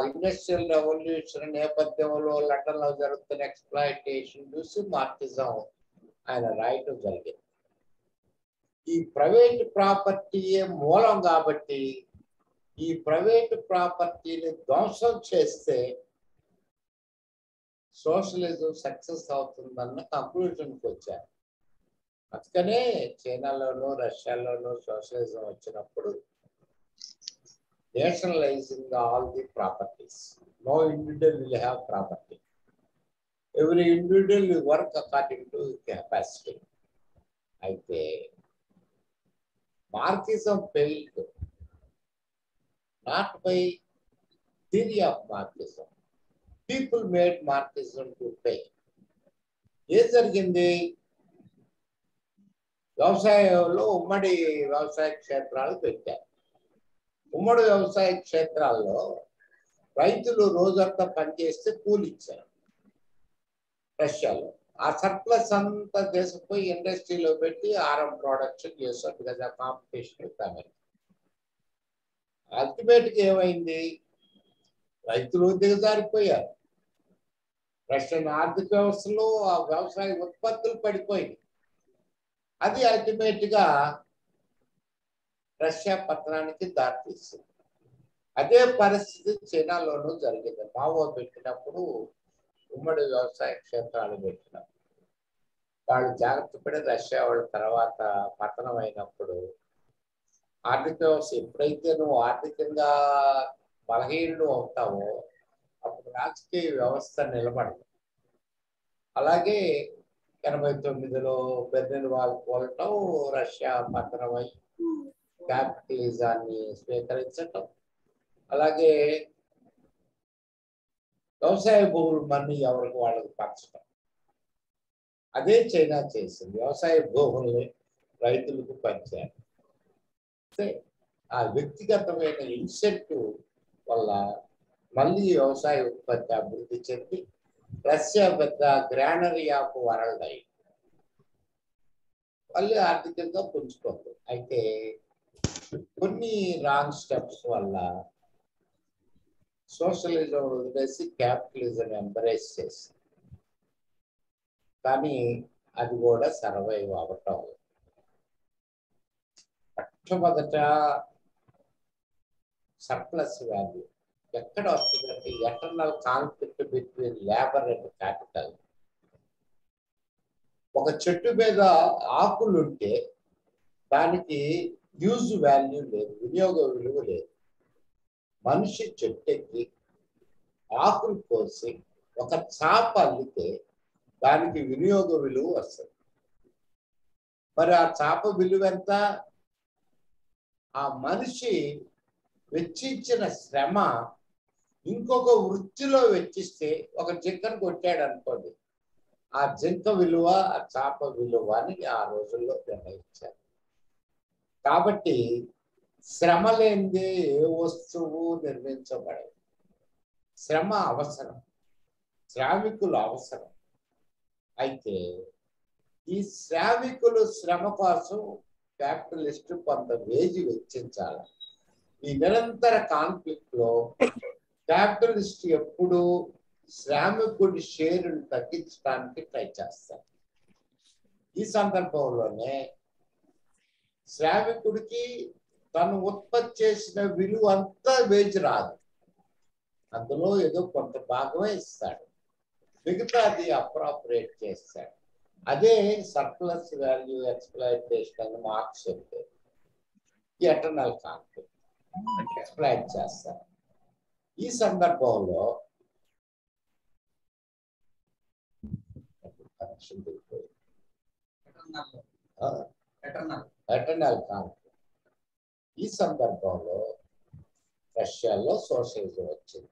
ఇండస్ట్రియల్ రెవల్యూషన్ నేపథ్యంలో లండన్లో జరుగుతున్న ఎక్స్ప్లాయిటేషన్ చూసి మార్క్సిజం ఆయన రాయటం జరిగింది. ఈ ప్రైవేట్ ప్రాపర్టీయే మూలం కాబట్టి ఈ ప్రైవేట్ ప్రాపర్టీని ధ్వంసం చేస్తే సోషలిజం సక్సెస్ అవుతుందన్న కంక్లూజన్కి వచ్చారు. అందుకనే చైనాలోను రష్యాలోను సోషలిజం వచ్చినప్పుడు nationalizing all the properties. No individual will have property. Every individual will work according to capacity. అయితే Marxism failed not by theory of Marxism. People made Marxism to fail. ఏం జరిగింది? వ్యవసాయంలో ఉమ్మడి వ్యవసాయ క్షేత్రాలు పెట్టారు. ఉమ్మడి వ్యవసాయ క్షేత్రాల్లో రైతులు రోజంతా పనిచేస్తే కూలి ఇచ్చారు. రష్యాలో ఆ సర్ప్లస్ అంతా తీసుకుపోయి ఇండస్ట్రీలో పెట్టి ఆరం ప్రొడక్షన్ చేస్తారు. బికాజ్ ఆ కాంపిటీషన్ విత్ అమెరికా. అల్టిమేట్గా ఏమైంది? రైతులు దిగజారిపోయారు. రష్యన్ ఆర్థిక వ్యవస్థలో ఆ వ్యవసాయ ఉత్పత్తులు పడిపోయింది. అది అల్టిమేట్గా రష్యా పతనానికి దారితీస్తుంది. అదే పరిస్థితి చైనాలోనూ జరిగింది. మావో పెట్టినప్పుడు, ఉమ్మడి వ్యవసాయ క్షేత్రాలు పెట్టినప్పుడు వాళ్ళు జాగ్రత్త పడి రష్యా వాళ్ళ తర్వాత పతనం అయినప్పుడు ఆర్థిక వ్యవస్థ ఎప్పుడైతే నువ్వు ఆర్థికంగా బలహీనుడు అవుతావో అప్పుడు రాజకీయ వ్యవస్థ నిలబడదు. అలాగే 89లో బెర్లిన్ వాల్ కోలటం, రష్యా పతనమై క్యాపిటలిజాన్ని స్వీకరించటం, అలాగే వ్యవసాయ భూములు మళ్ళీ ఎవరికి వాళ్ళకి పంచడం. అదే చైనా చేసింది. వ్యవసాయ భూముల్ని రైతులకు పంచారు. ఆ వ్యక్తిగతమైన ఇన్సెంటివ్ వల్ల మళ్ళీ వ్యవసాయ ఉత్పత్తి అభివృద్ధి చెంది రష్యా పెద్ద గ్రానరీ ఆఫ్ వరల్డ్ అయింది. మళ్ళీ ఆర్థికంగా పుంజుకుంది. అయితే కొన్ని రాంగ్ స్టెప్స్ వల్ల సోషలిజం వదిలేసి క్యాపిటలిజం ఎంబరేస్ చేసింది. కానీ అది కూడా సర్వైవ్ అవ్వటం. మొట్టమొదట సర్ప్లస్ వాల్యూ ఎక్కడ వస్తుందంటే eternal conflict between labour and capital. ఒక చెట్టు మీద ఆకులు ఉంటే దానికి యూజ్ వాల్యూ లేదు, వినియోగ విలువ లేదు. మనిషి చెట్టెక్కి ఆకులు కోసి ఒక చాప అల్లితే దానికి వినియోగ విలువ వస్తుంది. మరి ఆ చాప విలువ ఎంత? ఆ మనిషి వెచ్చించిన శ్రమ ఇంకొక వృత్తిలో వెచ్చిస్తే, ఒక జింకను కొట్టాడు అనుకోండి, ఆ జింక విలువ ఆ చాప విలువ అని ఆ రోజుల్లో నిర్ణయించారు. కాబట్టి శ్రమ లేనిదే ఏ వస్తువు నిర్మించబడదు. శ్రమ అవసరం, శ్రామికులు అవసరం. అయితే ఈ శ్రామికులు శ్రమ కోసం క్యాపిటలిస్ట్ కొంత వేజి వెచ్చించాలి. ఈ నిరంతర కాన్ఫ్లిక్ట్ లో క్యాపిటలిస్ట్ ఎప్పుడు శ్రామికుడి షేరును తగ్గించడానికి ట్రై చేస్తారు. ఈ సందర్భంలోనే శ్రామికుడికి తను ఉత్పత్తి చేసిన విలువ అంతా వేచి రాదు, అందులో ఏదో కొంత భాగమే ఇస్తాడు, మిగతాది అప్రాపరియేట్ చేస్తాడు. అదే సర్ప్లస్ వాల్యూ ఎక్స్ప్లాయిటేషన్ అని మార్క్స్ చెప్తే ఎటర్నల్ కాన్ఫ్లిక్ట్ ఎక్స్ప్లాయిట్ చేస్తారు. ఈ సందర్భంలో ఎటర్నల్ కాన్ఫ్లిక్ట్, ఈ సందర్భంలో రష్యాలో సోషలిజం వచ్చింది.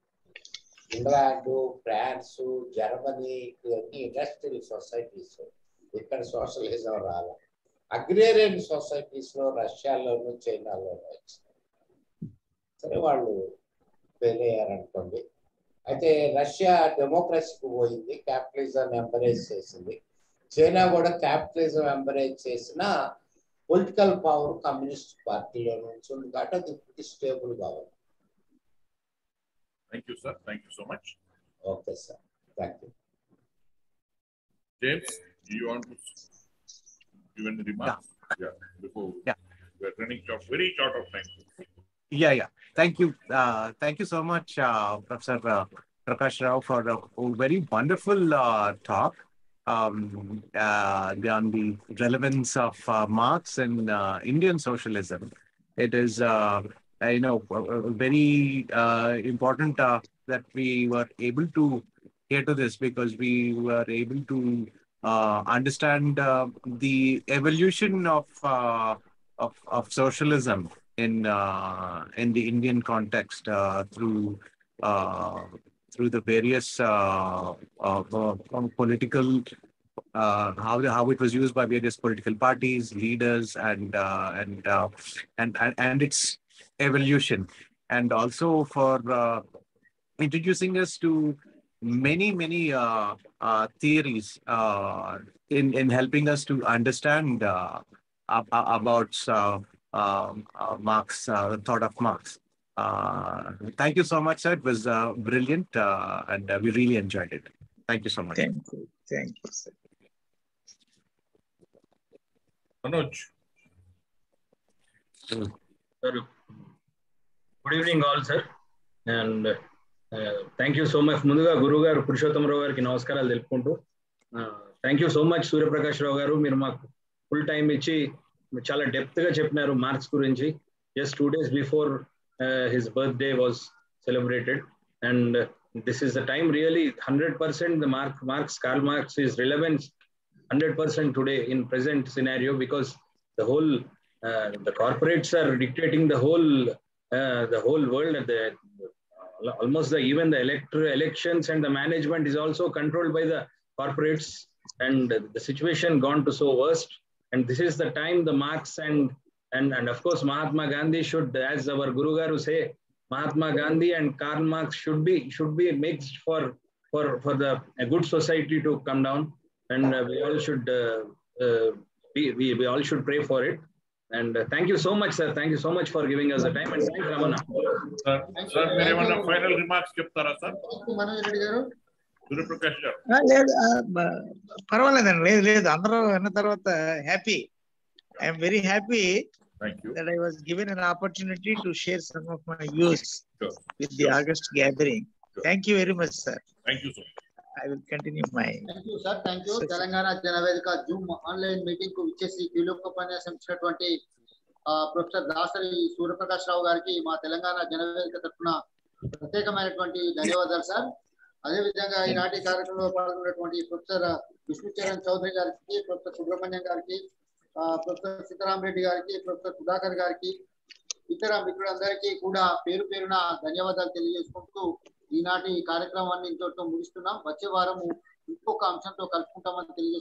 ఇంగ్లాండ్, ఫ్రాన్స్, జర్మనీ ఇవన్నీ ఇండస్ట్రియల్ సొసైటీస్, ఇక్కడ సోషలిజం రాల. అగ్రేరియన్ సొసైటీస్ లో రష్యాలోను చైనాలోను వచ్చింది. సరే వాళ్ళు ఫెయిల్ అయ్యారనుకోండి. అయితే రష్యా డెమోక్రసీకి పోయింది, క్యాపిటలిజం ఎంబరేజ్ చేసింది. చైనా కూడా క్యాపిటలిజం ఎంబరేజ్ చేసిన పొలిటికల్ పవర్ కమ్యూనిస్ట్ పార్టీలో నుంచి ఉంది కాబట్టి అది ఇప్పుడు స్టేబుల్ కావాలి. Thank you, sir. Thank you so much. Okay, sir. Thank you. James, do you want to give any remarks? Yeah. Before we are running short, very short of time. Yeah. Thank you. Thank you so much, Professor Prakash Rao, for a very wonderful talk on the relevance of Marx and Indian socialism. It is, very important that we were able to here to this, because we were able to understand the evolution of socialism in the Indian context through the various political how it was used by various political parties, leaders, and its evolution, and also for introducing us to many theories in helping us to understand about Marx, thought of Marx. Thank you so much, sir. It was brilliant, and we really enjoyed it. Thank you so much. Thank you, sir. Manoj. Sir, good evening all, sir, and thank you so much. Munduga Guru garu Purushottamaravu gariki namaskaralu telupukuntu. Thank you so much Surya Prakash Rao garu, meer maaku full time ichi chala depth ga cheppinaru Marx gurinchi. Just 2 days before his birthday was celebrated, and this is the time really 100% the Karl Marx is relevant 100% today in present scenario, because the whole the corporates are dictating the whole world. Almost even the elections and the management is also controlled by the corporates, and the situation gone to so worst. And this is the time the Marx and of course Mahatma Gandhi should, as our Guru Garu say, Mahatma Gandhi and Karl Marx should be mixed for a good society to come down, and we all should we all should pray for it. And thank you so much, sir. Thank you so much for giving us the time, and thanks Ramana. Sir, mere ఏమన్నా final remarks చెప్తారా sir? Manoj Reddy గారు. Surya Prakash గారు. లేదు, పర్వాలేదండి. లేదు అందరూ అన్న తర్వాత happy. I'm very happy that I was given an opportunity to share some of my views with the August gathering. Thank you very much, sir. Thank you, sir. I will continue my. Thank you, sir. Thank you. Telangana Jana Vedika Zoom online meeting ku vichesi కీలక ఉపన్యాసం ఇచ్చినటువంటి professor Dasari Suryaprakash రావు గారికి మా తెలంగాణ జన వేదిక తరఫున ప్రత్యేకమైనటువంటి ధన్యవాదాలు sir. అదే విధంగా ఈనాటి కార్యక్రమంలో పాల్గొన్నటువంటి ప్రొఫెసర్ విష్ణుచరణ్ చౌదరి గారికి, ప్రొఫెసర్ సుబ్రహ్మణ్యం గారికి, ప్రొఫెసర్ సీతారామరెడ్డి గారికి, ప్రొఫెసర్ సుధాకర్ గారికి, ఇతర మిత్రులందరికీ కూడా పేరు పేరున ధన్యవాదాలు తెలియజేసుకుంటూ ఈనాటి కార్యక్రమాన్ని ఇంతటితో ముగిస్తున్నాం. వచ్చే వారము ఇంకొక అంశంతో కలుసుకుంటామని తెలియజేస్తున్నాం.